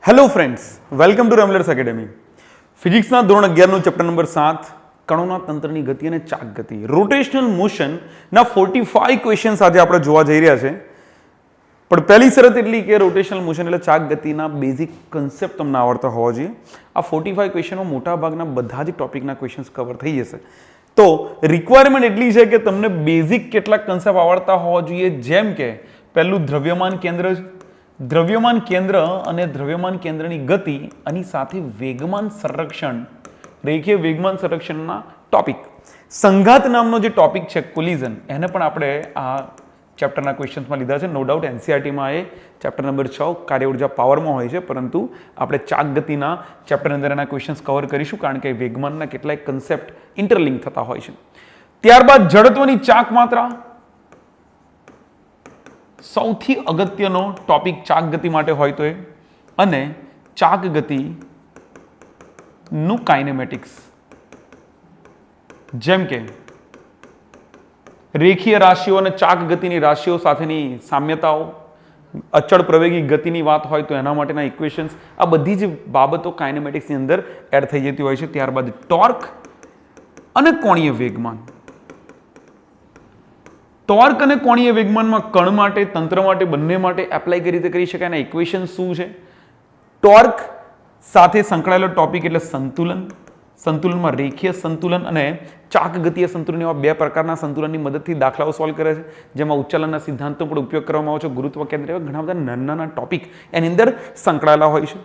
Hello friends, welcome to રેમલર્સ academy. ફિઝિક્સના ધોરણ 11નું ચેપ્ટર નંબર 7 કણોના તંત્રની ગતિ અને ચાક ગતિ રોટેશનલ મોશનના 45 ક્વેશ્ચન્સ આજે આપણે જોવા જઈ રહ્યા છે. પણ પહેલી શરત એટલી કે રોટેશનલ મોશન એટલે ચાક ગતિના બેઝિક કન્સેપ્ટ તમને આવડતા હોવા જોઈએ. આ 45 ક્વેશ્ચનમાં મોટા ભાગના બધા જ ટોપિકના ક્વેશ્ચન્સ કવર થઈ જશે. તો રિક્વાયરમેન્ટ એટલી છે કે તમને બેઝિક કેટલાક કન્સેપ્ટ આવડતા હોવા જોઈએ, જેમ કે પહેલું દ્રવ્યમાન કેન્દ્ર છે. દ્રવ્યમાન કેન્દ્ર અને દ્રવ્યમાન કેન્દ્રની ગતિ અને સાથે વેગમાન સંરક્ષણ, રેખીય વેગમાન સંરક્ષણના ટોપિક. સંઘાત નામનો જે ટોપિક છે કોલિઝન, એને પણ આપણે આ ચેપ્ટરના ક્વેશ્ચન્સમાં લીધા છે. નો ડાઉટ એનસીઆરટીમાં એ ચેપ્ટર નંબર 6 કાર્ય ઉર્જા પાવરમાં હોય છે, પરંતુ આપણે ચાક ગતિના ચેપ્ટર અંદર એના ક્વેશ્ચન્સ કવર કરીશું, કારણ કે વેગમાનના કેટલાક કન્સેપ્ટ ઇન્ટરલિંક થતા હોય છે. ત્યારબાદ જડત્વની ચાક માત્રા, સૌથી અગત્યનો ટોપિક ચાક ગતિ માટે હોય તો એ, અને ચાક ગતિનું કાઇનેમેટિક્સ, જેમ કે રેખીય રાશિઓ અને ચાક ગતિની રાશિઓ સાથેની સામ્યતાઓ, અચળ પ્રવેગી ગતિની વાત હોય તો એના માટેના ઇક્વેશન્સ, આ બધી જ બાબતો કાઇનેમેટિક્સની અંદર એડ થઈ જતી હોય છે. ત્યારબાદ ટોર્ક અને કોણીય વેગમાન. ટોર્ક અને કોણીય વેગમાનમાં કણ માટે, તંત્ર માટે, બંને માટે એપ્લાય કઈ રીતે કરી શકાય, એના ઇક્વેશન શું છે. ટોર્ક સાથે સંકળાયેલો ટોપિક એટલે સંતુલન. સંતુલનમાં રેખીય સંતુલન અને ચાક ગતિય સંતુલન એવા બે પ્રકારના સંતુલનની મદદથી દાખલાઓ સોલ્વ કરે છે, જેમાં ઉચ્ચાલનના સિદ્ધાંતનો પણ ઉપયોગ કરવામાં આવે છે. ગુરુત્વ કેન્દ્ર એવા ઘણા બધા નાના ટોપિક એની અંદર સંકળાયેલા હોય છે.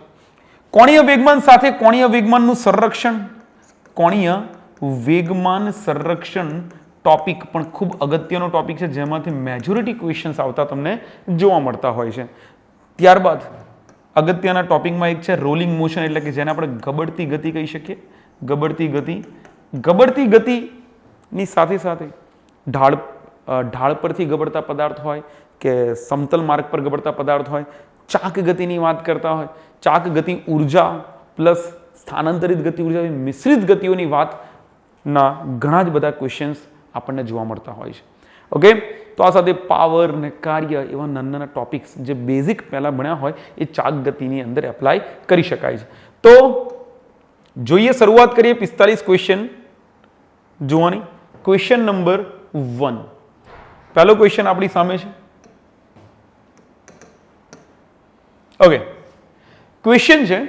કોણીય વેગમાન સાથે કોણીય વેગમાનનું સંરક્ષણ, કોણીય વેગમાન સંરક્ષણ ટોપિક પણ ખૂબ અગત્યનો ટોપિક છે, જેમાંથી મેજોરિટી ક્વેશ્ચન્સ આવતા તમને જોવા મળતા હોય છે. ત્યારબાદ અગત્યના ટોપિકમાં એક છે રોલિંગ મોશન, એટલે કે જેને આપણે ગબડતી ગતિ કહી શકીએ. ગબડતી ગતિ, ગબડતી ગતિની સાથે સાથે ઢાળ પરથી ગબડતા પદાર્થ હોય કે સમતલ માર્ગ પર ગબડતા પદાર્થ હોય, ચાક ગતિની વાત કરતા હોય, ચાક ગતિ ઉર્જા પ્લસ સ્થાનાંતરિત ગતિ ઉર્જા, મિશ્રિત ગતિઓની વાતના ઘણા જ બધા ક્વેશ્ચન્સ આપણને જોવા મળતા હોય છે. ઓકે, તો આ સાથે પાવર ને કાર્ય એવા નાના ટોપિક્સ જે બેઝિક પહેલા ભણ્યા હોય એ ચાક ગતિની અંદર એપ્લાય કરી શકાય છે. તો જોઈએ, શરૂઆત કરીએ 45 ક્વેશ્ચન જોવાની. ક્વેશ્ચન નંબર 1, પહેલો ક્વેશ્ચન આપણી સામે છે. ઓકે, ક્વેશ્ચન છે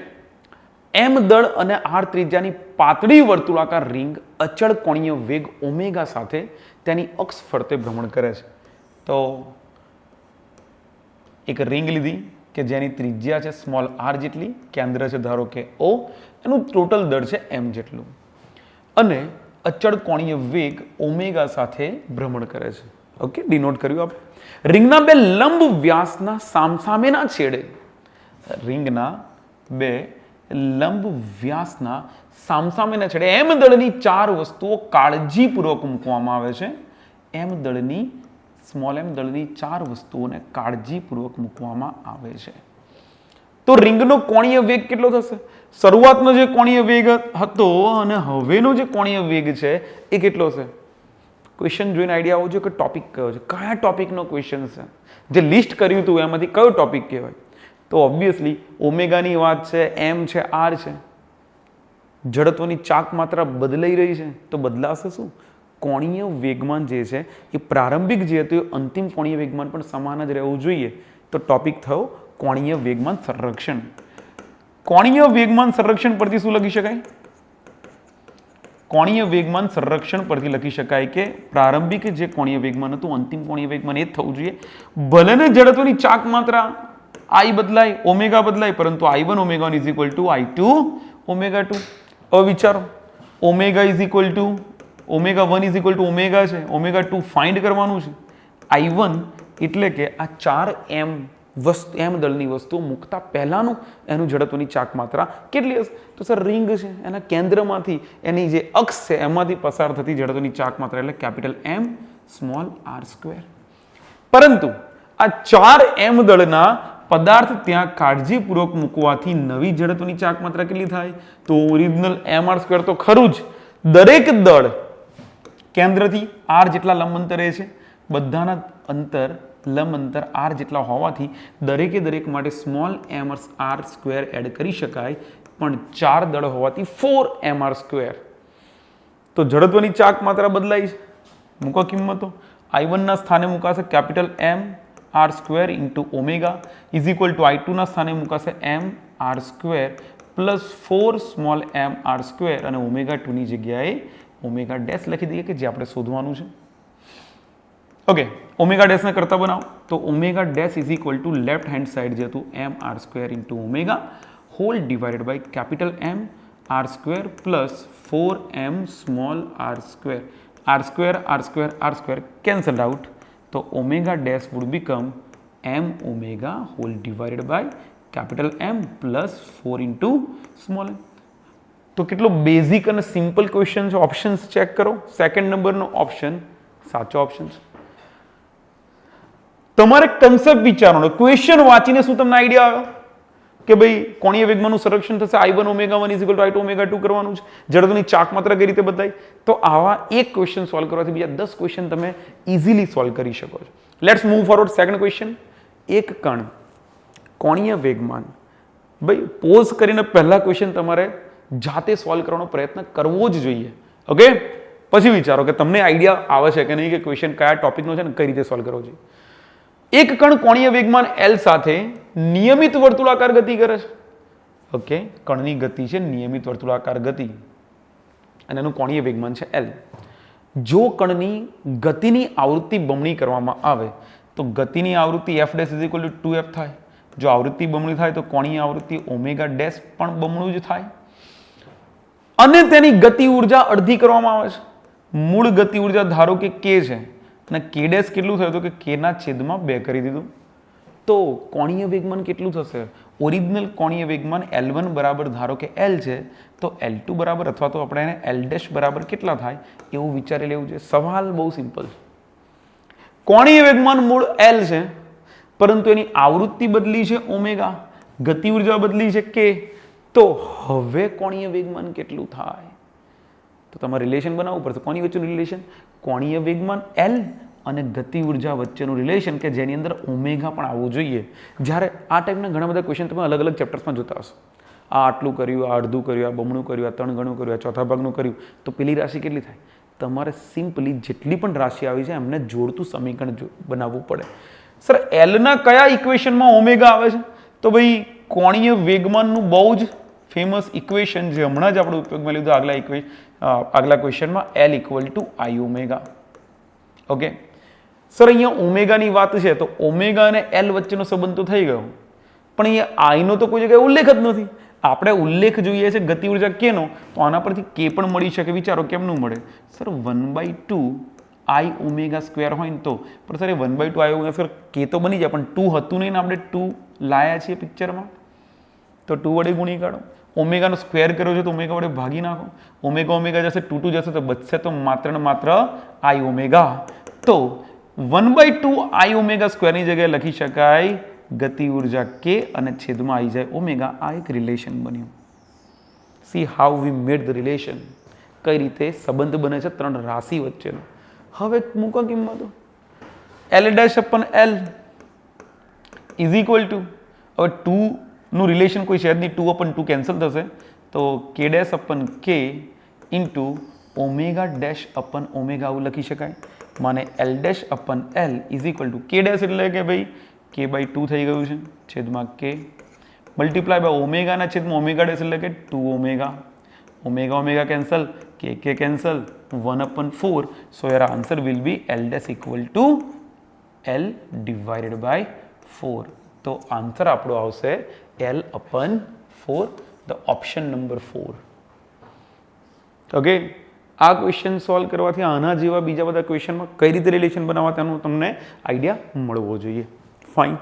એમ દળ અને આર ત્રિજ્યાની પાતળી વર્તુળાકાર રિંગ અચળ કોણીય વેગ ઓમેગા સાથે તેની અક્ષ ફરતે ભ્રમણ કરે છે. તો એક રિંગ લીધી કે જેની ત્રિજ્યા છે સ્મોલ આર જેટલી, કેન્દ્ર છે ધારો કે ઓ, એનું ટોટલ દળ છે એમ જેટલું, અને અચળ કોણીય વેગ ઓમેગા સાથે ભ્રમણ કરે છે. ઓકે, ડિનોટ કર્યું આપણે. રિંગના બે લંબ વ્યાસના સામસામેના છેડે, રિંગના બે લંબ વ્યાસના સામસામેના છેડે એમ દળની 4 વસ્તુઓ કાળજીપૂર્વક મૂકવામાં આવે છે. એમ દળની, સ્મોલ એમ દળની 4 વસ્તુઓને કાળજીપૂર્વક મૂકવામાં આવે છે. તો રિંગનો કોણીય વેગ કેટલો થશે? શરૂઆતનો જે કોણીય વેગ હતો અને હવેનો જે કોણીય વેગ છે એ કેટલો છે? ક્વેશ્ચન જોઈને આઈડિયા આવવો જોઈએ કે ટોપિક કયો છે, કયા ટોપિકનો ક્વેશ્ચન છે. જે લિસ્ટ કર્યું હતું એમાંથી કયો ટોપિક કહેવાય? તો ઓબ્વિયસલી ઓમેગાની વાત છે, એમ છે, આર છે. જડત્વની ચાક માત્રા બદલાઈ રહી છે, તો બદલાશે શું? કોણીય વેગમાન જે છે એ પ્રારંભિક જે હતું એ અંતિમ કોણીય વેગમાન પણ સમાન જ રહેવું જોઈએ. તો ટોપિક થયો કોણીય વેગમાન સંરક્ષણ. કોણીય વેગમાન સંરક્ષણ પરથી શું લખી શકાય? કોણીય વેગમાન સંરક્ષણ પરથી લખી શકાય કે પ્રારંભિક જે કોણીય વેગમાન હતું અંતિમ કોણીય વેગમાન એ જ થવું જોઈએ. ભલે ને જડત્વની ચાક માત્રા I બદલાય, ઓમેગા બદલાય, પરંતુ I1 omega is equal to I2 omega 2. હવે વિચારો, omega is equal two omega 1 is equal two omega છે, ઓમેગા 2 ફાઇન્ડ કરવાનું છે. I1 એટલે કે આ 4 એમ દળની વસ્તુઓ મૂકતા પહેલાનું એનું જડત્વની ચાક માત્રા કેટલી હશે? તો સર રિંગ છે, એના કેન્દ્રમાંથી એની જે અક્ષ છે એમાંથી પસાર થતી જડત્વની ચાક માત્રા એટલે capital M small r square. પરંતુ આ 4 એમ દળના પદાર્થ ત્યાં કાળજીપૂર્વક મૂકવાથી નવી જડત્વની ચાક માત્રા કેટલી થાય? તો ઓરિજિનલ mr² તો ખરું જ. દરેક દળ કેન્દ્રથી r જેટલા લંબ અંતરે છે, બધાના અંતર લંબ અંતર r જેટલા હોવાથી દરેકે દરેક માટે small m r square add કરી શકાય, પણ 4 દળ હોવાથી 4 m r સ્ક્વેર. તો જડત્વની ચાક માત્રા બદલાઈ છે. મૂકો કિંમતો. I1 ના સ્થાને મુકાશે capital M r square into omega is equal to I2 ના સ્થાને મુકાશે m r square plus 4 small m r square અને ઓમેગા 2 ની જગ્યાએ ઓમેગા ડેશ લખી દઈએ કે જે આપણે શોધવાનું છે. ઓકે, ઓમેગા ડેશને કરતા બનાવો તો omega dash is equal to left hand side જે હતું m r square into omega whole divided by capital M r square plus 4m small r square. r square cancelled out. So omega dash would become m omega whole divided by capital M plus 4 into small m. તો કેટલો basic અને simple question છે. Options check કરો. Second નંબરનો option સાચો option છે. તમારે concept વિચારવાનો. ક્વેશ્ચન વાંચીને શું તમને આઈડિયા આવ્યો કે ભાઈ કોણીય વેગમાનનું સંરક્ષણ થશે I1 omega 1 is equal to I2 omega 2 કરવાનું છે. જડત્વની ચાક માત્રા કઈ રીતે બદલાય? તો આવા એક ક્વેશ્ચન સોલ્વ કરવાથી બીજા 10 ક્વેશ્ચન તમે ઇઝીલી સોલ્વ કરી શકો છો. Let's move forward. Second question. એક કણ કોણીય વેગમાન. ભાઈ પોઝ કરીને પહેલા ક્વેશ્ચન તમારે જાતે સોલ્વ કરવાનો પ્રયત્ન કરવો જ જોઈએ. ઓકે, પછી વિચારો કે તમને આઈડિયા આવે છે કે નહીં કે ક્વેશ્ચન કયા ટોપિકનો છે ને કઈ રીતે સોલ્વ કરવો જોઈએ. એક કણ કોણીય વેગમાન L સાથે નિયમિત વર્તુળાકાર ગતિ કરે છે. ઓકે, કણની ગતિ છે નિયમિત વર્તુળાકાર ગતિ અને એનું કોણીય વેગમાન છે L. જો કણની ગતિની આવૃત્તિ બમણી કરવામાં આવે તો ગતિની આવૃત્તિ f dash is equal two 2f થાય. જો આવૃત્તિ બમણી થાય તો કોણીય આવૃત્તિ ઓમેગા ડેશ પણ બમણું જ થાય અને તેની ગતિ ઉર્જા અડધી કરવામાં આવે છે. મૂળ ગતિ ઉર્જા ધારો કે k છે અને k ડેશ કેટલું થયું તો કે k ના છેદમાં 2 કરી દીધું. તો કોણીય વેગમાન કેટલું થશે? ઓરિજિનલ કોણીય વેગમાન L1 બરાબર ધારો કે L છે તો L2 બરાબર અથવા તો આપણે એને L ડેશ બરાબર કેટલા થાય એવું વિચારી લેવું છે. સવાલ બહુ સિમ્પલ છે. કોણીય વેગમાન મૂળ L છે પરંતુ એની આવૃત્તિ બદલી છે ઓમેગા, ગતિ ઉર્જા બદલી છે k. તો હવે કોણીય વેગમાન કેટલું થાય? તો તમારે રિલેશન બનાવવું પડશે. કોની વચ્ચેનું રિલેશન? કોણીય વેગમાન L અને ગતિ ઉર્જા વચ્ચેનું રિલેશન કે જેની અંદર ઓમેગા પણ આવવું જોઈએ. જ્યારે આ ટાઈપના ઘણા બધા ક્વેશ્ચન તમે અલગ અલગ ચેપ્ટર્સમાં જોતા હશો. આ આટલું કર્યું, આ અડધું કર્યું, આ બમણું કર્યું, આ 3 ગણું કર્યું, આ ચોથા ભાગનું કર્યું, તો પેલી રાશિ કેટલી થાય? તમારે સિમ્પલી જેટલી પણ રાશિ આવી છે એમને જોડતું સમીકરણ બનાવવું પડે. સર એલના કયા ઇક્વેશનમાં ઓમેગા આવે છે? તો ભાઈ કોણીય વેગમાનનું બહુ જ ફેમસ ઇક્વેશન જે હમણાં જ આપણે ઉપયોગમાં લીધું આગલા ક્વેશ્ચનમાં L equal to I omega. Okay sir, અહીંયા ઓમેગાની વાત છે તો ઓમેગા અને L વચ્ચેનો સંબંધ તો થઈ ગયો, પણ અહીંયા I નો તો કોઈ જગ્યાએ ઉલ્લેખ જ નથી. આપણે ઉલ્લેખ જોઈએ છે ગતિ ઉર્જા k નો, તો આના પરથી k પણ મળી શકે. વિચારો કેમનું મળે? સર 1/2 I ઓમેગા સ્ક્વેર હોય ને તો, પણ sir 1/2 I omega square k તો બની જાય પણ 2 હતું નહીં ને આપણે 2 લાયા છીએ પિક્ચરમાં, તો 2 વડે ગુણી કાઢો. ઓમેગાનો સ્ક્વેર કર્યો છે તો ઓમેગા વડે ભાગી નાખો. ઓમેગા ઓમેગા જશે 2 જશે તો બચશે તો માત્ર ને માત્ર I ઓમેગા. તો 1/2 I ઓમેગા સ્ક્વેરની જગ્યાએ લખી શકાય ગતિ ઉર્જા k અને છેદમાં આવી જાય ઓમેગા. આ એક રિલેશન બન્યું. C how we made the relation. કઈ રીતે સંબંધ બને છે 3 રાશિ વચ્ચેનો. હવે મૂકો કિંમતો. L dash upon L is equal to, હવે 2 નું રિલેશન કોઈ છે જ નહીં, 2/2 કેન્સલ થશે તો k dash upon k into omega dash upon omega આવું લખી શકાય. માને L dash upon L is equal to k dash એટલે કે ભાઈ k/2 થઈ ગયું છે છેદમાં k મલ્ટીપ્લાય બાય ઓમેગાના છેદમાં ઓમેગા ડેશ એટલે કે 2 omega. Omega omega cancel, k cancel, 1/4. So your answer will be L dash equal to L divided by 4. તો આન્સર આપણો આવશે L/4, the option number 4. Okay, આ ક્વેશ્ચન સોલ્વ કરવાથી આના જેવા બીજા બધા ક્વેશ્ચનમાં કઈ રીતે રિલેશન બનાવવા તેનું તમને આઈડિયા મળવો જોઈએ. Fine.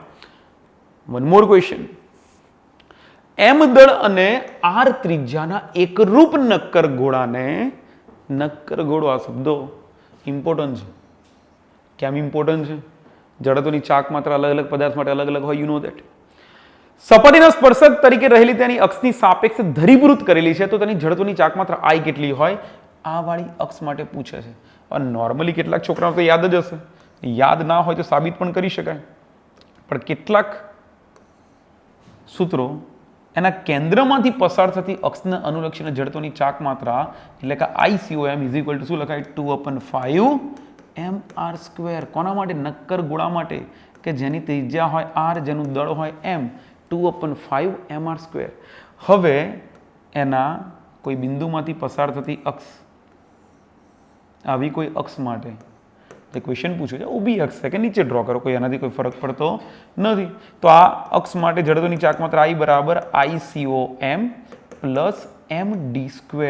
One more question. M દળ અને R ત્રિજ્યાના એકરૂપ નક્કર ગોળાને, નક્કર ગોળો આ શબ્દો ઇમ્પોર્ટન્ટ છે. કેમ ઇમ્પોર્ટન્ટ છે? જડત્વની ચાક માત્ર અલગ અલગ પદાર્થ માટે અલગ અલગ હોય, યુ નો ધેટ. સપાટીના સ્પર્શક તરીકે રહેલી તેની અક્ષની સાપેક્ષે ધરીભૂત કરેલી છે તો તેની જડત્વની ચાક માત્ર I કેટલી હોય? આ વાળી અક્ષ માટે પૂછે છે. નોર્મલી કેટલાક છોકરાઓ તો યાદ જ હશે યાદ ના હોય તો સાબિત પણ કરી શકાય, પણ કેટલાક સૂત્રો એના કેન્દ્રમાંથી પસાર થતી અક્ષને અનુલક્ષીને જડત્વની ચાક માત્રા એટલે કે ICOM ઇઝ ઇક્વલ ટુ શું લખાય 2/5 mr². કોના માટે? નક્કર ગોળા માટે કે જેની ત્રિજ્યા હોય r, જેનું દળ હોય m, 2/5 mr². હવે એના કોઈ બિંદુમાંથી પસાર થતી અક્ષ, આવી કોઈ અક્ષ માટે તે ક્વેશ્ચન પૂછ્યું છે, ઊભી અક્ષ છે કે નીચે ડ્રો કરો, કોઈ એનાથી કોઈ ફરક પડતો નથી. તો આ અક્ષ માટે જડત્વની ચાક માત્રા I બરાબર ICOM પ્લસ md².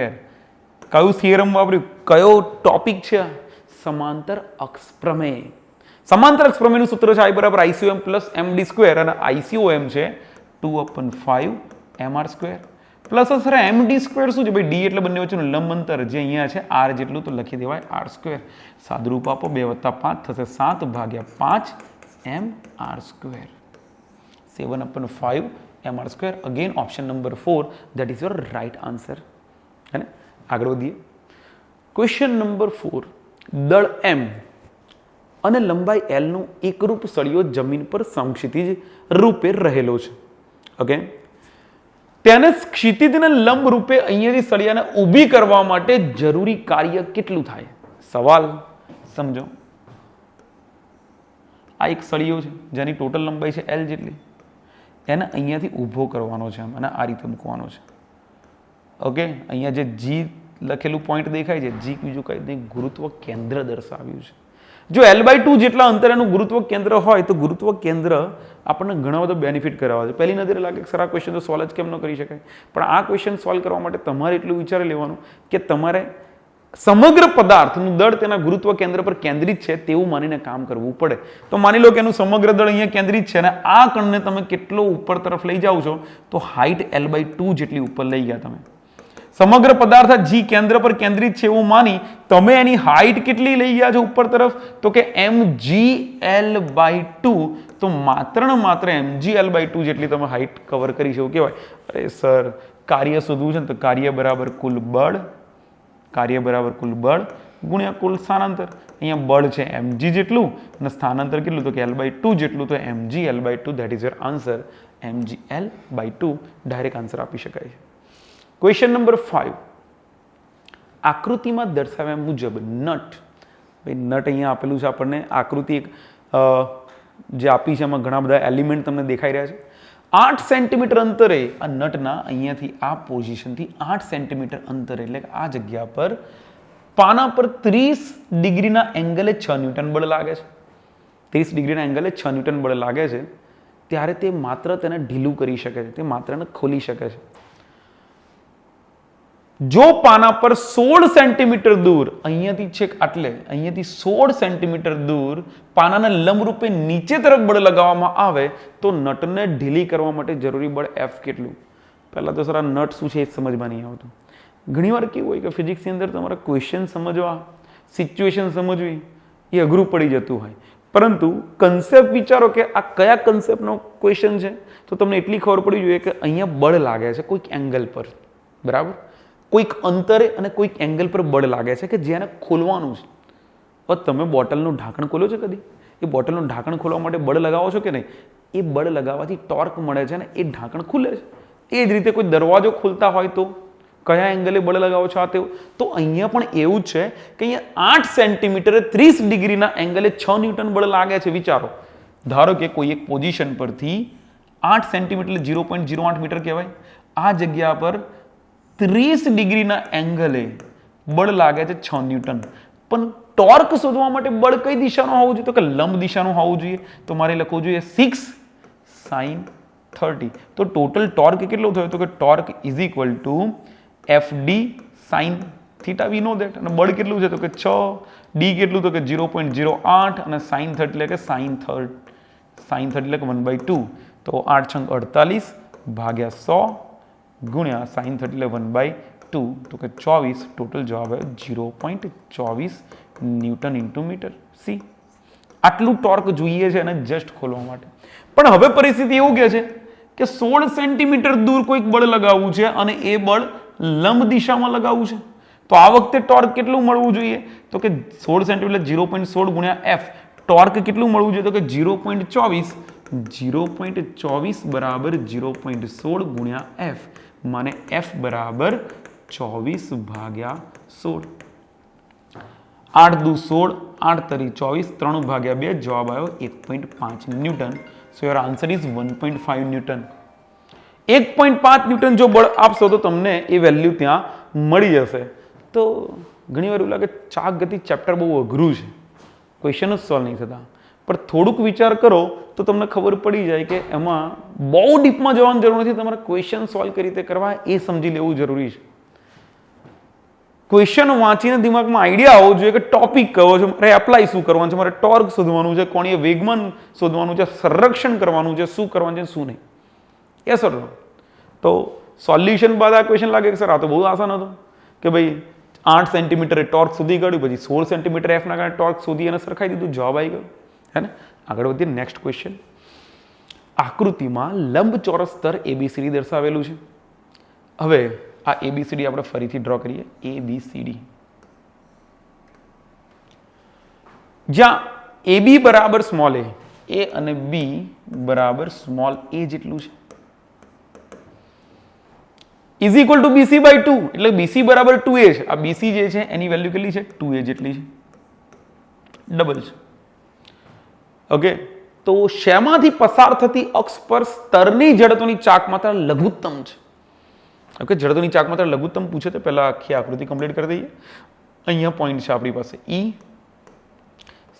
કયું થિયરમ વાપર્યું? કયો ટોપિક છે? સમાંતર અક્ષ પ્રમેય. સમાંતર અક્ષ પ્રમેયનું સૂત્ર છે I બરાબર ICOM પ્લસ md² અને ICOM છે 2/5 mr². પ્લસ સર md² શું છે ભાઈ? ડી એટલે બંને વચ્ચેનું લંબ અંતર જે અહીંયા છે r જેટલું, તો લખી દેવાય r². સાદુરૂપ આપો, 2 + 5 થશે 7/5 mr². 7/5 mr². Again option number 4 that is your right answer. હે ને? આગળ વધીએ. Question number 4. દળ m અને લંબાઈ l નો એકરૂપ સળિયો જમીન પર સમક્ષિતિજ રૂપે રહેલો છે. ઓકે, તેને ક્ષિતિજને લંબ રૂપે અહીંયાથી સળિયાને ઊભી કરવા માટે જરૂરી કાર્ય કેટલું થાય? સવાલ સમજો. આ એક સળિયો છે જેની ટોટલ લંબાઈ છે l જેટલી, એને અહીંયાથી ઊભો કરવાનો છે અને આ રીતે મૂકવાનો છે. ઓકે, અહીંયા જે G લખેલું પોઈન્ટ દેખાય છે, G બીજું કંઈ નહીં, ગુરુત્વ કેન્દ્ર દર્શાવ્યું છે. જો l/2 જેટલા અંતરે એનું ગુરુત્વ કેન્દ્ર હોય તો ગુરુત્વ કેન્દ્ર આપણને ઘણા બધા બેનિફિટ કરાવે છે. પહેલી નજરે લાગે કે સર આ ક્વેશ્ચન તો સોલ્વ જ કેમ ન કરી શકાય, પણ આ ક્વેશ્ચન સોલ્વ કરવા માટે તમારે એટલું વિચારી લેવાનું કે તમારે સમગ્ર પદાર્થનું દળ તેના ગુરુત્વ કેન્દ્ર પર કેન્દ્રિત છે તેવું માનીને કામ કરવું પડે. તો માની લો કે એનું સમગ્ર દળ અહીંયા કેન્દ્રિત છે અને આ કણને તમે કેટલો ઉપર તરફ લઈ જાઓ છો તો હાઈટ l/2 જેટલી ઉપર લઈ ગયા તમે. સમગ્ર પદાર્થ G કેન્દ્ર પર કેન્દ્રિત છે એવું માની તમે એની હાઈટ કેટલી લઈ ગયા છો ઉપર તરફ? તો કે mgl/2. તો માત્ર ને માત્ર mgl/2 જેટલી તમે હાઈટ કવર કરી છે એવું કહેવાય. અરે સર, કાર્ય શોધવું છે ને તો કાર્ય બરાબર કુલ બળ, કાર્ય બરાબર કુલ બળ ગુણ્યા કુલ સ્થાનાંતર. અહીંયા બળ છે mg જેટલું અને સ્થાનાંતર કેટલું? તો કે l/2 જેટલું. તો mgl/2 that is your answer. mgl/2 direct answer આપી શકાય છે. Question number 5. આકૃતિમાં દર્શાવ્યા મુજબ નટ, ભાઈ નટ અહીંયા આપેલું છે આપણને, આકૃતિ એક જે આપી છે એમાં ઘણા બધા એલિમેન્ટ તમને દેખાઈ રહ્યા છે. 8 સેન્ટીમીટર અંતરે આ નટના અહીંયાથી આ પોઝિશનથી 8 સેન્ટીમીટર અંતરે એટલે કે આ જગ્યા પર પાના પર 30 ડિગ્રીના એંગલે 6 ન્યૂટન બળ લાગે છે. 30 ડિગ્રીના એંગલે 6 ન્યૂટન બળ લાગે છે ત્યારે તે માત્ર તેને ઢીલું કરી શકે છે, તે માત્ર એને ખોલી શકે છે. જો પાના પર 16 સેન્ટીમીટર દૂર અહીંયાથી છેક આટલે અહીંયાથી 16 સેન્ટીમીટર દૂર પાનાને લંબરૂપે નીચે તરફ બળ લગાવવામાં આવે તો નટને ઢીલી કરવા માટે જરૂરી બળ F કેટલું? પહેલા તો સર આ નટ શું છે એ સમજમાં નહીં આવતું. ઘણીવાર કેવું હોય કે ફિઝિક્સની અંદર તમારા ક્વેશ્ચન સમજવા, સિચ્યુએશન સમજવી એ અઘરું પડી જતું હોય, પરંતુ કન્સેપ્ટ વિચારો કે આ કયા કન્સેપ્ટનો ક્વેશ્ચન છે તો તમને એટલી ખબર પડી જોઈએ કે અહીંયા બળ લાગે છે કોઈક એંગલ પર, બરાબર, કોઈક અંતરે અને કોઈક એંગલ પર બળ લાગે છે કે જેને ખોલવાનું છે. હવે તમે બોટલનું ઢાંકણ ખોલો છો કદી? એ બોટલનું ઢાંકણ ખોલવા માટે બળ લગાવો છો કે નહીં? એ બળ લગાવવાથી ટોર્ક મળે છે ને એ ઢાંકણ ખુલે છે. એ જ રીતે કોઈ દરવાજો ખોલતા હોય તો કયા એંગલે બળ લગાવો છો? આ તેવું. તો અહીંયા પણ એવું જ છે કે અહીંયા 8 સેન્ટીમીટરે 30 ડિગ્રીના એંગલે 6 ન્યૂટન બળ લાગે છે. વિચારો, ધારો કે કોઈ એક પોઝિશન પરથી 8 સેન્ટીમીટર 0.08 મીટર કહેવાય, આ જગ્યા પર 30 ડિગ્રીના એંગલે બળ લાગે છે 6 ન્યૂટન. પણ ટોર્ક શોધવા માટે બળ કઈ દિશાનું હોવું જોઈએ? તો કે લંબ દિશાનું હોવું જોઈએ. તો મારે લખવું જોઈએ 6 sin 30. તો ટોટલ ટોર્ક કેટલો થયો? તો કે torque is equal to FD sin theta. We know that. અને બળ કેટલું છે? તો કે 6. ડી કેટલું? તો કે 0.08 અને sin 30 એટલે કે sin 30 એટલે કે 1/2. તો 8 × 48 ભાગ્યા 100 ગુણ્યા sin 30 એટલે 1/2 તો કે 24. ટોટલ જવાબ આવ્યો 0.24 ન્યૂટન ઇન્ટુ મીટર. સી, આટલું ટોર્ક જોઈએ છે એને જસ્ટ ખોલવા માટે. પણ હવે પરિસ્થિતિ એવું કહે છે કે 16 સેન્ટીમીટર દૂર કોઈક બળ લગાવવું છે અને એ બળ લંબ દિશામાં લગાવવું છે. તો આ વખતે ટોર્ક કેટલું મળવું જોઈએ? તો કે 16 સેન્ટીમીટર 0.16 ગુણ્યા F. ટોર્ક કેટલું મળવું જોઈએ તો કે 0.24 0.24 બરાબર 0.16 ગુણ્યા એફ, માને એફ બરાબર 24 ભાગ્યા 16. 8 દુ 16, 8 તરી 24, 3 ભાગ્યા 2, જવાબ આવ્યો 1.5 newton. So your answer is 1.5 newton. 1.5 newton જો બળ આપશો તો તમને એ વેલ્યુ ત્યાં મળી જશે. તો ઘણી વાર એવું લાગે ચાક ગતિ ચેપ્ટર બહુ અઘરું છે, ક્વેશ્ચન જ સોલ્વ નહીં થતા, પણ થોડુંક વિચાર કરો તો તમને ખબર પડી જાય કે એમાં બહુ ડીપમાં જવાની જરૂર નથી. તમારે ક્વેશ્ચન સોલ્વ કઈ રીતે કરવા એ સમજી લેવું જરૂરી છે. ક્વેશ્ચન વાંચીને દિમાગમાં આઈડિયા આવવો જોઈએ કે ટોપિક કયો છે, મારે એપ્લાય શું કરવાનું છે, મારે ટોર્ક શોધવાનું છે, કોણીય વેગમાન શોધવાનું છે, સંરક્ષણ કરવાનું છે, શું કરવાનું છે શું નહીં. યસ ઓર નો? તો સોલ્યુશન બાદ આ ક્વેશ્ચન લાગે કે સર આ તો બહુ આસાન હતું કે ભાઈ 8 સેન્ટીમીટરે ટોર્ક શોધી કાઢ્યું, પછી 16 સેન્ટીમીટર એફના કારણે ટોર્ક શોધી અને સરખાઈ દીધું, જવાબ આવી ગયો. હે ને? આગળ વધીએ. Next question. આકૃતિમાં લંબચોરસ સ્તર એબીસીડી દર્શાવેલું છે. હવે આ એબીસીડી આપણે ફરીથી ડ્રો કરીએ. એબીસીડી જ્યાં એબી બરાબર સ્મોલ એ અને બી બરાબર સ્મોલ એ જેટલું છે, is equal to BC by 2, એટલે બીસી બરાબર 2a છે. આ બીસી જે છે એની વેલ્યુ કેટલી છે? 2a જેટલી છે, ડબલ છે. ઓકે, તો શેમાંથી પસાર થતી અક્ષ પર સ્તરની જડત્વની ચાક માત્રા લઘુત્તમ છે. ઓકે, જડત્વની ચાક માત્રા લઘુત્તમ પૂછે તો પહેલા આખી આકૃતિ કમ્પ્લીટ કરી દઈએ. અહીંયા પોઈન્ટ છે આપણી પાસે E,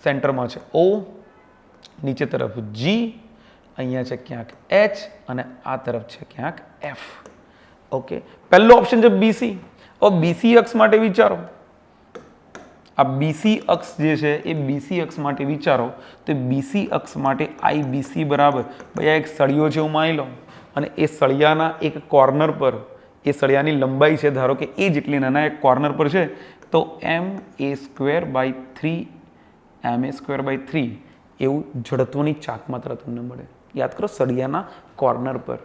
સેન્ટરમાં છે O, નીચે તરફ G, અહીંયા છે ક્યાંક H અને આ તરફ છે ક્યાંક F. ઓકે, પહેલો ઓપ્શન છે BC. હવે BC અક્ષ માટે વિચારો. આ BC અક્ષ જે છે એ BC અક્ષ માટે વિચારો તો BC અક્ષ માટે IBC બરાબર ભાઈ આ એક સળિયો છે એવું માની લો, અને એ સળિયાના એક કોર્નર પર એ સળિયાની લંબાઈ છે ધારો કે એ જેટલી નાના એક કોર્નર પર છે, તો ma²/3 ma²/3 એવું જડત્વની ચાક માત્રા તમને મળે. યાદ કરો, સળિયાના કોર્નર પર,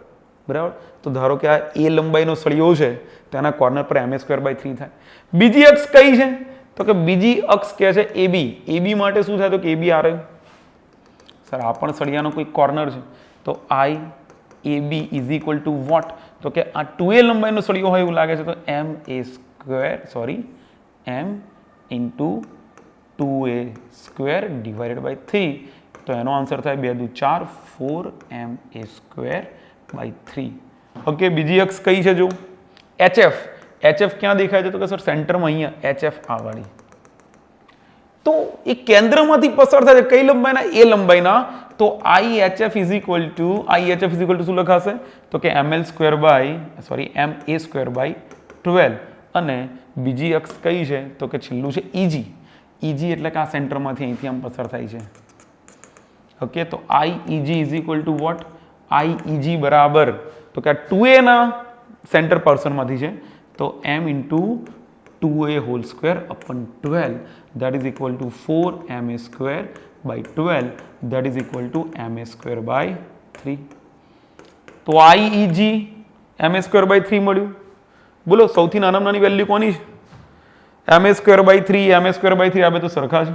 બરાબર. તો ધારો કે આ એ લંબાઈનો સળિયો છે તો એના કોર્નર પર ma²/3 થાય. બીજી અક્ષ કઈ છે તો કે બીજી અક્ષ કે છે AB. AB માટે શું થાય તો કે AB આ રહ્યું. સર આ પણ સળિયાનો કોઈ કોર્નર છે તો IAB is equal to what તો કે આ 2a લંબાઈનો સળિયો હોય એવું લાગે છે તો m into 2a² divided by 3, તો એનો આન્સર થાય 2 દુ 4 4ma²/3. ઓકે, બીજી અક્ષ કઈ છે જો HF. HF ક્યાં દેખાય છે તો કે સર સેન્ટરમાં અહીંયા HF આ વાળી. તો એ કેન્દ્રમાંથી પસાર થાય છે કઈ લંબાઈના? એ લંબાઈના. તો IHF ઇઝ ઇક્વલ ટુ શું લખાશે તો કે ma²/12 અને બીજી અક્ષ કઈ છે તો કે છેલ્લું છે EG. EG એટલે કે આ સેન્ટરમાંથી અહીંથી આમ પસાર થાય છે. ઓકે, તો IEG is equal to what? IEG બરાબર તો કે આ 2a ના સેન્ટર પર્સનમાંથી છે તો m into 2a² that is equal to 4ma²/12 that is equal to ma²/3. તો IEG ma²/3 મળ્યું. બોલો સૌથી નાનામાં નાની વેલ્યુ કોની છે? ma²/3 ma²/3 આ બે તો સરખા છે,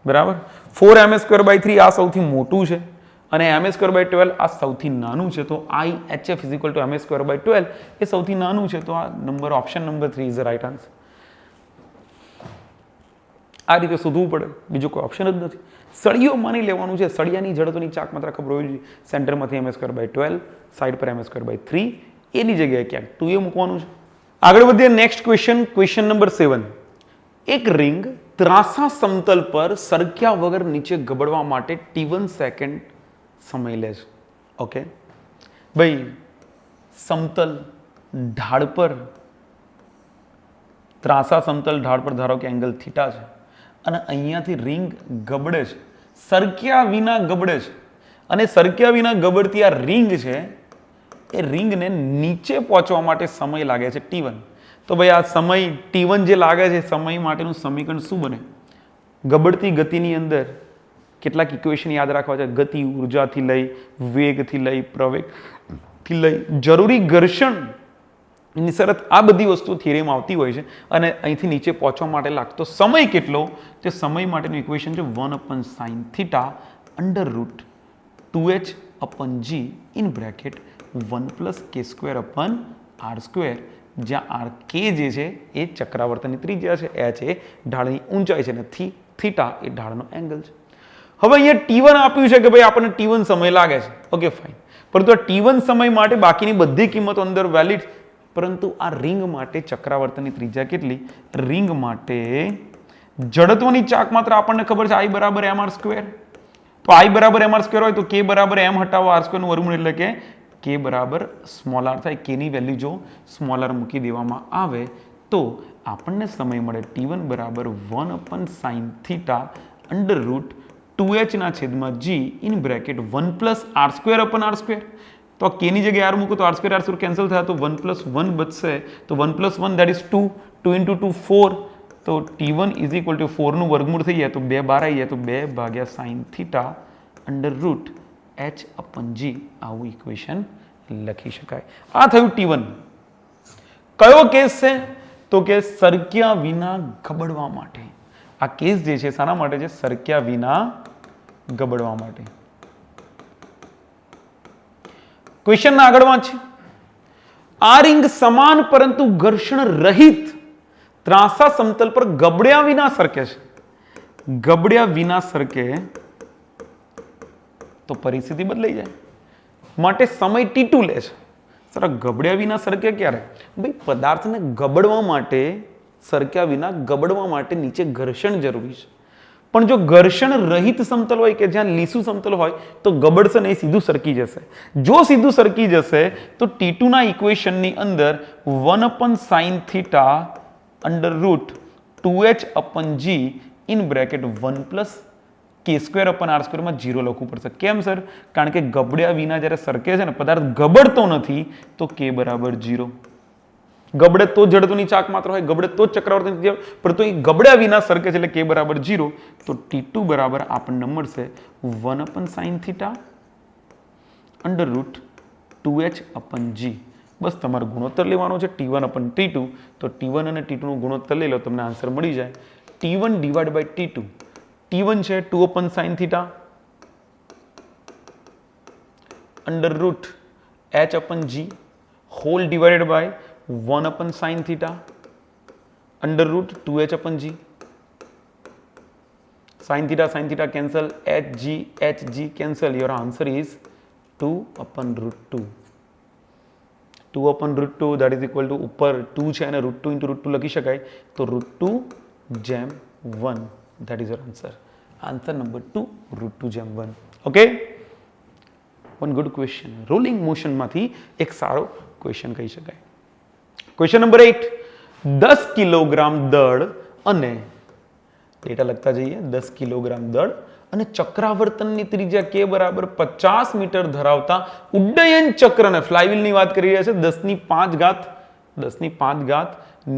બરાબર. 4ma²/3 આ સૌથી મોટું છે અને ma²/12 આ સૌથી નાનું છે. તો IHF is equal two ma²/12 એ સૌથી નાનું છે. તો આ number option number 3 is the right answer. આ રીતે શોધવું પડે, બીજો કોઈ ઓપ્શન જ નથી. સળિયો માની લેવાનું છે, સળિયાની જડત્વની ચાક માત્રા ખબર હોવી જોઈએ. સેન્ટરમાંથી ma²/12, સાઈડ પર ma²/3, એની જગ્યાએ ક્યાંક 2a મૂકવાનું છે. આગળ વધીએ. Next question, question number 7. એક રિંગ ત્રાંસા સમતલ પર સરક્યા વગર નીચે ગબડવા માટે t1 સેકન્ડ સમય લે છે. ઓકે ભાઈ, સમતલ ઢાળ પર, ત્રાંસા સમતલ ઢાળ પર ધારો કે એંગલ થીટા છે અને અહીંયાથી રિંગ ગબડે છે, સરક્યા વિના ગબડે છે, અને સરક્યા વિના ગબડતી આ રિંગ છે એ રિંગને નીચે પહોંચવા માટે સમય લાગે છે t1. તો ભાઈ આ સમય t1 જે લાગે છે સમય માટેનું સમીકરણ શું બને? ગબડતી ગતિની અંદર કેટલાક ઇક્વેશન યાદ રાખવા છે. ગતિ ઉર્જાથી લઈ, વેગથી લઈ, પ્રવેગથી લઈ, જરૂરી ઘર્ષણ એની શરત આ બધી વસ્તુ થિયરીમાં આવતી હોય છે અને અહીંથી નીચે પહોંચવા માટે લાગતો સમય કેટલો, તે સમય માટેનું ઇક્વેશન છે 1/sin θ under root 2h/g in bracket 1+k²/r², જ્યાં r k જે છે એ ચક્રાવર્તનની ત્રિજ્યા છે, h એ ઢાળની ઊંચાઈ છે અને થીટા એ ઢાળનો એંગલ છે. હવે અહીંયા T1 આપ્યું છે કે ભાઈ આપણને T1 સમય લાગે છે, ઓકે ફાઇન, પરંતુ આ T1 સમય માટે બાકીની બધી કિંમતો અંદર વેલિડ, પરંતુ આ રિંગ માટે ચક્રાવર્તનની ત્રિજ્યા કેટલી? રિંગ માટે જડત્વની ચાક માત્ર આપણને ખબર છે I બરાબર mr², તો I બરાબર mr² હોય તો k બરાબર m હટાવો r² નું વર્ગમૂળ એટલે કે k બરાબર સ્મોલ r થાય. k ની વેલ્યુ જો સ્મોલ r મૂકી દેવામાં આવે તો આપણને સમય મળે T1 બરાબર 1/sin θ under root 2h/g in bracket 1+r²/r². તો k ની જગ્યાએ r મૂકો તો r² કેન્સલ થાય તો 1+1 બચશે, તો 1+1 that is 2, 2 × 2 4, તો T1 = 4 નું વર્ગમૂળ થઈ જાય તો 2 બહાર આવી જાય તો 2/sin θ અંડર રૂટ h/g આવું ઇક્વેશન લખી શકાય. આ થયું T1. કયો કેસ છે? તો કે સરક્યા વિના ગબડવા માટે. આ કેસ જે છે શાના માટે છે? સરક્યા વિના ગબડવા માટે. ક્વેશ્ચન આગળ વાંચીએ. આ રિંગ સમાન પરંતુ ઘર્ષણ રહિત ત્રાંસા સમતલ પર ગબડ્યા વિના સરકે છે. ગબડ્યા વિના સરકે તો પરિસ્થિતિ બદલાઈ જાય, માટે સમય T2 લે છે. સર ગબડ્યા વિના સરકે ક્યારે? ભાઈ પદાર્થને ગબડવા માટે, સરક્યા વિના ગબડવા માટે નીચે ઘર્ષણ જરૂરી છે, પણ જો ઘર્ષણ રહિત સમતલ હોય કે જ્યાં લીસું સમતલ હોય તો ગબડશે નહીં, સીધું સરકી જશે. જો સીધું સરકી જશે તો T2 ના ઇક્વેશનની અંદર 1/sin θ under root 2h/g in bracket 1+k²/r² માં 0 લખવું પડશે. કેમ સર? કારણ કે ગબડ્યા વિના જ્યારે સરકે છે ને પદાર્થ ગબડતો નથી તો k બરાબર 0. ગબડે તો જડત્વની ચાક માત્ર હોય, ગબડે તો ચક્રાવર્તન, પરંતુ એ ગબડ્યા વિના સરકે છે એટલે k બરાબર 0. તો T2 બરાબર આપણને મળશે 1/sin θ અંડર રૂટ 2h/g. બસ તમારે ગુણોત્તર લેવાનો છે T1/T2, તો T1 અને T2 નો ગુણોત્તર લઈ લો તમને આન્સર મળી જાય. T1 / T2, T1 છે 2/sin θ under root h/g whole divided by 1/sin θ under root 2h/g. sin θ cancel, h g cancel. Your answer is 2/√2. 2/√2 that is equal to ઉપર 2 છે અને √2 × √2 લખી શકાય તો √2/1 that is your answer. Answer number 2 √2/1. Okay, one good question. Rolling motion માંથી એક સારો question કહી શકાય. Question number 8. 10 કિલોગ્રામ દળ અને ડેટા લખતા જઈએ. 10 કિલોગ્રામ દળ અને ચક્રાવર્તનની ત્રિજ્યા k બરાબર 50 મીટર ધરાવતા ઉડ્ડયન ચક્રને, ફ્લાયવ્હીલની વાત કરી રહ્યા છે, 10⁵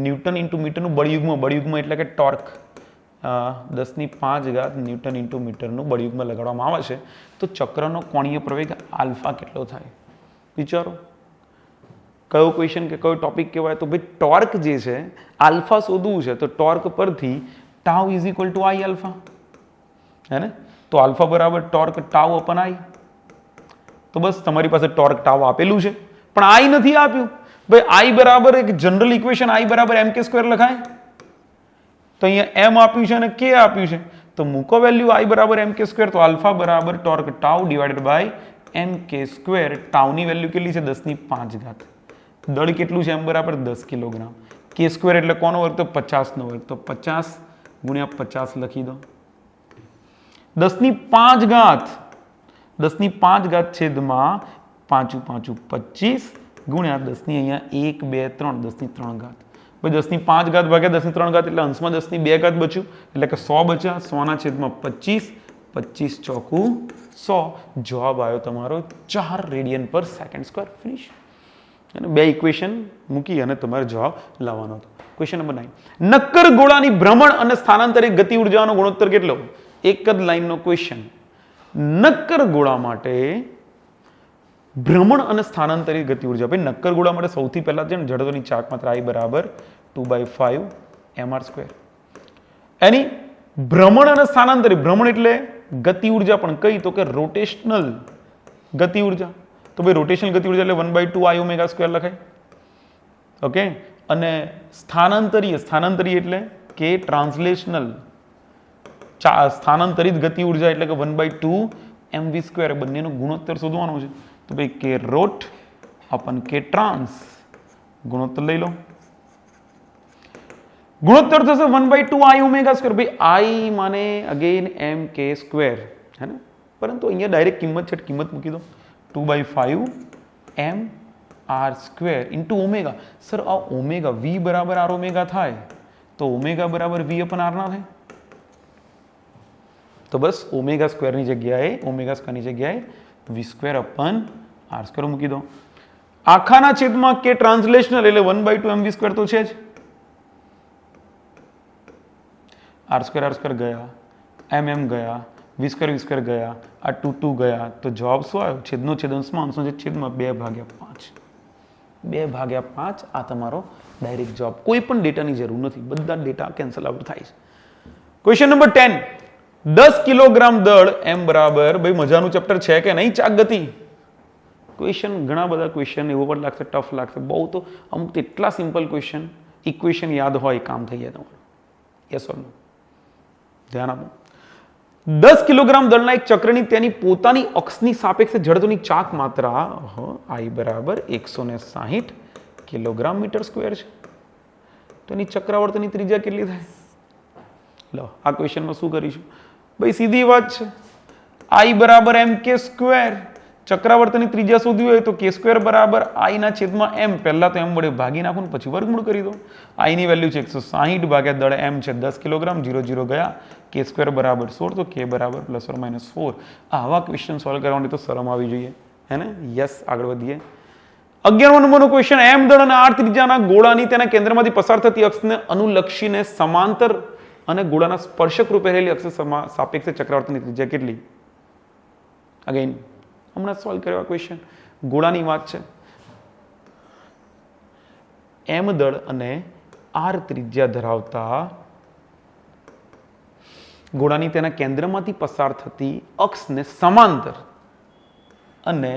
ન્યૂટન ઇન્ટુ મીટરનું બળયુગ્મ એટલે કે ટોર્ક, 10⁵ ન્યૂટન ઇન્ટુ મીટરનું બળયુગ્મ લગાડવામાં આવે છે તો ચક્રનો કોણીય પ્રવેગ આલ્ફા કેટલો થાય? વિચારો કયો ક્વેશ્ચન કે કયો ટોપિક કહેવાય? તો ભાઈ ટોર્ક જે છે આલ્ફા શોધવું છે તો ટોર્ક પરથી tau is equal two I alpha, હે ને? તો આલ્ફા બરાબર ટોર્ક ટાઉ/i. તો બસ તમારી પાસે ટોર્ક ટાઉ આપેલું છે પણ આઈ નથી આપ્યું. ભાઈ આઈ બરાબર એક જનરલ ઇક્વેશન આઈ બરાબર mk² લખાય, તો અહીંયા m આપ્યું છે અને k આપ્યું છે તો મૂકો વેલ્યુ આઈ બરાબર mk², તો આલ્ફા બરાબર torque tau divided by mk². ટાઉની વેલ્યુ કેટલી છે? 10⁵. દળ કેટલું છે? m બરાબર 10 કિલોગ્રામ. k² એટલે કોનો વર્ગ? તો 50 નો વર્ગ, તો 50 × 50 લખી દો. 10⁵ છેદમાં 5 × 5 25 ગુણ્યા 10 ની અહીંયા 1 2 3 10⁵. ભાઈ 10⁵ ભાગ્યા 10⁵ એટલે અંશમાં 10⁵ બચ્યું એટલે કે 100 બચ્યા. 100/25, 25 ચોકું 100. જવાબ આવ્યો તમારો 4 રેડિયન/સેકન્ડ². ફિનિશ. અને બે ઇક્વેશન મૂકી અને તમારે જવાબ લાવવાનો હતો. Question number 9. નક્કર ગોળાની ભ્રમણ અને સ્થાનાંતરિત ગતિ ઉર્જાનો ગુણોત્તર કેટલો? એક જ લાઈનનો ક્વેશ્ચન. નક્કર ગોળા માટે ભ્રમણ અને સ્થાનાંતરિત ગતિ ઉર્જા. ભાઈ નક્કર ગોળા માટે સૌથી પહેલા છે ને જડત્વની ચાક માત્રા I બરાબર 2/5 mr². એની ભ્રમણ અને સ્થાનાંતરિત, ભ્રમણ એટલે ગતિ ઉર્જા પણ કઈ, તો કે રોટેશનલ ગતિ ઉર્જા. તો ભાઈ રોટેશનલ ગતિ ઉર્જા એટલે 1/2 I ω² લખાય. ઓકે. અને સ્થાનાંતરીય, સ્થાનાંતરીય એટલે કે ટ્રાન્સલેશનલ, સ્થાનાંતરિત ગતિ ઉર્જા એટલે કે 1/2 mv². બંનેનો ગુણોત્તર શોધવાનો છે. તો ભાઈ કે રોટ અપન કે ટ્રાન્સ, ગુણોત્તર લઈ લો. ગુણોત્તર થશે 1/2 I ω². ભાઈ I માને અગેન mk², હે ને, પરંતુ અહીંયા ડાયરેક્ટ કિંમત છે, કિંમત મૂકી દો. 2/5 mr² ઇન્ટુ ઓમેગા. સર આ ઓમેગા v બરાબર r ઓમેગા થાય તો ઓમેગા બરાબર v અપન r ના થાય? તો બસ ω² ની જગ્યાએ v² અપન r² મૂકી દો. આખાના છેદમાં કે ટ્રાન્સલેશનલ એટલે 1/2 mv² તો છે જ. r² ગયા, mm ગયા, v² ગયા, આ 2 ગયા, તો જવાબ શું આવ્યો? છેદનો છેદંશમાં અંશનો છેદમાં 2/5. 2/5 આ તમારો ડાયરેક્ટ જવાબ. કોઈ પણ ડેટાની જરૂર નથી, બધા ડેટા કેન્સલ આઉટ થાય છે. Question number 10. 10 કિલોગ્રામ દળ m બરાબર, ભાઈ મજાનું ચેપ્ટર છે કે નહીં? ચાક ગતિ. ક્વેશ્ચન ઘણા બધા ક્વેશ્ચન એવો પણ લાગશે, ટફ લાગશે બહુ. તો અમુક એટલા સિમ્પલ ક્વેશ્ચન, ઇક્વેશન યાદ હોય કામ થઈ જાય તમારું. યસ ઓર નો? ધ્યાન આપો. 10 કિલોગ્રામ દળના એક ચક્રની તેની પોતાની અક્ષની સાપેક્ષે જડત્વની ચાક માત્રા I બરાબર 160 કિલોગ્રામ મીટર² છે. તો એની ચક્રાવર્તનની ત્રિજ્યા કેટલી થાય? લો આ ક્વેશ્ચનમાં શું કરીશું? ભાઈ સીધી વાત છે. I બરાબર mk². ચક્રાવર્તનની ત્રિજ્યા શોધવી હોય તો k² બરાબર I ના છેદમાં m. પહેલા તો m વડે ભાગી નાખો ને પછી વર્ગમૂળ કરી દો. I ની વેલ્યુ છે 160 ભાગ્યા દળ m છે 10 કિલોગ્રામ, 0 ગયા, k² બરાબર 16, તો k બરાબર ±4. આવા ક્વેશ્ચન સોલ્વ કરવાની તો શરમ આવી જોઈએ, હે ને? યસ, આગળ વધીએ. 11મો નંબરનો ક્વેશ્ચન. m દળ અને r ત્રિજ્યાના ગોળાની તેના કેન્દ્રમાંથી પસાર થતી અક્ષને અનુલક્ષીને સમાંતર અને ગોળાના સ્પર્શક રૂપે રહેલી અક્ષ સાપેક્ષે ચક્રાવર્તનની ત્રિજ્યા કેટલી? અગેન હમણાં સોલ્વ કર્યો ક્વેશ્ચન. ગોળાની વાત છે. m દળ અને r ત્રિજ્યા ધરાવતા ગોળાની તેના કેન્દ્રમાંથી પસાર થતી અક્ષને સમાંતર અને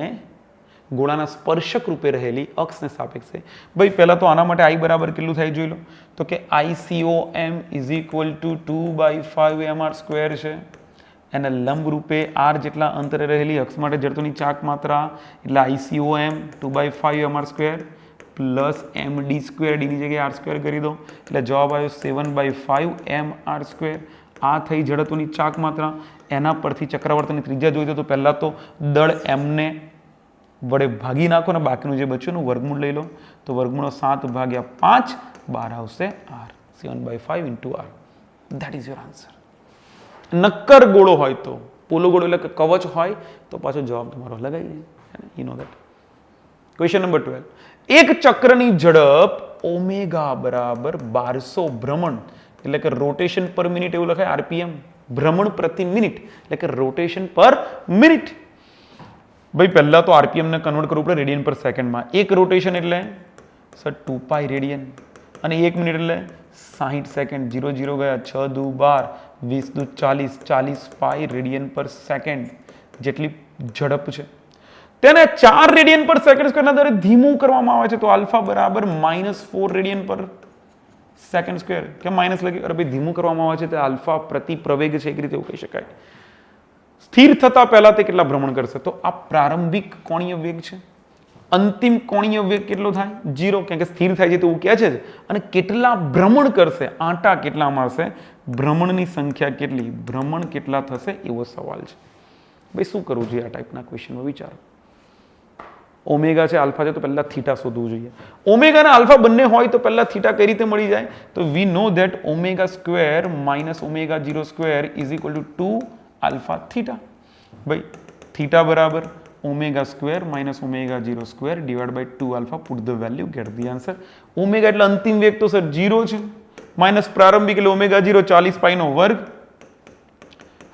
ગોળાના સ્પર્શક રૂપે રહેલી અક્ષને સાપેક્ષે. ભાઈ પહેલા તો આના માટે I બરાબર કેટલું થાય જોઈ લો. તો કે ICOM = 2/5 mr² છે. એને લંબ રૂપે r જેટલા અંતરે રહેલી અક્ષ માટે જડત્વની ચાક માત્રા એટલે ICOM 2/5 mr² plus md², d ની જગ્યાએ r² કરી દો એટલે જવાબ આવ્યો 7/5 mr². આ થઈ જડત્વની ચાક માત્રા. એના પરથી ચક્રાવર્તનની ત્રિજ્યા જોઈ તો પહેલા તો દળ m ને વડે ભાગી નાખો ને બાકીનું જે બચ્યું એનું વર્ગમૂળ લઈ લો. તો વર્ગમૂળ 7/5 12 આવશે r. 7/5 × r. That is your answer. નક્કર ગોળો હોય તો, પોલો ગોળો એટલે કે કવચ હોય તો પાછો જવાબ તમારો અલગ આવી જાય. You know that. Question number 12. એક ચક્રની ઝડપ ઓમેગા બરાબર 1200 ભ્રમણ એટલે કે રોટેશન પર મિનિટ એવું લખાય. RPM ભ્રમણ પ્રતિ મિનિટ એટલે કે રોટેશન પર મિનિટ. ભાઈ પહેલા તો RPM ને કન્વર્ટ કરવું પડે રેડિયન પર સેકન્ડમાં. એક રોટેશન એટલે સર 2π રેડિયન અને 1 મિનિટ એટલે 60 સેકન્ડ. 0 ગયા, 6 દુ 12, 20 દુ 40, 40π રેડિયન પર સેકન્ડ જેટલી ઝડપ છે. તેને 4 રેડિયન પર સેકન્ડ સ્ક્વેરના દરે ધીમું કરવામાં આવે છે. તો આલ્ફા બરાબર -4 રેડિયન પર સેકન્ડ સ્ક્વેર. કેમ માઇનસ લખી? અરે ભાઈ ધીમું કરવામાં આવે છે તે આલ્ફા પ્રતિ પ્રવેગ છે, એક રીતે એવું કહી શકાય. સ્થિર થતા પહેલા તે કેટલા ભ્રમણ કરશે? તો આ પ્રારંભિક કોણીય વેગ છે. અંતિમ કોણીય વેગ કેટલો થાય? 0, કારણ કે સ્થિર થાય છે તો એવું કહે છે. અને કેટલા ભ્રમણ કરશે? આંટા કેટલા મારશે? ભ્રમણની સંખ્યા કેટલી? ભ્રમણ કેટલા થશે એવો સવાલ છે. ભાઈ શું કરવું જોઈએ આ ટાઈપના ક્વેશ્ચનમાં? વિચારો. ઓમેગા છે, આલ્ફા છે, તો પહેલા થીટા શોધવું જોઈએ. ઓમેગા અને આલ્ફા બંને હોય તો પહેલા થીટા કઈ રીતે મળી જાય? તો we know that omega square minus omega 0 square is equal to 2 alpha theta. ભાઈ થીટા બરાબર omega square minus omega 0 square divide by 2 alpha. Put the value, get the answer. Omega એટલે અંતિમ વેગ તો સર 0 છે, માઇનસ પ્રારંભિક એટલે omega 0 40π નો વર્ગ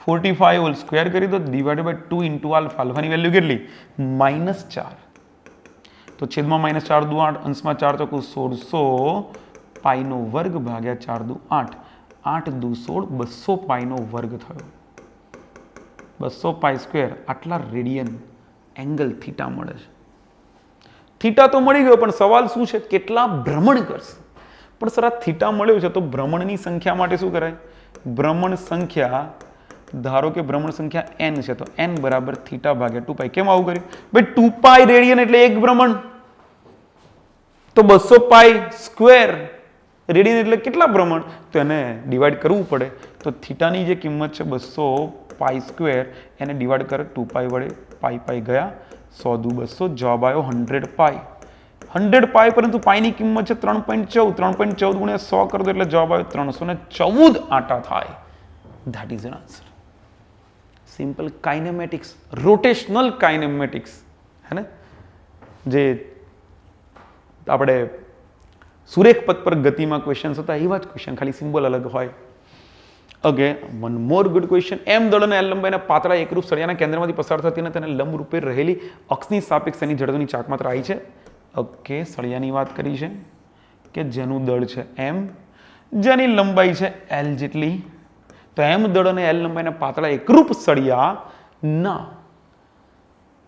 45 હોલ સ્ક્વેર કરી દો ડિવાઇડ બાય 2 ઇન્ટુ આલ્ફા. આલ્ફાની વેલ્યુ કેટલી? -4. તો છેદમાં -4 દુ 8, અંશમાં 4 ચોકુ 1600 પાઈનો વર્ગ ભાગ્યા 4 દુ 8. 8 દુ 16, 200 પાઈનો વર્ગ થયો. 200 પાઈ સ્ક્વેર આટલા રેડિયન એંગલ થીટા મળે છે. થીટા તો મળી ગયો, પણ સવાલ શું છે? કેટલા ભ્રમણ કરશે? પણ સર આ થીટા મળ્યો છે તો ભ્રમણની સંખ્યા માટે શું કરાય? ભ્રમણ સંખ્યા, ધારો કે ભ્રમણ સંખ્યા n છે તો n બરાબર થીટા ભાગ્યા 2π. કેમ આવું કર્યું? ભાઈ 2π રેડિયન એટલે એક ભ્રમણ, તો 200 પાઈ સ્ક્વેર રેડિયન એટલે કેટલા ભ્રમણ? તો એને ડિવાઈડ કરવું પડે. તો થીટાની જે કિંમત છે 200 પાઈ સ્ક્વેર, એને ડિવાઈડ કરે 2π વડે. પાઈ ગયા 100 દુ 200, જવાબ આવ્યો 100 પાઈ. 100 પાઈ, પરંતુ પાઈની કિંમત છે 3.14. 3.14 ગુણ્યા 100 કરી દો એટલે જવાબ આવ્યો 314 આટા થાય. That is an answer. Simple kinematics, rotational kinematics, હે ને, જે આપણે સુરેખ પથ પર ગતિમાં ક્વેશ્ચન્સ હતા એવા જ ક્વેશ્ચન, ખાલી સિમ્બોલ અલગ હોય. Okay, one more good question. M દળ અને એલ લંબાઈના પાતળા એકરૂપ સળિયાના કેન્દ્રમાંથી પસાર થતી અને તેને લંબ રૂપે રહેલી અક્ષની સાપેક્ષ એની જડતાની ચાક માત્રા આવી છે. ઓકે, સળિયાની વાત કરી છે કે જેનું દળ છે એમ, જેની લંબાઈ છે એલ જેટલી. તો એમ દળ અને એલ લંબાઈના પાતળા એકરૂપ સળિયાના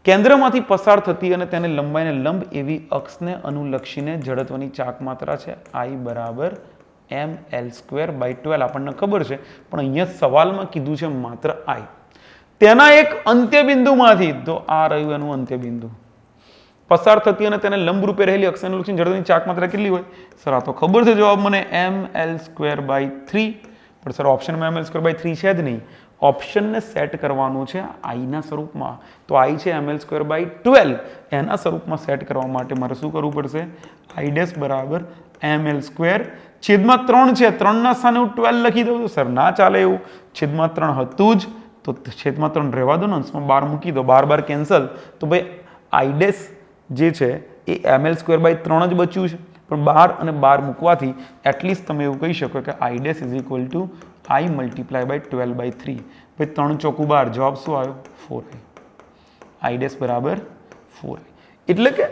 કેન્દ્રમાંથી પસાર થતી અને તેને લંબાઈને લંબ એવી અક્ષને અનુલક્ષીને જડત્વની ચાક માત્રા છે I બરાબર ml²/12. આપણને ખબર છે, પણ અહીંયા સવાલમાં કીધું છે માત્ર I. તેના એક અંત્યબિંદુમાંથી, તો આ રહ્યું એનું અંત્યબિંદુ, પસાર થતી અને તેને લંબ રૂપે રહેલી અક્ષને અનુલક્ષીને જડત્વની ચાક માત્રા કેટલી હોય? સર આ તો ખબર છે જવાબ મને, ml²/3. પણ સર ઓપ્શનમાં ml²/3 છે જ નહીં. ઓપ્શનને સેટ કરવાનું છે આઈના સ્વરૂપમાં. તો આઈ છે ml²/12, એના સ્વરૂપમાં સેટ કરવા માટે મારે શું કરવું પડશે? I' બરાબર ml². છેદમાં 3 છે, 3ના સ્થાને હું 12 લખી દઉં. સર ના ચાલે એવું, છેદમાં 3 હતું જ, તો છેદમાં 3 રહેવા દો ને, અંશમાં 12 મૂકી દો, 12 કેન્સલ. તો ભાઈ I' જે છે એ ml²/3 જ બચ્યું છે, પણ 12 અને 12 મૂકવાથી એટલીસ્ટ તમે એવું કહી શકો કે I' I × 12/3. ભાઈ 3 ચોકુ 12, જવાબ શું આવ્યો? 4i. I' બરાબર 4i. એટલે કે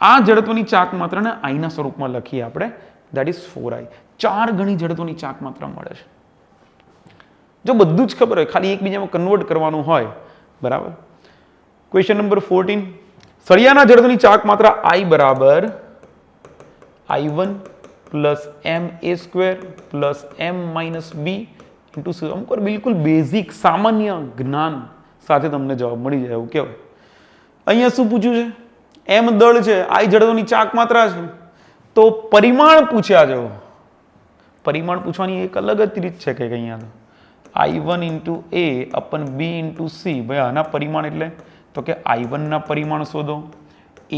આ જડત્વની ચાક માત્રાને આઈના સ્વરૂપમાં લખીએ આપણે, દેટ ઇઝ 4i. 4 ગણી જડત્વની ચાક માત્રા મળે છે. જો બધું જ ખબર હોય, ખાલી એકબીજામાં કન્વર્ટ કરવાનું હોય, બરાબર. Question number 14. સળિયાના જડત્વની ચાક માત્રા I બરાબર I1 plus ma² plus m - b into c. અમુક વાર બિલકુલ બેઝિક સામાન્ય જ્ઞાન સાથે તમને જવાબ મળી જાય એવું કહેવાય. અહીંયા શું પૂછ્યું છે? એમ દળ છે, I જડત્વની ચાક માત્રા છે, તો પરિમાણ પૂછ્યા છે. પરિમાણ પૂછવાની એક અલગ જ રીત છે કે અહીંયા તો I1 × a અપન b × c. ભાઈ આના પરિમાણ એટલે તો કે I1 ના પરિમાણ શોધો,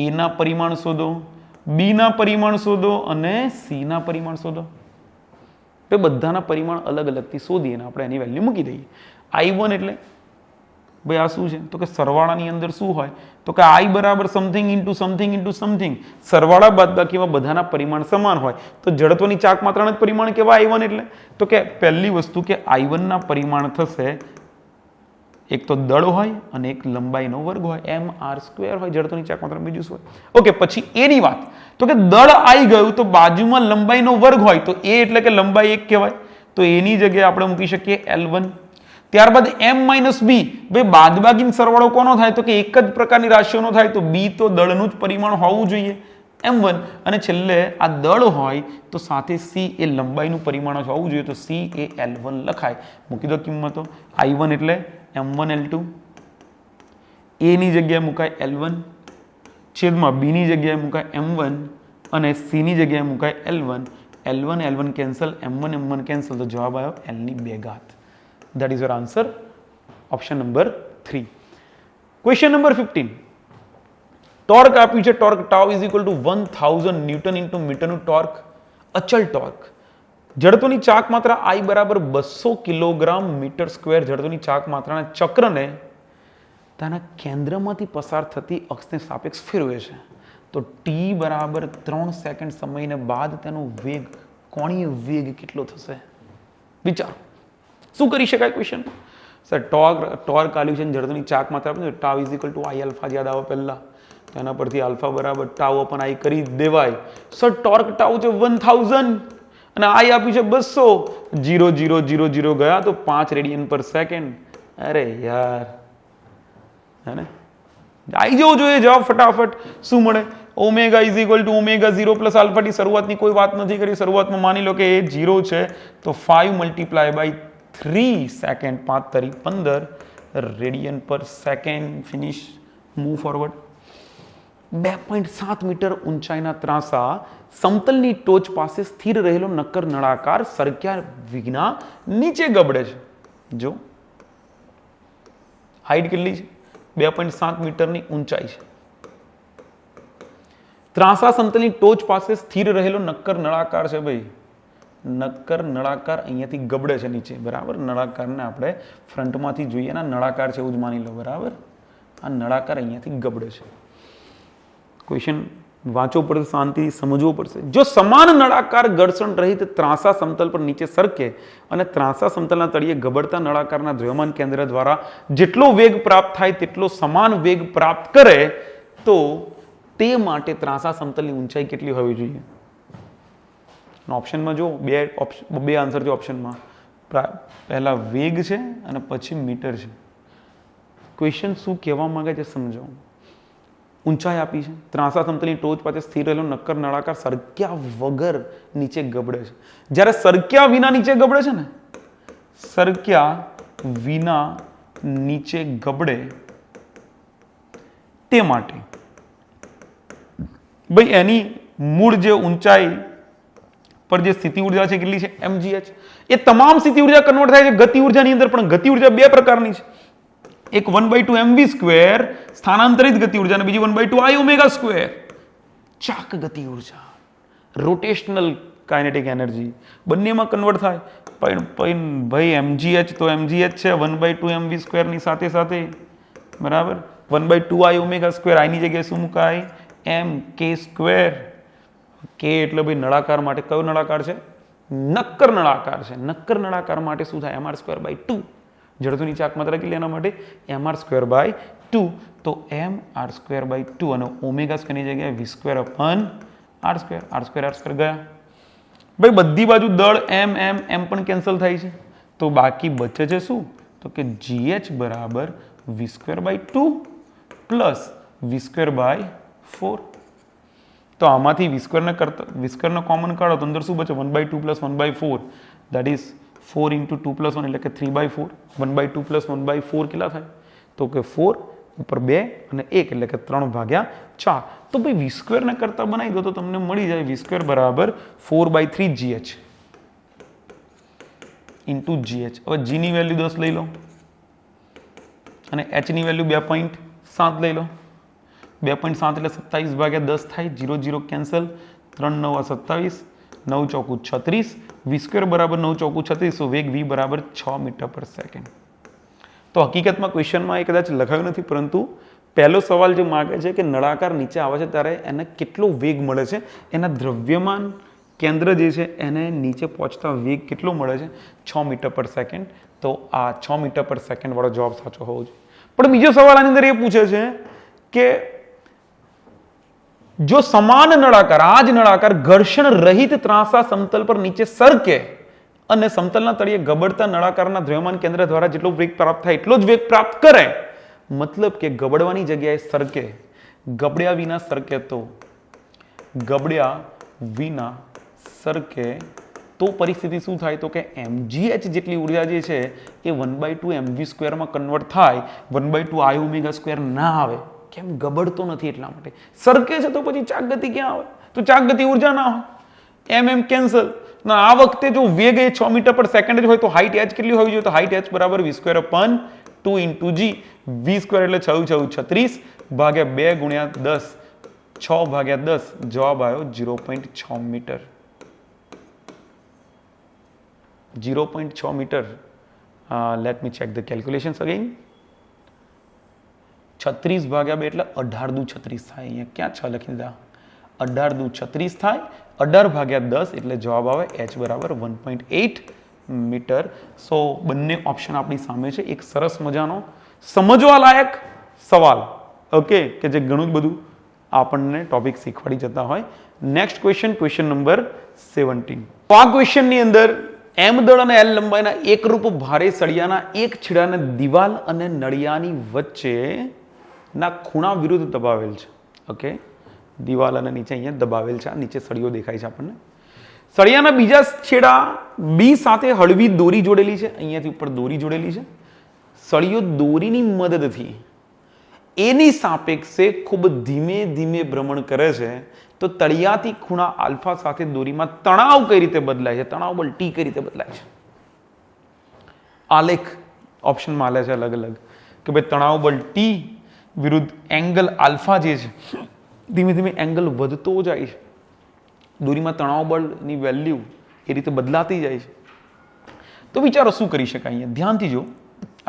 a ના પરિમાણ શોધો, b ના પરિમાણ શોધો અને c ના પરિમાણ શોધો. તો બધાના પરિમાણ અલગ અલગથી શોધીએ અને આપણે એની વેલ્યુ મૂકી દઈએ. I1 એટલે ભાઈ આ શું છે? તો કે સરવાળાની અંદર શું હોય? તો કે I બરાબર something into something into something. સરવાળા બાદબાકીમાં બધાના પરિમાણ સમાન હોય તો જડત્વની ચાક માત્રાના જ પરિમાણ કેવા I1 એટલે? તો કે પહેલી વસ્તુ કે I1 ના પરિમાણ થશે, એક તો દળ હોય અને એક લંબાઈનો વર્ગ હોય, mr² હોય જડત્વની ચાક માત્રા, બીજું શું હોય? ઓકે, પછી એની વાત, તો કે દળ આવી ગયું તો બાજુમાં લંબાઈનો વર્ગ હોય, તો એ એટલે કે લંબાઈ 1 કહેવાય, તો એની જગ્યાએ આપણે મૂકી શકીએ L1. ત્યારબાદ m - b, ભાઈ બાદબાકીનો સરવાળો કોનો થાય? તો કે એક જ પ્રકારની રાશિઓનો થાય, તો b તો દળનું જ પરિમાણ હોવું જોઈએ, m1. અને છેલ્લે આ દળ હોય તો સાથે c એ લંબાઈનું પરિમાણ જ હોવું જોઈએ, તો c એ L1 લખાય. મૂકી દો કિંમતો. I1 એટલે m1 L2, a ની જગ્યાએ મુકાય L1, છેદમાં b ની જગ્યાએ મુકાય m1 અને c ની જગ્યાએ મુકાય L1. L1 L1 cancel, m1 m1 cancel, તો જવાબ આવ્યો L ની 2 ઘાત. That is your answer, option number 3. Question number 15. Torque આપ્યું છે, torque tau is equal to 1000 newton into મીટરનું ટોર્ક, અચલ ટોર્ક. જડત્વની ચાક માત્રા I બરાબર 200 કિલોગ્રામ મીટર સ્ક્વેર જડત્વની ચાક માત્રાના ચક્રને તેના કેન્દ્રમાંથી પસાર થતી અક્ષને સાપેક્ષ ફેરવે છે. તો t બરાબર 3 સેકન્ડ સમયને બાદ તેનો વેગ, કોણીય વેગ કેટલો થશે? વિચારો શું કરી શકાય ક્વેશ્ચન? સર ટોર્ક આલ્યું છે જડતાની ચાક માત્રા આપણે tau is equal two I alpha યાદ આવે પહેલા, તો એના પરથી આલ્ફા બરાબર ટાઉ અપન આઈ કરી દેવાય. સર ટોર્ક ટાઉ છે 1000 અને આઈ આપ્યું છે 200, 0 0 0 0 ગયા તો 5 રેડિયન પર સેકન્ડ. અરે યાર, હે ને આવી જવું જોઈએ જવાબ ફટાફટ. શું મળે? Omega is equal two omega 0 plus alpha T. શરૂઆતની કોઈ વાત નથી કરી, શરૂઆતમાં માની લો કે એ 0 છે તો 5 મલ્ટીપ્લાય બાય 3 સેકન્ડ, 5 તરી 15 રેડિયન પર second. Finish. Move forward. 2.7 metre ઊંચાઈના ત્રાંસા સમતલની ટોચ પાસે સ્થિર રહેલો નક્કર નળાકાર સરક્યા વિના નીચે ગબડે છે. જો હાઈટ કેટલી છે? 2.7 મીટરની ઊંચાઈ છે. ત્રાંસા સમતલની ટોચ પાસે સ્થિર રહેલો નક્કર નળાકાર છે ભાઈ. નક્કર નળાકાર અહીંયાથી ગબડે છે નીચે, બરાબર. નળાકારને આપણે ફ્રન્ટમાંથી જોઈએ ને નળાકાર છે એવું જ માની લો, બરાબર. આ નળાકાર અહીંયાથી ગબડે છે. ક્વેશ્ચન વાંચવો પડશે, શાંતિથી સમજવો પડશે. જો સમાન નળાકાર ઘર્ષણ રહિત ત્રાંસા સમતલ પર નીચે સરકે અને ત્રાંસા સમતલના તળિયે ગબડતા નળાકારના દ્રવ્યમાન કેન્દ્ર દ્વારા જેટલો વેગ પ્રાપ્ત થાય તેટલો સમાન વેગ પ્રાપ્ત કરે તો તે માટે ત્રાંસા સમતલની ઊંચાઈ કેટલી હોવી જોઈએ? ઓપ્શનમાં જો બે આન્સર છે ઓપ્શનમાં. પહેલા વેગ છે અને પછી મીટર છે. ક્વેશ્ચન શું કહેવા માંગે છે સમજો. ઊંચાઈ આપી છે, ત્રાંસા સમતલની ટોચ પાસે સ્થિર રહેલો નક્કર નળાકાર સરક્યા વગર નીચે ગબડે છે. જ્યારે સરક્યા વિના નીચે ગબડે છે ને, સરક્યા વિના નીચે ગબડે તે માટે ભાઈ એની મૂળ જે ઊંચાઈ પર જે સ્થિતિ ઉર્જા છે કેટલી છે? mgh. એ તમામ સ્થિતિ ઉર્જા કન્વર્ટ થાય છે ગતિ ઉર્જાની અંદર, પણ ગતિ ઉર્જા બે પ્રકારની છે. એક 1/2 mv² સ્થાનાંતરિત ગતિ ઉર્જા અને બીજી 1/2 I ઓમેગા સ્ક્વેર ચાક ગતિ ઉર્જા, રોટેશનલ કાઇનેટિક એનર્જી. બંનેમાં કન્વર્ટ થાય. પણ ભાઈ mgh તો mgh છે 1/2 mv² ની સાથે સાથે, બરાબર. 1/2 I ઓમેગા સ્ક્વેર, આની જગ્યાએ શું મુકાય? mk². k એટલે ભાઈ નળાકાર માટે કયો નળાકાર છે? નક્કર નળાકાર છે. નક્કર નળાકાર માટે શું થાય? mr²/2. જડતાની ચાક માત્રા કેટલી એના માટે? mr²/2. તો mr²/2 અને ઓમેગા સ્ક્વેરની જગ્યાએ v² અપન r². r² ગયા. ભાઈ બધી બાજુ દળ m પણ કેન્સલ થાય છે, તો બાકી બચે છે શું? તો કે gh બરાબર v²/2 પ્લસ v²/4. તો આમાંથી v² કોમન કાઢો તો અંદર શું બચે? 1/2 plus 1/4, that is 4 into 2 plus 1 એટલે કે 3/4. 1/2 plus 1/4 કેટલા થાય? તો કે 4 ઉપર 2 અને 1 એટલે કે 3/4. તો ભાઈ v² ને કરતા બનાવી દો તો તમને મળી જાય v² બરાબર 4/3 gh ઇન્ટુ gh. હવે g ની વેલ્યુ 10 લઈ લો અને h ની વેલ્યુ 2.7 લઈ લો. 2.7 એટલે 27/10 થાય. 0 0 કેન્સલ. 3 9 27, 9 ચોકુ 36, v² બરાબર 9 ચોકુ 36, તો વેગ v બરાબર 6 મીટર પર સેકન્ડ. તો હકીકતમાં ક્વેશ્ચનમાં એ કદાચ લખાયું નથી, પરંતુ પહેલો સવાલ જે માગે છે કે નળાકાર નીચે આવે છે ત્યારે એને કેટલો વેગ મળે છે, એના દ્રવ્યમાન કેન્દ્ર જે છે એને નીચે પહોંચતા વેગ કેટલો મળે છે? 6 મીટર પર સેકન્ડ. તો આ 6 મીટર પર સેકન્ડ વાળો જવાબ સાચો હોવો જોઈએ. પણ બીજો સવાલ આની અંદર એ પૂછે છે કે જો સમાન નળાકાર, આ જ નળાકાર ઘર્ષણ રહિત ત્રાંસા સમતલ પર નીચે સરકે અને સમતલના તળિયે ગબડતા નળાકારના દ્રવ્યમાન કેન્દ્ર દ્વારા જેટલો વેગ પ્રાપ્ત થાય એટલો જ વેગ પ્રાપ્ત કરે, મતલબ કે ગબડવાની જગ્યાએ સરકે, ગબડ્યા વિના સરકે તો પરિસ્થિતિ શું થાય? તો કે mgh જેટલી ઉર્જા જે છે એ 1/2 mv² માં કન્વર્ટ થાય, 1/2 I ઓમેગા સ્ક્વેર ના આવે. કેમ? ગબડતો નથી એટલા માટે. સરકે છે તો પછી ચાક ગતિ ક્યાં આવે? તો ચાક ગતિ ઉર્જા ના હોય. m cancel. ના, આ વખતે જો વેગ એ 6 મીટર પર સેકન્ડ જ હોય તો હાઈટ h કેટલી હોવી જોઈએ? તો હાઈટ h બરાબર v² અપન 2 ઇન્ટુ g. v² એટલે 6 6 36 ભાગ્યા 2 ગુણ્યા 10, 6/10. જવાબ આવ્યો 0.6 metre. 0.6 metre. Let me check the calculations again. 36/2 એટલે 18 દુ 36 થાય. અહીંયા ક્યાં 6 લખી દીધા? 18 દુ 36 થાય. 18/10 એટલે જવાબ આવે h બરાબર 1.8 મીટર. સો બંને ઓપ્શન આપણી સામે છે. એક સરસ મજાનો સમજવા લાયક સવાલ, ઓકે, કે જે ઘણું જ બધું આપણને ટોપિક શીખવાડી જતા હોય. Next question, question number 17. તો આ ક્વેશ્ચનની અંદર એમ દળ અને એલ લંબાઈના એકરૂપ ભારે સળિયાના એક છેડાને દિવાલ અને નળિયાની વચ્ચેના ખૂણા વિરુદ્ધ દબાવેલ છે. ઓકે, દિવાલ અને નીચે અહીંયા દબાવેલ છે. આ નીચે સળિયો દેખાય છે આપણને. સળિયાના બીજા છેડા બી સાથે હળવી દોરી જોડેલી છે. અહીંયાથી ઉપર દોરી જોડેલી છે. સળિયો દોરીની મદદથી એની સાપેક્ષે ખૂબ ધીમે ધીમે ભ્રમણ કરે છે. તો તળિયાથી ખૂણા આલ્ફા સાથે દોરીમાં તણાવ કઈ રીતે બદલાય છે, તણાવ બળ ટી કઈ રીતે બદલાય છે. આલેખ ઓપ્શનમાં આલે છે અલગ અલગ કે ભાઈ તણાવ બળ ટી વિરુદ્ધ એંગલ આલ્ફા જે છે ધીમે ધીમે એંગલ વધતો જાય છે. દોરીમાં તણાવ બળની વેલ્યુ એ રીતે બદલાતી જાય છે. તો વિચારો શું કરી શકાય અહીંયા? ધ્યાનથી જો,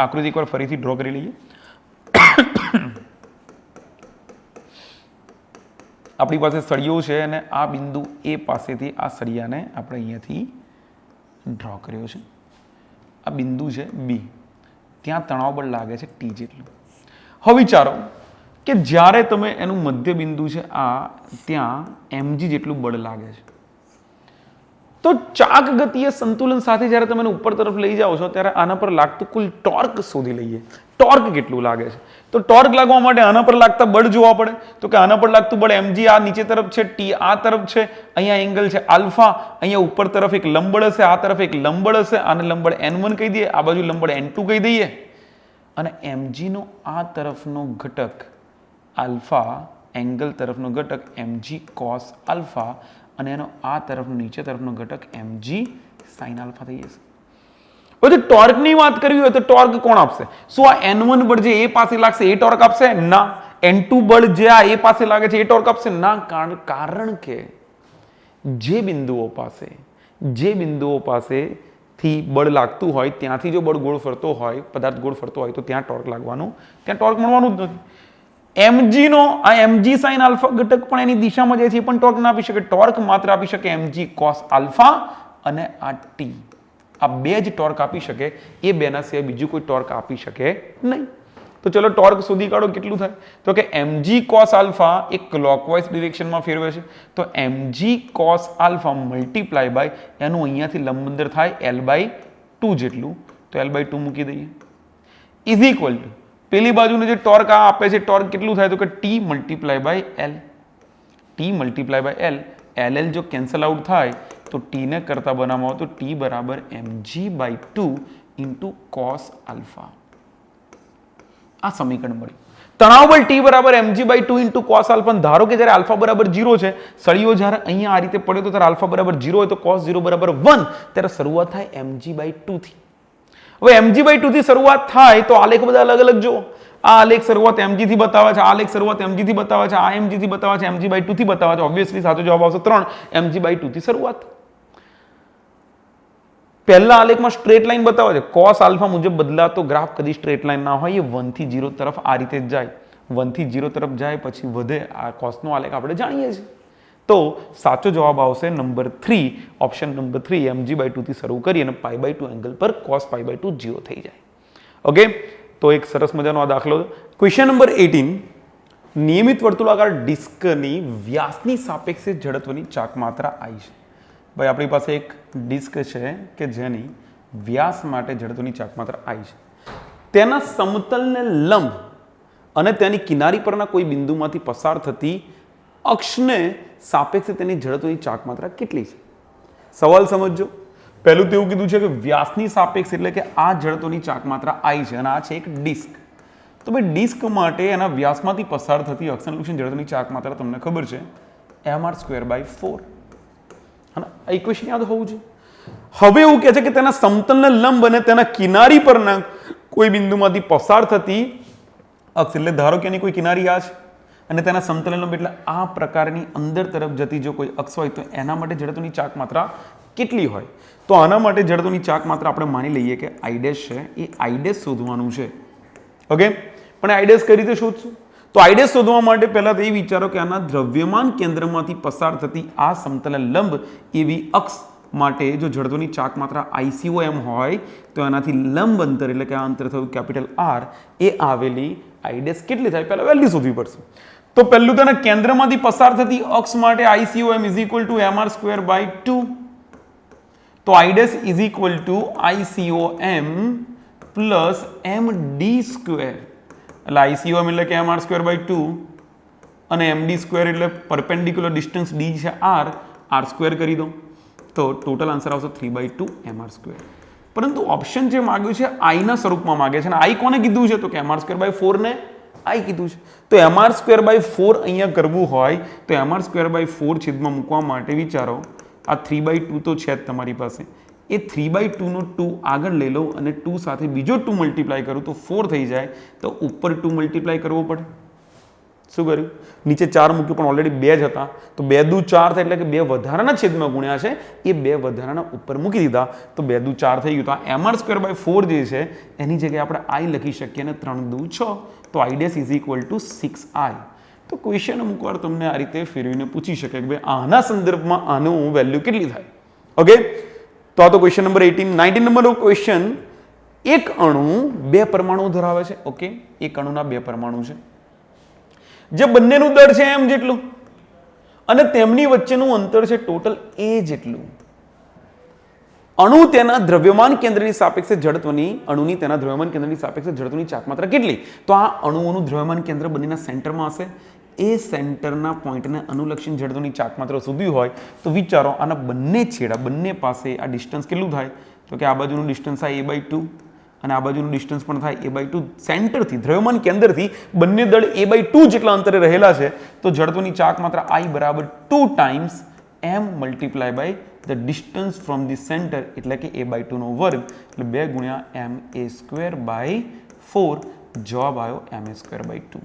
આકૃતિ એકવાર ફરીથી ડ્રો કરી લઈએ. આપણી પાસે સળિયો છે અને આ બિંદુ એ પાસેથી આ સળિયાને આપણે અહીંયાથી ડ્રો કર્યો છે. આ બિંદુ છે બી, ત્યાં તણાવ બળ લાગે છે ટી જેટલું. હવે વિચારો કે જ્યારે તમે એનું મધ્ય બિંદુ છે આ, ત્યાં mg જેટલું બળ લાગે છે. તો ચાક ગતિય સંતુલન સાથે જ્યારે તમે એને ઉપર તરફ લઈ જાઓ છો ત્યારે આના પર લાગતું કુલ ટોર્ક શોધી લઈએ. ટોર્ક કેટલું લાગે છે? તો ટોર્ક લાગવા માટે આના પર લાગતા બળ જોવા પડે. તો કે આના પર લાગતું બળ mg આ નીચે તરફ છે, ટી આ તરફ છે, અહીંયા એંગલ છે આલ્ફા, અહીંયા ઉપર તરફ એક લંબળ હશે, આ તરફ એક લંબળ હશે, આને લંબળ n1 કહી દઈએ, આ બાજુ લંબળ n2 કહી દઈએ. અને mg નો આ તરફનો ઘટક આલ્ફા, એંગલ તરફનો ઘટક mg cos આલ્ફા, અને એનો આ તરફનો નીચે તરફનો ઘટક mg sin આલ્ફા થઈ જશે. હવે ટોર્કની વાત કરવી હોય તો ટોર્ક કોણ આપશે? શું આ n1 બળ જે એ પાસે લાગશે એ ટોર્ક આપશે? ના. n2 બળ જે આ એ પાસે લાગે છે એ ટોર્ક આપશે? ના. કારણ કે જે બિંદુઓ પાસેથી બળ લાગતું હોય ત્યાંથી જો બળ ગોળ ફરતો હોય, પદાર્થ ગોળ ફરતો હોય તો ત્યાં ટોર્ક લાગવાનું, ત્યાં ટોર્ક મળવાનું જ નથી. mg નો આ mg sin આલ્ફા ઘટક પણ એની દિશામાં જાય છે, એ પણ ટોર્ક ના આપી શકે. ટોર્ક માત્ર આપી શકે mg cos આલ્ફા અને આ ટી. આ બે જ ટોર્ક આપી શકે. એ બેના સિવાય બીજું કોઈ ટોર્ક આપી શકે નહીં. તો ચલો ટોર્ક શોધી કાઢો કેટલું થાય. તો કે mg cos આલ્ફા એ ક્લોકવાઇઝ ડિરેક્શનમાં ફેરવે છે. તો mg cos alpha multiply by એનું અહીંયાથી લંબ અંતર થાય l/2 જેટલું. તો l/2 મૂકી દઈએ. ઇઝ ઇક્વલ ટુ પેલી બાજુનું જે ટોર્ક આ આપે છે ટોર્ક કેટલું થાય? તો કે t multiply by l. t multiply by l. ll જો કેન્સલ આઉટ થાય તો t ને કરતા બનાવવામાં આવે તો t બરાબર mg/2 ઇન્ટુ cos આલ્ફા. આ સમીકરણ મળ્યું. તણાવ બળ t બરાબર mg/2 ઇન્ટુ cos આલ્ફા. ધારો કે જ્યારે આલ્ફા બરાબર 0 છે, સળિયો જ્યારે અહીંયા આ રીતે પડ્યો તો ત્યારે આલ્ફા બરાબર 0 હોય તો cos 0 બરાબર 1, ત્યારે શરૂઆત થાય mg/2 થી. હવે mg/2 થી શરૂઆત થાય તો આલેખ બધા અલગ અલગ જો. આ આલેખ શરૂઆત mg થી બતાવે છે, આ આલેખ શરૂઆત mg થી બતાવે છે, આ mg થી બતાવે છે, mg/2 થી બતાવે છે. ઓબ્વિયસલી સાચો જવાબ આવશે 3, mg/2 થી શરૂઆત. પહેલા આલેખમાં સ્ટ્રેટ લાઈન બતાવે છે. cos આલ્ફા મુજબ બદલાતો ગ્રાફ કદી સ્ટ્રેટ લાઈન ના હોય, એ 1 થી 0 તરફ આ રીતે જ જાય. 1 થી 0 તરફ જાય પછી વધે. આ cos નો આલેખ આપણે જાણીએ છીએ. તો સાચો જવાબ આવશે નંબર 3, ઓપ્શન નંબર 3, mg/2 થી શરૂ કરી અને π/2 એંગલ પર cos π/2 0 થઈ જાય. ઓકે, તો એક સરસ મજાનો આ દાખલો. Question number 18. નિયમિત વર્તુળાકાર ડિસ્કની વ્યાસની સાપેક્ષે જડત્વની ચાક માત્રા I છે. ભાઈ આપણી પાસે એક ડિસ્ક છે કે જેની વ્યાસ માટે જડત્વની ચાક માત્રા I છે. તેના સમતલને લંબ અને તેની કિનારી પરના કોઈ બિંદુમાંથી પસાર થતી અક્ષને સાપેક્ષે તેની જડત્વની ચાક માત્રા કેટલી છે? સવાલ સમજજો. પહેલું તો એવું કીધું છે કે વ્યાસની સાપેક્ષ એટલે કે આ જડત્વની ચાક માત્રા I છે અને આ છે એક ડિસ્ક. તો ભાઈ ડિસ્ક માટે એના વ્યાસમાંથી પસાર થતી અક્ષાનુલક્ષી જડત્વની ચાક માત્રા તમને ખબર છે mr²/4. અને આ ઇક્વેશન યાદ હોવું જોઈએ. હવે એવું કહે છે કે તેના સમતલને લંબ અને તેના કિનારી પરના કોઈ બિંદુમાંથી પસાર થતી અક્ષ, એટલે ધારો કે એની કોઈ કિનારી આ છે અને તેના સમતલ લંબ એટલે આ પ્રકારની અંદર તરફ જતી જો કોઈ અક્ષ હોય તો એના માટે જડત્વની ચાક માત્રા કેટલી હોય? તો આના માટે જડત્વની ચાક માત્રા આપણે માની લઈએ કે I' છે, એ I' શોધવાનું છે. ઓકે, પણ I' કઈ રીતે શોધશું? તો I' શોધવા માટે પહેલા તો એ વિચારો કે આના દ્રવ્યમાન કેન્દ્રમાંથી પસાર થતી આ સમતલ લંબ એવી અક્ષ માટે જો જડત્વની ચાક માત્રા ICOM હોય તો એનાથી લંબ અંતર એટલે કે આ અંતર થયું કેપિટલ R એ આવેલી I' કેટલી થાય પહેલા વેલ્યુ શોધવી પડશે. તો પહેલું તને કેન્દ્રમાંથી પસાર થતી અક્ષ માટે ICOM is equal two mr²/2. તો I' is equal to ICOM plus md². એટલે ICOM એટલે કે mr²/2 અને md² એટલે પરપેન્ડિક્યુલર ડિસ્ટન્સ d છે r² કરી દો તો ટોટલ આન્સર આવશે 3/2 mr². પરંતુ ઓપ્શન જે માંગ્યું છે I ના સ્વરૂપમાં માંગે છે અને I કોને કીધું છે તો કે mr²/4 ને I કીધું છે. તો mr²/4 અહીંયા કરવું હોય તો mr²/4 છેદમાં મૂકવા માટે વિચારો આ 3/2 તો છે જ તમારી પાસે, એ 3/2 નો 2 આગળ લઈ લો અને 2 સાથે બીજો 2 મલ્ટીપ્લાય કરું તો 4 થઈ જાય, તો ઉપર 2 મલ્ટીપ્લાય કરવો પડે. શું કર્યું? નીચે 4 મૂક્યું પણ ઓલરેડી 2 જ હતા તો 2 દુ 4 થાય એટલે કે 2 વધારાના છેદમાં ગુણ્યા છે એ 2 વધારાના ઉપર મૂકી દીધા તો 2 દુ 4 થઈ ગયું. તો આ mr²/4 જે છે એની જગ્યાએ આપણે I લખી શકીએ અને 3 દુ 6 તો I' is equal two 6I. તો ક્વેશ્ચન અમુક વાર તમને આ રીતે ફેરવીને પૂછી શકે કે ભાઈ આના સંદર્ભમાં આનું વેલ્યુ કેટલી થાય. ઓકે, તો આ તો ક્વેશ્ચન નંબર 18. 19 નંબરનો ક્વેશ્ચન, એક અણુ 2 પરમાણુ ધરાવે છે. ઓકે, એક અણુના 2 પરમાણુ છે જે બંનેનું દળ છે m જેટલું અને તેમની વચ્ચેનું અંતર છે ટોટલ a જેટલું. અણુ તેના દ્રવ્યમાન કેન્દ્રની સાપેક્ષે જડત્વની અણુની તેના દ્રવ્યમાન કેન્દ્રની સાપેક્ષે જડત્વની ચાક માત્રા કેટલી? તો આ અણુઓનું દ્રવ્યમાન કેન્દ્ર બંનેના સેન્ટરમાં હશે. એ સેન્ટરના પોઈન્ટને અનુલક્ષીને જડત્વની ચાક માત્રા શોધવી હોય તો વિચારો આના બંને છેડા બંને પાસે આ ડિસ્ટન્સ કેટલું થાય તો કે આ બાજુનું ડિસ્ટન્સ થાય a/2 અને આ બાજુનું ડિસ્ટન્સ પણ થાય a/2. સેન્ટરથી દ્રવ્યમાન કેન્દ્રથી બંને દળ a/2 જેટલા અંતરે રહેલા છે તો જડત્વની ચાક માત્રા I બરાબર 2 times m multiply by the distance from the centre એટલે કે a/2 નો વર્ગ એટલે 2 ગુણ્યા ma²/4. જવાબ આવ્યો ma²/2.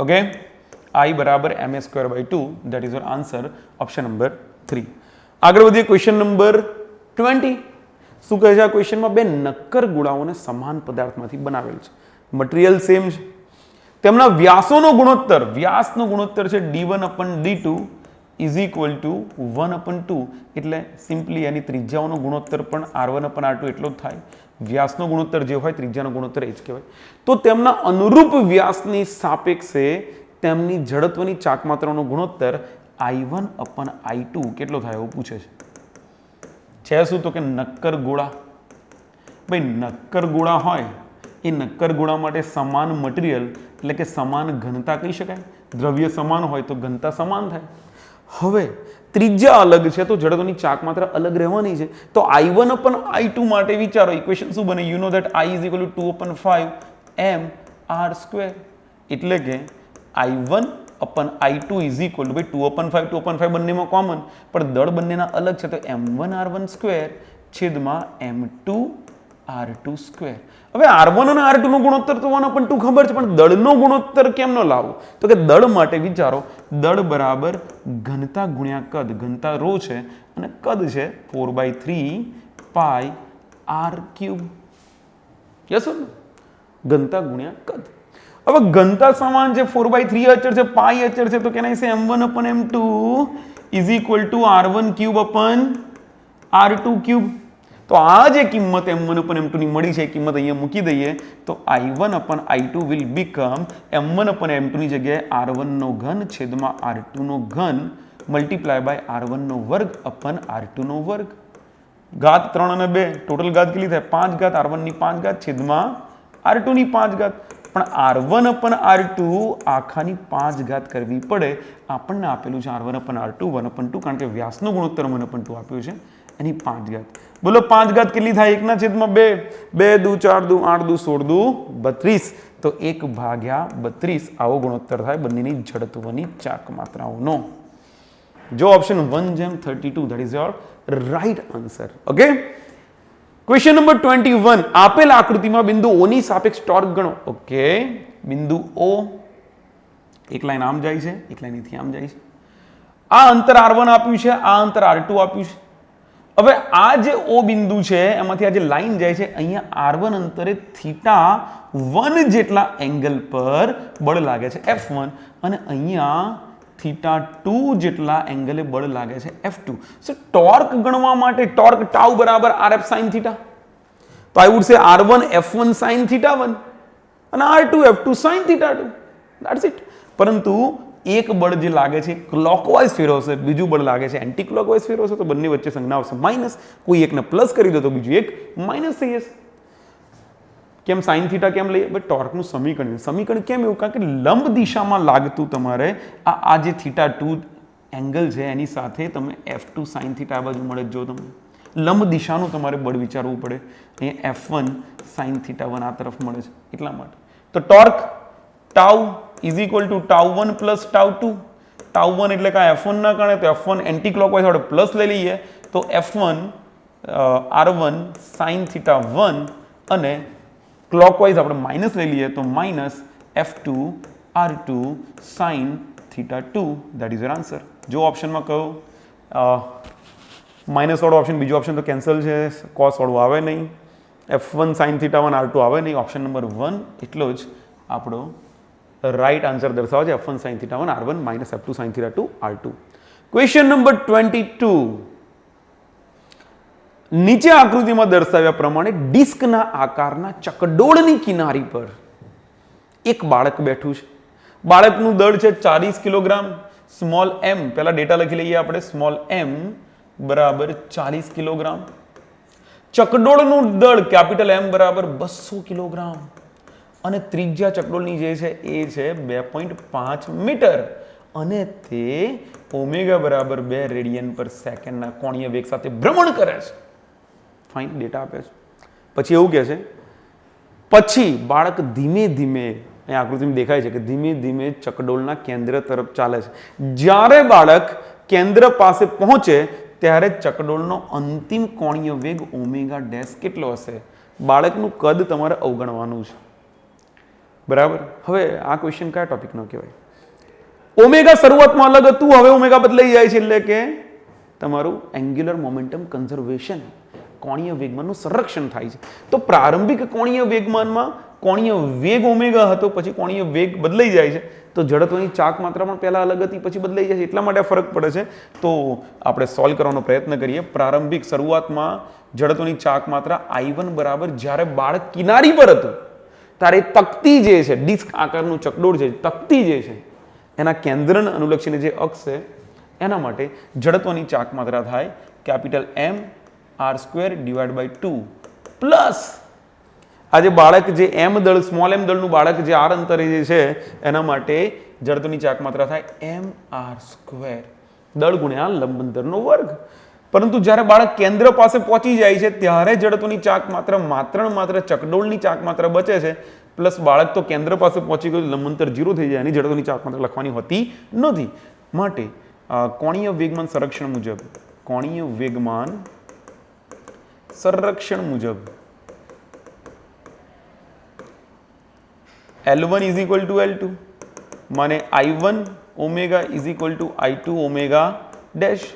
ઓકે, I બરાબર ma²/2. That is your answer, option number 3. આગળ વધીએ ક્વેશ્ચન નંબર 20. શું કહે છે આ ક્વેશ્ચનમાં? 2 નક્કર ગોળાઓને સમાન પદાર્થમાંથી બનાવેલ છે, મટીરિયલ સેમ છે, તેમના વ્યાસોનો ગુણોત્તર, વ્યાસનો ગુણોત્તર છે d1/d2 ઇઝ ઇક્વલ ટુ 1/2. એટલે સિમ્પલી એની ત્રિજ્યાઓનો ગુણોત્તર પણ r1/r2 એટલો જ થાય. વ્યાસનો ગુણોત્તર જે હોય ત્રિજ્યાનો ગુણોત્તર એ જ કહેવાય. તો તેમના અનુરૂપ વ્યાસની સાપેક્ષે તેમની જડત્વની ચાક માત્રાનો ગુણોત્તર I1/I2 કેટલો થાય એવું પૂછે છે. શું તો કે નક્કર ગોળા. ભાઈ નક્કર ગોળા હોય એ નક્કર ગોળા માટે સમાન મટીરિયલ એટલે કે સમાન ઘનતા કહી શકાય. દ્રવ્ય સમાન હોય તો ઘનતા સમાન થાય. હવે ત્રિજ્યા અલગ છે તો જડત્વની ચાક માત્રા અલગ રહેવાની છે. તો I1/I2 માટે વિચારો ઇક્વેશન શું બને? You know that I is equal two 2/5 mr². એટલે કે I1/I2 ઇઝ ઇક્વલ ટુ ભાઈ 2/5 બંનેમાં કોમન પણ દળ બંનેના અલગ છે તો m1r1² છેદમાં m2r2². હવે r1 અને r2 નો ગુણોત્તર તો 1/2 ખબર છે પણ દળનો ગુણોત્તર કેમ ન લાવો? તો કે દળ માટે વિચારો, દળ બરાબર ઘનતા ગુણ્યા કદ. ઘનતા ρ છે અને કદ છે 4/3πr³. યસ, ઘનતા ગુણ્યા કદ. હવે ઘનતા સમાન છે, 4/3 અચળ છે, પાઈ અચળ છે તો કેના છે m1/m2 is equal two r1³ તો આ જે કિંમત m1/m2 ની મળી છે એ કિંમત અહીંયા મૂકી દઈએ તો I1/I2 વિલ બીકમ m1/m2 ની જગ્યાએ r1 નો ઘન છેદમાં r2 નો ઘન મલ્ટીપ્લાય બાય r1 નો વર્ગ r2 નો વર્ગ. ઘાત 3 અને 2 ટોટલ ઘાત કેટલી થાય? 5 ઘાત r1 ની 5 ઘાત છેદમાં r2 ની 5 ઘાત. પણ r1/r2 આખાની 5 ઘાત કરવી પડે. આપણને આપેલું છે r1/r2 1/2 કારણ કે વ્યાસનો ગુણોત્તર 1/2 આપ્યું છે એની 5 ઘાત. બોલો 5 ઘાત કેટલી થાય? 1/2. 2 દુ 4 દુ 8 દુ 16 દુ 32 તો 1/32 આવો ગુણોત્તર થાય બંનેની જડત્વની ચાક માત્રાઓનો. જો option 1/32 that is your right answer. Okay, question number 21. આપેલ આકૃતિમાં બિંદુ O ની સાપેક્ષ ટોર્ક ગણો. ઓકે, બિંદુ O એક લાઈન આમ જાય છે, એક લાઈન અહીંથી આમ જાય છે. આ અંતર r1 આપ્યું છે, આ અંતર r2 આપ્યું છે. હવે આ જે O બિંદુ છે એમાંથી આ જે લાઈન જાય છે અહીંયા r1 અંતરે θ1 જેટલા એંગલ પર બળ લાગે છે F1 અને અહીંયા θ2 જેટલા એંગલે બળ લાગે છે F2. સો ટોર્ક ગણવા માટે ટોર્ક ટાઉ બરાબર RF sin θ. તો I would say R1 F1 sin θ1 અને R2 F2 sin θ2. That's it. પરંતુ એક બળ જે લાગે છે ક્લોકવાઇઝ ફેરવશે, બીજું બળ લાગે છે એન્ટી ક્લોકવાઇઝ ફેરવશે, તો બંને વચ્ચે સંજ્ઞા આવશે માઇનસ. કોઈ એકને પ્લસ કરી દો તો બીજું એક માઇનસ થઈ જશે. કેમ સાઇન થીટા કેમ લઈએ? ભાઈ ટોર્કનું સમીકરણ કેમ એવું? કારણ કે લંબ દિશામાં લાગતું તમારે આ જે θ2 એંગલ છે એની સાથે તમે F2 sin θ આ બાજુ મળે. જો તમે લંબ દિશાનું તમારે બળ વિચારવું પડે. અહીંયા F1 sin θ1 આ તરફ મળે છે એટલા માટે. તો torque tau is equal to ટાઉ1 પ્લસ ટાઉ2. ટાઉ1 એટલે કે F1 ના કારણે તો F1 એન્ટી ક્લોકવાઇઝ આપણે પ્લસ લઈ લઈએ તો F1 R1 sin θ1 અને ક્લોકવાઇઝ આપણે માઇનસ લઈ લઈએ તો minus F2 R2 sin θ2. That is your answer. જો ઓપ્શનમાં કયો માઇનસ વાળો ઓપ્શન, બીજો ઓપ્શન તો કેન્સલ છે, કોસ વાળું આવે નહીં, F1 sin θ1 R2 આવે નહીં. ઓપ્શન નંબર 1 એટલો જ આપણો રાઈટ આન્સર દર્શાવે છે. F1 sin θ1 R1 minus F2 sin θ2 R2. Question number 22. નીચે આકૃતિમાં દર્શાવ્યા પ્રમાણે ડિસ્કના આકારના ચકડોળની કિનારી પર એક બાળક બેઠું છે. બાળકનું દળ છે 40 કિલોગ્રામ. સ્મોલ m, પહેલા ડેટા લખી લઈએ આપણે. સ્મોલ m બરાબર 40 કિલોગ્રામ. ચકડોળનું દળ કેપિટલ M બરાબર 200 કિલોગ્રામ. અને ત્રિજ્યા ચકડોળની જે છે એ છે 2.5 મીટર અને તે ઓમેગા બરાબર 2 રેડિયન પર સેકન્ડના કોણીય વેગ સાથે ભ્રમણ કરે છે. ફાઇન, ડેટા આપે છે. પછી એવું કહે છે પછી બાળક ધીમે ધીમે, અહીંયા આકૃતિમાં દેખાય છે કે ધીમે ધીમે ચકડોળના કેન્દ્ર તરફ ચાલે છે. જ્યારે બાળક કેન્દ્ર પાસે પહોંચે ત્યારે ચકડોળનો અંતિમ કોણીય વેગ ઓમેગા ડેશ કેટલો હશે? બાળકનું કદ તમારે અવગણવાનું છે. બરાબર. હવે આ ક્વેશ્ચન કયા ટોપિકનો કહેવાય? ઓમેગા શરૂઆતમાં અલગ હતું, હવે ઓમેગા બદલાઈ જાય છે એટલે કે તમારું એંગ્યુલર મોમેન્ટમ કન્ઝર્વેશન, કોણીય વેગમાનનું સંરક્ષણ થાય છે. તો પ્રારંભિક કોણીય વેગમાનમાં કોણીય વેગ ઓમેગા હતો, પછી કોણીય વેગ બદલાઈ જાય છે. તો જડત્વની ચાક માત્રા પણ પહેલા અલગ હતી, પછી બદલાઈ જાય છે. એટલા માટે ફરક પડે છે. તો આપણે સોલ્વ કરવાનો પ્રયત્ન કરીએ. પ્રારંભિક શરૂઆતમાં જડત્વની ચાક માત્રા I1 બરાબર જ્યારે બાળક કિનારી પર હતું ત્યારે તકતી જે છે, ડિસ્ક આકારનું ચકડોળ છે, તકતી જે છે એના કેન્દ્રને અનુલક્ષીને જે અક્ષ છે એના માટે જડત્વની ચાક માત્રા થાય capital M R² divide by 2 plus આ જે બાળક જે M દળ, સ્મોલ m દળનું બાળક જે R અંતરે જે છે એના માટે જડત્વની ચાક માત્રા થાય mR², દળ ગુણ્યા લંબ અંતરનો વર્ગ. પરંતુ જ્યારે બાળક કેન્દ્ર પાસે પહોંચી જાય છે ત્યારે જડત્વની ચાક માત્રા માત્ર ચકડોળની ચાક માત્રા બચે છે. પ્લસ બાળક તો કેન્દ્ર પાસે પહોંચી ગયું, લંબાંતર 0 થઈ જાય, એની જડત્વની ચાક માત્રા લખવાની હોતી નથી. માટે કોણીય વેગમાન સંરક્ષણ મુજબ, કોણીય વેગમાન સંરક્ષણ મુજબ L1 is equal two L2 માને I1 omega is equal to I2 omega dash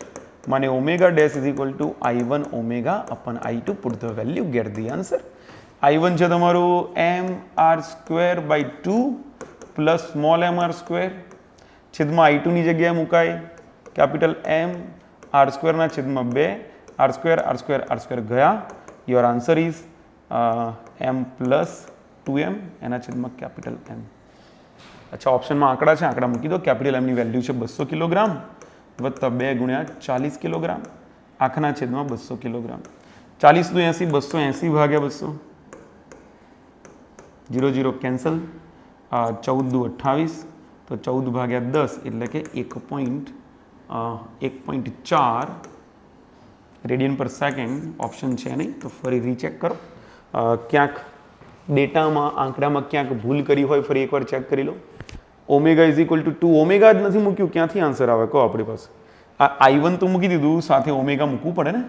માને omega dash is equal to I1 omega upon I2. Put the value, get the answer. I1 છે તમારું mR² by 2 plus small mR² છેદમાં I2 ની જગ્યાએ મુકાય capital M R² ના છેદમાં 2 R² ગયા. Your answer is M plus 2M એના છેદમાં કેપિટલ M. અચ્છા, ઓપ્શનમાં આંકડા છે, આંકડા મૂકી દો. કેપિટલ M ની વેલ્યુ છે 200 કિલોગ્રામ વત્તા 2 ગુણ્યા 40 કિલોગ્રામ આખના છેદમાં 200 કિલોગ્રામ. 40 નું 80, 280 ભાગ્યા 200, 0 0 કેન્સલ. 14 દુ 28, તો 14 ભાગ્યા 10 એટલે કે 1.4 રેડિયન પર સેકન્ડ. ઓપ્શન છે નહીં તો ફરી રીચેક કરો. ક્યાંક ડેટામાં, આંકડામાં ક્યાંક ભૂલ કરી હોય ફરી એકવાર ચેક કરી લો. Omega is equal to 2, omega જ નથી મૂક્યું, ક્યાંથી આન્સર આવે કહો આપણી પાસે? આ I1 તો મૂકી દીધું, સાથે ઓમેગા મૂકવું પડે ને.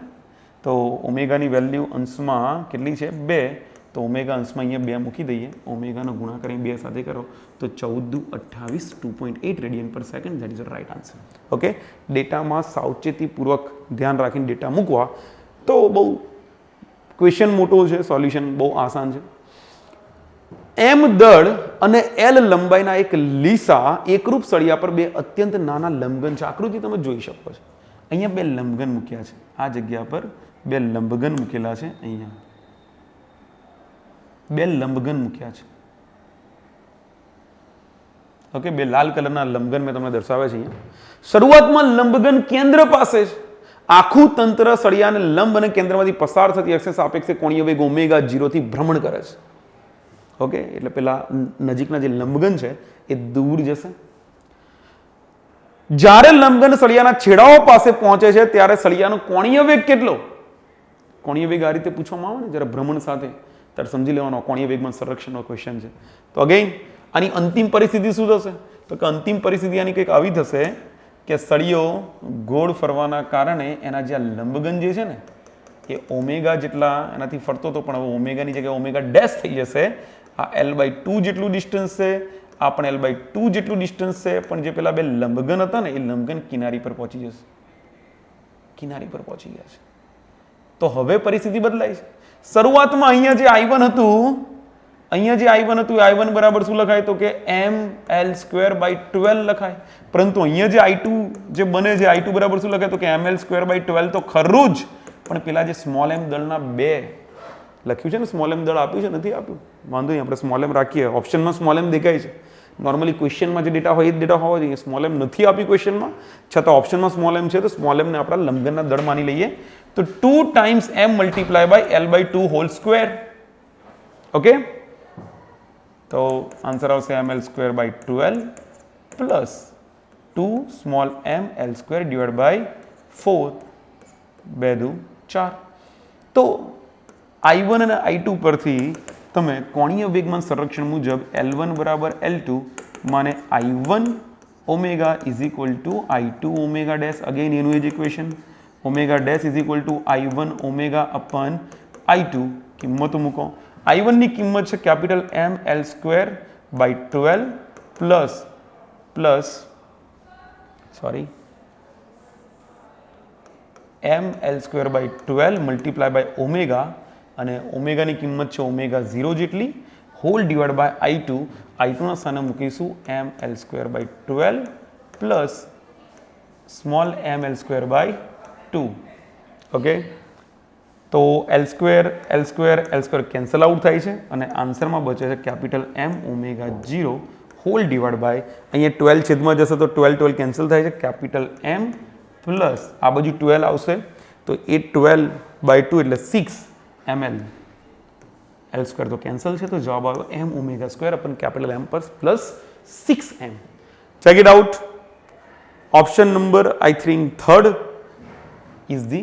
તો ઓમેગાની વેલ્યુ અંશમાં કેટલી છે? 2. તો ઓમેગા અંશમાં અહીંયા 2 મૂકી દઈએ. ઓમેગાનો ગુણાકાર અહીં 2 સાથે કરો તો 14 દુ 28, 2.8 રેડિયન પર second. That is the right answer. Okay, ડેટામાં સાવચેતીપૂર્વક ધ્યાન રાખીને ડેટા મૂકવા તો બહુ ક્વેશ્ચન મોટો છે, સોલ્યુશન બહુ આસાન છે. એમ દળ અને એલ લંબાઈના એક લીસા એકરૂપ સળિયા પર બે અત્યંત નાના લંબઘન છે. આકૃતિ તમે જોઈ શકો છો. અહીંયા બે લંબઘન મૂક્યા છે. આ જગ્યા પર બે લંબઘન મૂકેલા છે. અહીંયા બે લંબઘન મૂક્યા છે. ઓકે, બે લાલ કલરના લંબઘન મેં તમને દર્શાવે છે અહીંયા. શરૂઆતમાં લંબઘન કેન્દ્ર પાસે છે. આખું તંત્ર સળિયાને લંબ અને કેન્દ્રમાંથી પસાર થતી અક્ષે સાપેક્ષે કોણીય વેગ ઓમેગા 0 થી ભ્રમણ કરે છે. ઓકે, એટલે પેલા નજીકના જે લંબઘન છે એ દૂર જશે. જ્યારે લંબઘન સળિયાના છેડાઓ પાસે પહોંચે છે ત્યારે સળિયાનો કોણીય વેગ કેટલો? કોણીય વેગ આ રીતે પૂછવામાં આવે ને જ્યારે ભ્રમણ સાથે, ત્યારે સમજી લેવાનો કોણીય વેગમાન સંરક્ષણનો ક્વેશ્ચન છે. તો અગેન આની અંતિમ પરિસ્થિતિ શું થશે? તો કે અંતિમ પરિસ્થિતિ આની કંઈક આવી થશે કે સળિયો ગોળ ફરવાના કારણે એના જે લંબઘન જે છે ને એ ઓમેગા જેટલા એનાથી ફરતો હતો, પણ હવે ઓમેગાની જગ્યાએ ઓમેગા ડેશ થઈ જશે. આ L/2 જેટલું ડિસ્ટન્સ છે, આ પણ L/2 જેટલું ડિસ્ટન્સ છે, પણ જે પેલા બે લંબઘન હતા ને એ લંબઘન કિનારી પર પહોંચી જશે. કિનારી પર પહોંચી ગયા છે. તો હવે પરિસ્થિતિ બદલાય છે. શરૂઆતમાં અહીંયા જે I1 હતું, અહીંયા જે I1 હતું એ I1 બરાબર શું લખાય? તો કે mL²/12 લખાય. પરંતુ અહીંયા જે I2 જે બને છે I2 બરાબર શું લખાય? તો કે mL²/12 તો ખરું જ, પણ પેલા જે સ્મોલ m દળના બે લખ્યું છે ને, સ્મોલ m દળ આપ્યું છે, નથી આપ્યું, વાંધો નહીં, આપણે સ્મોલ m રાખીએ. ઓપ્શનમાં સ્મોલ m દેખાય છે. નોર્મલી ક્વેશ્ચનમાં જે ડેટા હોય એ જ ડેટા હોવો જોઈએ. સ્મોલ m નથી આપ્યું ક્વેશ્ચનમાં, છતાં ઓપ્શનમાં સ્મોલ m છે, તો સ્મોલ m ને આપણા લંબઘનના દળ માની લઈએ. તો 2 times m multiply by L/2 whole square. Okay, તો આન્સર આવશે mL²/12 plus 2 small m L² divide by 4, 2 દુ 4. તો I1 અને I2 પરથી તમે કોણીય વેગમાન સંરક્ષણ મુજબ L1 બરાબર L2 માને I1 omega is equal to I2 omega dash, again એનું એ જ equation, omega dash is equal to I1 omega upon I2. કિંમતો મૂકો. I1 ની કિંમત છે capital mL²/12 plus mL²/12 multiply by omega, અને ઓમેગાની કિંમત છે ઓમેગા 0 જેટલી, hall divide by I2. I2 ના સ્થાને મૂકીશું mL²/12 plus small mL²/2. Okay, તો L² કેન્સલ આઉટ થાય છે અને આન્સરમાં બચે છે capital M omega 0 whole divide by, અહીંયા 12 છેદમાં જશે તો 12 કેન્સલ થાય છે, કેપિટલ M પ્લસ આ બાજુ 12 આવશે તો એ 12/2 એટલે 6 mL. L² તો કેન્સલ છે, તો જવાબ આવ્યો m omega square અપન capital M પર plus 6m. Check it out. Option number I think third is the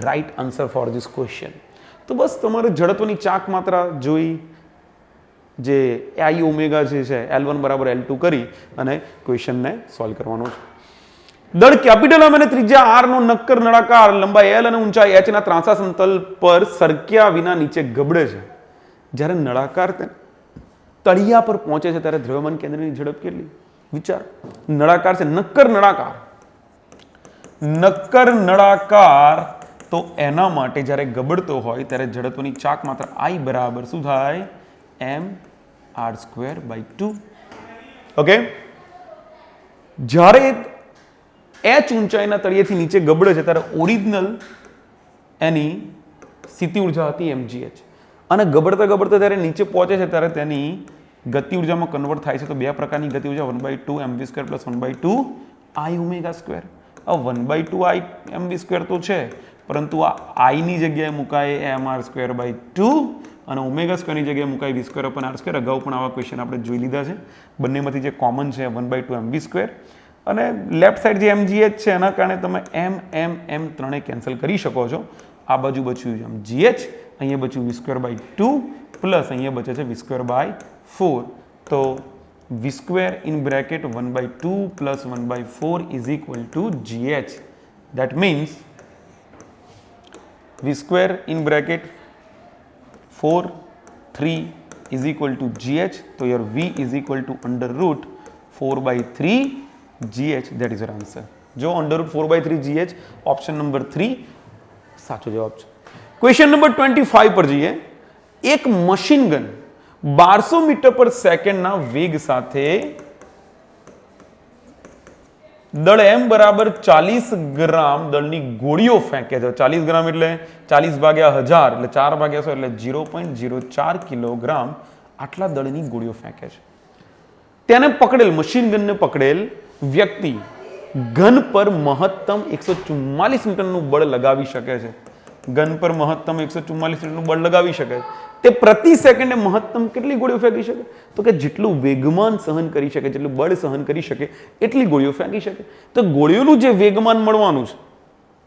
right answer for this question. તો બસ તમારે જડત્વની ચાક માત્રા જોઈ જે I ઓમેગા જે છે L1 બરાબર L2 કરી અને ક્વેશ્ચનને સોલ્વ કરવાનો છે. દળ કેપિટલ M અને ત્રિજ્યા R નો નક્કર નળાકાર લંબાઈ L અને ઊંચાઈ h ના ત્રાંસા સમતલ પર સરક્યા વિના નીચે ગબડે છે. જ્યારે નળાકાર તળિયા પર પહોંચે છે ત્યારે દ્રવ્યમાન કેન્દ્રની ઝડપ કેટલી? વિચાર, નળાકાર છે, નક્કર નળાકાર, તો એના માટે જ્યારે ગબડતો હોય ત્યારે જડત્વની ચાક માત્ર I બરાબર શું થાય? mR²/2. ઓકે, જ્યારે h ઊંચાઈના તળિયેથી નીચે ગબડે છે ત્યારે ઓરિજિનલ એની સ્થિતિ ઉર્જા હતી mgh, અને ગબડતા ત્યારે નીચે પહોંચે છે ત્યારે તેની ગતિ ઉર્જામાં કન્વર્ટ થાય છે. તો બે પ્રકારની ગતિ ઉર્જા 1/2 mv² plus 1/2 I omega square. 1/2 I mv² તો છે, પરંતુ આ I ની જગ્યાએ મુકાય mR²/2 અને ઓમેગા સ્ક્વેરની જગ્યાએ મુકાય v² અપન R². અગાઉ પણ આવા ક્વેશ્ચન આપણે જોઈ લીધા છે. બંનેમાંથી જે કોમન છે 1/2 mv², અને લેફ્ટ સાઈડ જે mgh છે એના કારણે તમે m ત્રણે કેન્સલ કરી શકો છો. આ બાજુ બચ્યું છે mgh, અહીંયા બચ્યું v²/2 પ્લસ અહીંયા બચે છે v²/4. તો v² in bracket 1/2 plus 1/4 is equal to gh. That means v² in bracket 4 3 is equal to gh. So your v is equal to under root 4/3 gh. That is your answer. जो under root 4/3 gh option number 3 साचो जवाब છે. Question number 25 पर जाइए. एक machine gun 1200 metre per સેકન્ડના વેગ સાથે દળ m બરાબર 40 ગ્રામ દળની ગોળીઓ ફેંકે છે. 40 ગ્રામ એટલે 40 ભાગ્યા 1000 એટલે 4 ભાગ્યા 100 એટલે 0.04 કિલોગ્રામ આટલા દળની ગોળીઓ ફેંકે છે. તેને પકડેલ મશીન ગનને પકડેલ વ્યક્તિ ગન પર મહત્તમ 144 ન્યૂટનનું બળ લગાવી શકે છે. ગન પર મહત્તમ 144 ન્યૂટનનું બળ લગાવી શકે છે. તે પ્રતિ સેકન્ડે મહત્તમ કેટલી ગોળીઓ ફેંકી શકે? તો કે જેટલું વેગમાન સહન કરી શકે, જેટલું બળ સહન કરી શકે એટલી ગોળીઓ ફેંકી શકે. તો ગોળીઓનું જે વેગમાન મળવાનું છે,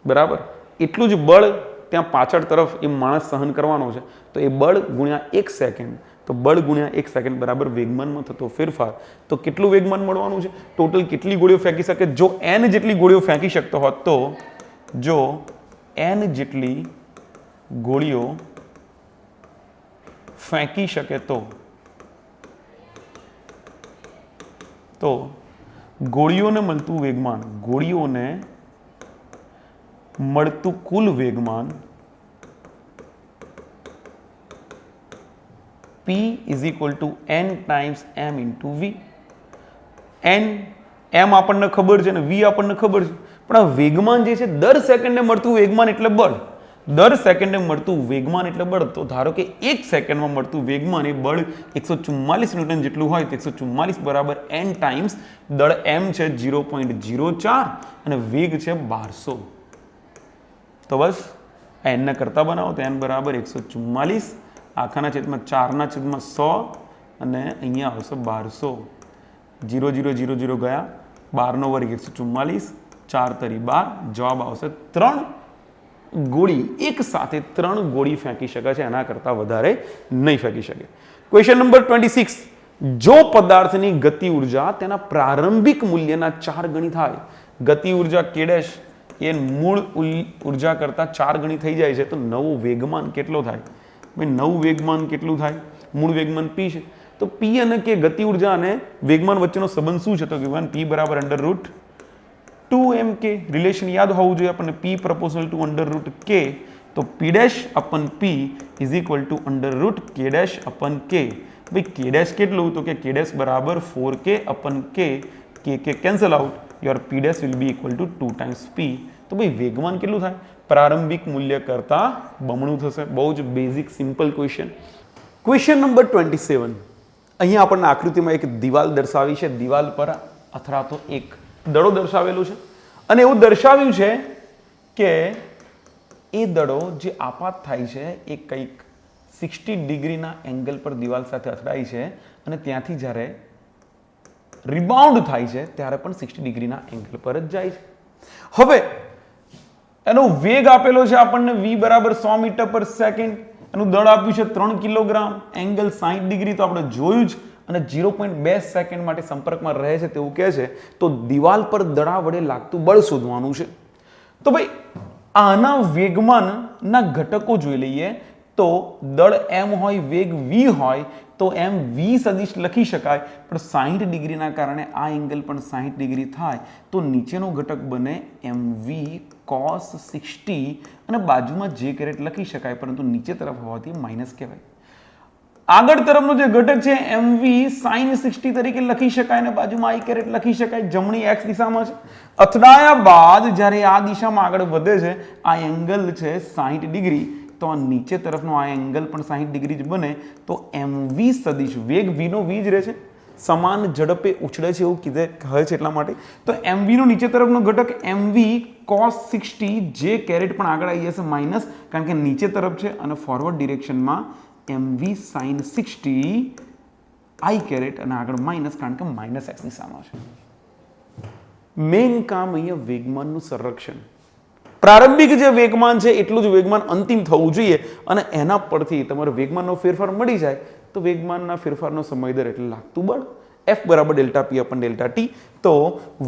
બરાબર, એટલું જ બળ ત્યાં પાછળ તરફ એ માણસ સહન કરવાનો છે. તો એ બળ ગુણ્યા 1 સેકન્ડ, તો બળ ગુણ્યા 1 સેકન્ડ બરાબર વેગમાનમાં થતો ફેરફાર. તો કેટલું વેગમાન મળવાનું છે? ટોટલ કેટલી ગોળીઓ ફેંકી શકે? જો n જેટલી ગોળીઓ ફેંકી શકતો હોત તો, જો n જેટલી ગોળીઓ ફેંકી શકે તો ગોળીઓને મળતું વેગમાન, ગોળીઓને મળતું કુલ વેગમાન P is equal to n times m into v. m આપણને ખબર છે ને v આપણને ખબર છે, પણ આ વેગમાન જે છે દર સેકન્ડે મળતું વેગમાન એટલે બળ. દર સેકન્ડે મળતું વેગમાન એટલે બળ. તો ધારો કે 1 સેકન્ડમાં મળતું વેગમાન એ બળ 144 ન્યૂટન જેટલું હોય તો 144 બરાબર n ટાઈમ્સ દળ m છે 0.04 અને વેગ છે 1200. તો બસ n ને કરતા બનાવો તો n બરાબર 144 આખાના છેદમાં 4 ના છેદમાં 100 અને અહીંયા આવશે 1200. 0 0 0 0 ગયા, 12 નો વર્ગ 144, 4 તરી 12, જવાબ આવશે 3 ગોળી. એક સાથે 3 ગોળી ફેંકી શકે છે, એના કરતા વધારે નહીં ફેંકી શકે. Question number 26. જો પદાર્થની ગતિ ઉર્જા તેના પ્રારંભિક મૂલ્યના 4 ગણી થાય, ગતિ ઉર્જા k' એ મૂળ ઉર્જા કરતા 4 ગણી થઈ જાય છે, તો નવું વેગમાન કેટલો થાય? ભાઈ નવું વેગમાન કેટલું થાય? મૂળ વેગમાન p છે, તો p અને k ગતિ ઉર્જા અને વેગમાન વચ્ચેનો સંબંધ શું છે? તો કે p બરાબર √2mk. રિલેશન યાદ હોવું જોઈએ આપણને, p proportional to √k. તો p' upon p is equal to √k' upon k. ભાઈ k' કેટલું? તો કે k' બરાબર 4k upon k. k cancel out, your p' will be equal to 2 times p. તો ભાઈ વેગમાન કેટલું થાય? પ્રારંભિક મૂલ્ય કરતા બમણું થશે. બહુ જ basic simple question. Question number 27. અહીંયા આપણને આકૃતિમાં એક દિવાલ દર્શાવી છે. દિવાલ પર અથડાતો એક દડો દર્શાવેલો છે અને એવું દર્શાવ્યું છે કે એ દડો જે આપાત થાય છે એ કંઈક 60 ડિગ્રીના એંગલ પર દિવાલ સાથે અથડાય છે અને ત્યાંથી જ્યારે રિબાઉન્ડ થાય છે ત્યારે પણ 60 ડિગ્રીના એંગલ પર જ જાય છે. હવે એનો વેગ આપેલો છે આપણને v બરાબર 100 મીટર પર સેકન્ડ. એનું દળ આપ્યું છે 3 કિલોગ્રામ, એંગલ 60 ડિગ્રી તો આપણે જોયું જ, અને 0.2 સેકન્ડ માટે સંપર્કમાં રહે છે તેવું કહે છે. તો દિવાલ પર દડા વડે લાગતું બળ શોધવાનું છે. તો ભાઈ આના વેગમાનના ઘટકો જોઈ લઈએ. તો દળ m હોય, વેગ v હોય, તો એમ v સદિશ લખી શકાય, પણ 60 ડિગ્રીના કારણે આ એંગલ પણ 60 ડિગ્રી થાય તો નીચેનો ઘટક બને mv cos 60 અને બાજુમાં j કેરેટ લખી શકાય, પરંતુ નીચે તરફ હોવાથી માઇનસ કહેવાય. આગળ તરફનો જે ઘટક છે mv sin 60 તરીકે લખી શકાય અને બાજુમાં i કેરેટ લખી શકાય. જમણી x દિશામાં છે. અથડાયા બાદ જ્યારે આ દિશામાં આગળ વધે છે, આ એંગલ છે 60 ડિગ્રી, તો આ નીચે તરફનો આ એંગલ પણ 60 ડિગ્રી જ બને. તો mv સદિશ, વેગ v નો v જ રહે છે, સમાન ઝડપે ઉછળે છે એવું કહે છે એટલા માટે. તો mv નો નીચે તરફનો ઘટક mv cos 60, j કેરેટ પણ આગળ આવી જશે માઇનસ, કારણ કે નીચે તરફ છે, અને ફોરવર્ડ ડિરેક્શનમાં mv sin 60 i કેરેટ અને આગળ માઇનસ, કારણ કે માઇનસ x દિશામાં છે. મેઇન કામ અહીંયા વેગમાનનું સંરક્ષણ. પ્રારંભિક જે વેગમાન છે એટલું જ વેગમાન અંતિમ થવું જોઈએ, અને એના પરથી તમારે વેગમાનનો ફેરફાર મળી જાય તો વેગમાનના ફેરફારનો સમય દર એટલે લાગતું બળ F બરાબર ડેલ્ટા P અપન ડેલ્ટા T. તો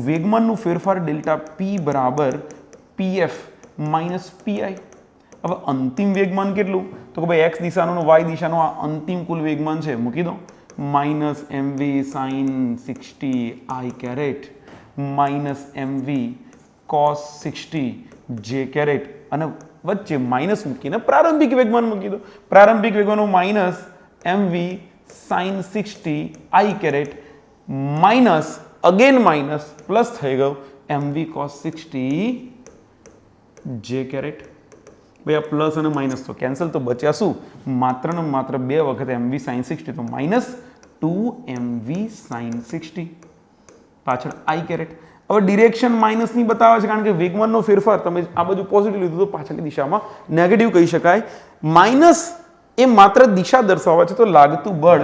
વેગમાનનું ફેરફાર ડેલ્ટા P બરાબર PF માઇનસ PI. હવે અંતિમ વેગમાન કેટલું? તો કે ભાઈ x દિશાનો y દિશાનો આ અંતિમ કુલ વેગમાન છે, મૂકી દો, minus mv sin 60 i caret minus mv cos 60 j caret, અને વચ્ચે માઇનસ મૂકીને પ્રારંભિક વેગમાન મૂકી દો. પ્રારંભિક વેગમાનનો minus mv sine 60 i caret minus again minus plus થઈ ગયો mv cos 60 જે કેરેટ. ભાઈ આ પ્લસ અને માઇનસ તો કેન્સલ, તો બચ્યા શું? માત્ર ને માત્ર બે વખત mv sin 60, તો માઇનસ 2mv sin 60 પાછળ i કેરેટ. હવે ડિરેક્શન માઇનસ ની બતાવે છે કારણ કે વેગમાનનો ફેરફાર તમે આ બાજુ પોઝિટિવ લીધું તો પાછળની દિશામાં નેગેટિવ કહી શકાય. માઇનસ એ માત્ર દિશા દર્શાવે છે, તો લાગતું બળ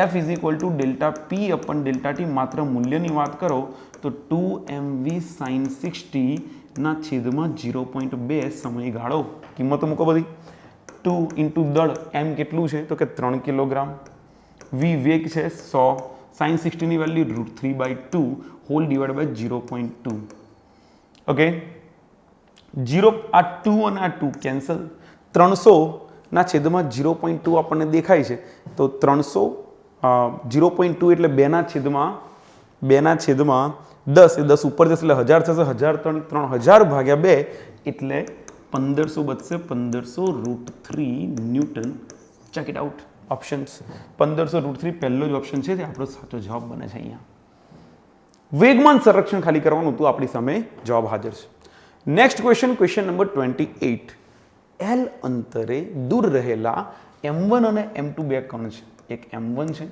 F is equal to delta p upon delta t. માત્ર મૂલ્યની વાત કરો તો 2mv sin 60 ના છેદમાં 0.2 સમયગાળો. કિંમતો મૂકો બધી. 2 ઇન્ટુ દળ m કેટલું છે તો કે 3 કિલોગ્રામ. v વેગ છે 100. sin 60 ની value √3/2 whole divide by 0.2. Okay, 0 આ 2 અને આ 2 કેન્સલ. 300 ના છેદમાં 0.2 આપણને દેખાય છે, તો 300 0.2 એટલે 2 ના છેદમાં 10, એ 10 ઉપર જશે એટલે 1000 થશે. 3000 ભાગ્યા 2 એટલે 1500 બચશે. 1500 √3 newton. Check it out. Options 1500 √3 પહેલો જ ઓપ્શન છે, તે આપણો સાચો જવાબ બને છે. અહીંયા વેગમાન સંરક્ષણ ખાલી કરવાનું હતું, આપણી સામે જવાબ હાજર છે. Next question, question number 28. L અંતરે દૂર રહેલા m1 અને m2 બે કણ છે. એક m1 છે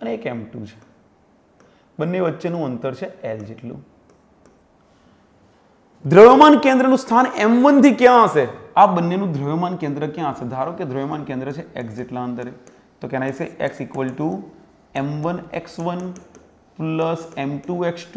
અને એક m2 છે. બંને વચ્ચેનું અંતર છે L જેટલું. દ્રવ્યમાન કેન્દ્રનું સ્થાન m1 થી ક્યાં હશે? આ બંનેનું દ્રવ્યમાન કેન્દ્ર ક્યાં હશે? ધારો કે દ્રવ્યમાન કેન્દ્ર છે x જેટલા અંતરે, તો can I say x equal to m1 x1 plus m2 x2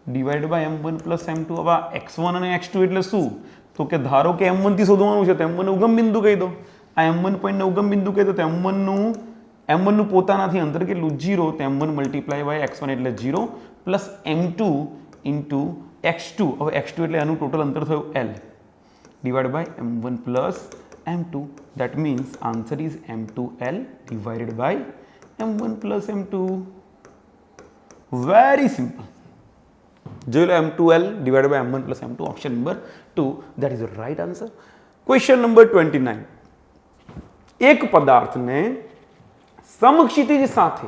divide by m1 plus m2. હવે x1 અને x2 એટલે શું? તો કે ધારો કે m1 થી શોધવાનું છે, તો m1 નું ઉગમ બિંદુ કહી દો. આ m1 પોઈન્ટનું ઉગમ બિંદુ કહી દો, તો m1 નું પોતાનાથી અંતર કેટલું? 0. તો m1 મલ્ટીપ્લાય બાય x1 એટલે 0 પ્લસ m2 ઇન્ટુ x2. હવે x2 એટલે એનું ટોટલ અંતર થયું L divide by m1 plus m2. That means answer is m2L divided by m1 plus m2. Very simple. જોઈ લો, m2L divide by m1 plus m2. Option number 2 that is right answer. Question number 29. એક પદાર્થને સમક્ષિતિજ સાથે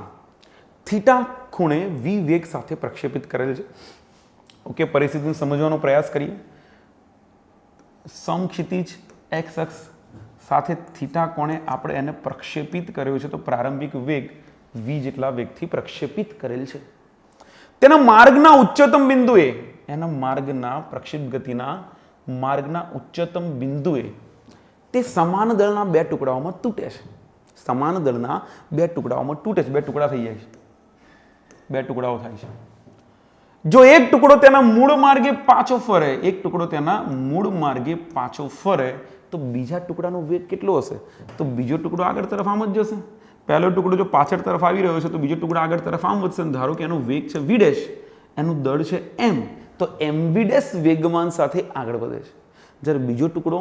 theta ખૂણે v વેગ સાથે પ્રક્ષેપિત કરેલ છે. ઓકે, પરિસ્થિતિને સમજવાનો પ્રયાસ કરીએ. સમક્ષિતિજ x અક્ષ સાથે થીટા કોણે આપણે એને પ્રક્ષેપિત કર્યો છે, તો પ્રારંભિક વેગ v જેટલા વેગથી પ્રક્ષેપિત કરેલ છે. તેના માર્ગના ઉચ્ચતમ બિંદુએ, એના માર્ગના પ્રક્ષેપ ગતિના માર્ગના ઉચ્ચતમ બિંદુએ તે સમાન દળના બે ટુકડાઓમાં તૂટે છે. સમાન દળના બે ટુકડાઓમાં તૂટે છે. બે ટુકડા થઈ જાય છે. બે ટુકડાઓ થાય છે. જો એક ટુકડો તેના મૂળ માર્ગે પાછો ફરે, એક ટુકડો તેના મૂળ માર્ગે પાછો ફરે, તો બીજા ટુકડાનો વેગ કેટલો હશે? તો બીજો ટુકડો આગળ તરફ આમ જ જશે. પહેલો ટુકડો જો પાછળ તરફ આવી રહ્યો છે, તો બીજો ટુકડો આગળ તરફ આમ વધશે. ધારો કે એનો વેગ છે v ડેશ, એનું દળ છે m, તો mv ડેશ વેગમાન સાથે આગળ વધે છે. જ્યારે બીજો ટુકડો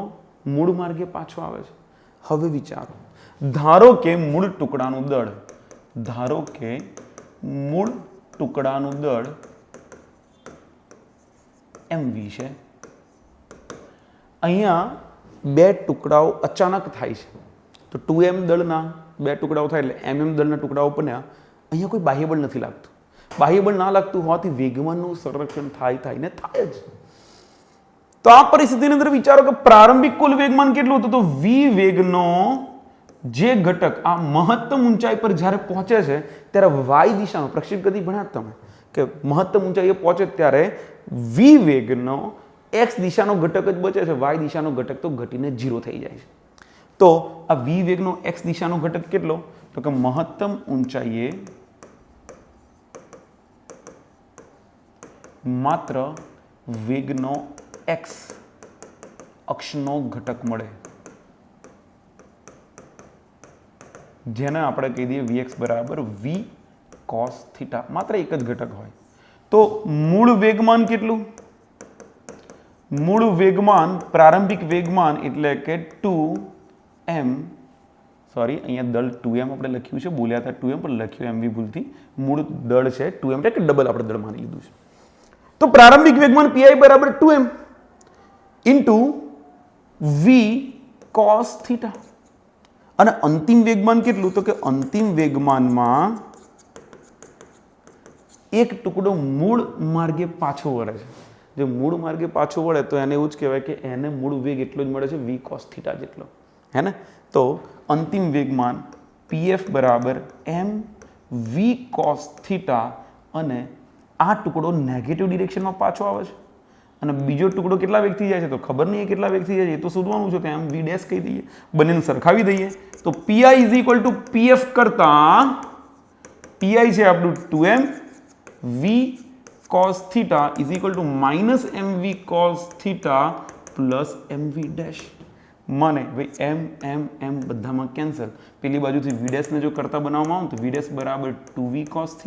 મૂળ માર્ગે પાછો આવે છે. હવે વિચારો, ધારો કે મૂળ ટુકડાનું દળ mv છે. અહીંયા બે ટુકડાઓ અચાનક થાય છે, તો 2m દળના બે ટુકડાઓ થાય એટલે mm દળના ટુકડાઓ બન્યા. અહીંયા કોઈ બાહ્યબળ નથી લાગતું. બાહ્યબળ ના લાગતું હોવાથી વેગમાનનું સંરક્ષણ થાય ને થાય જ. તો આ પરિસ્થિતિની અંદર વિચારો કે પ્રારંભિક કુલ વેગમાન કેટલું હતું? તો v વેગનો જે ઘટક આ મહત્તમ ઊંચાઈ પર જ્યારે પહોંચે છે ત્યારે y દિશામાં પ્રક્ષેપ ગતિ ભણ્યા તમે કે મહત્તમ ઊંચાઈએ પહોંચે ત્યારે v વેગનો x દિશાનો ઘટક જ બચે છે, y દિશાનો ઘટક તો ઘટીને 0 થઈ જાય છે. તો આ v વેગનો x દિશાનો ઘટક કેટલો? તો કે મહત્તમ ઊંચાઈએ માત્ર વેગનો x અક્ષનો ઘટક મળે, જેને આપણે કહી દઈએ vx બરાબર v cos થીટા. માત્ર એક જ ઘટક હોય. તો મૂળ વેગમાન કેટલું? મૂળ વેગમાન, પ્રારંભિક વેગમાન એટલે કે 2m, સોરી અહીંયા દળ 2m આપણે લખ્યું છે, બોલ્યા હતા 2m પણ લખ્યું mv ભૂલથી. મૂળ દળ છે 2m એટલે કે ડબલ આપણે દળ માની લીધું છે. તો પ્રારંભિક વેગમાન pi બરાબર 2m into v cos theta. અને અંતિમ વેગમાન કેટલું? તો કે અંતિમ વેગમાનમાં એક ટુકડો મૂળ માર્ગે પાછો વળે છે. જો મૂળ માર્ગે પાછો વળે તો એને એવું જ કહેવાય કે એને મૂળ વેગ એટલો જ મળે છે v cos θ જેટલો, હે ને? તો અંતિમ વેગમાન pf બરાબર m v cos θ, અને આ ટુકડો નેગેટિવ ડિરેક્શનમાં પાછો આવે છે, અને બીજો ટુકડો કેટલા વેગથી જાય છે તો ખબર નહીં કેટલા વેગથી જાય છે, એ તો શોધવાનું છે. તો એમ v ડેશ કહી દઈએ, બંનેને સરખાવી દઈએ. તો pi is equal to pf કરતા pi છે આપણું 2m v cos θ is equal to minus mv cos θ plus mv dash. મને ભાઈ m બધામાં કેન્સલ. પેલી બાજુથી v ડેશ ને જો કરતા બનાવવામાં આવે તો v ડેશ બરાબર 2v cos θ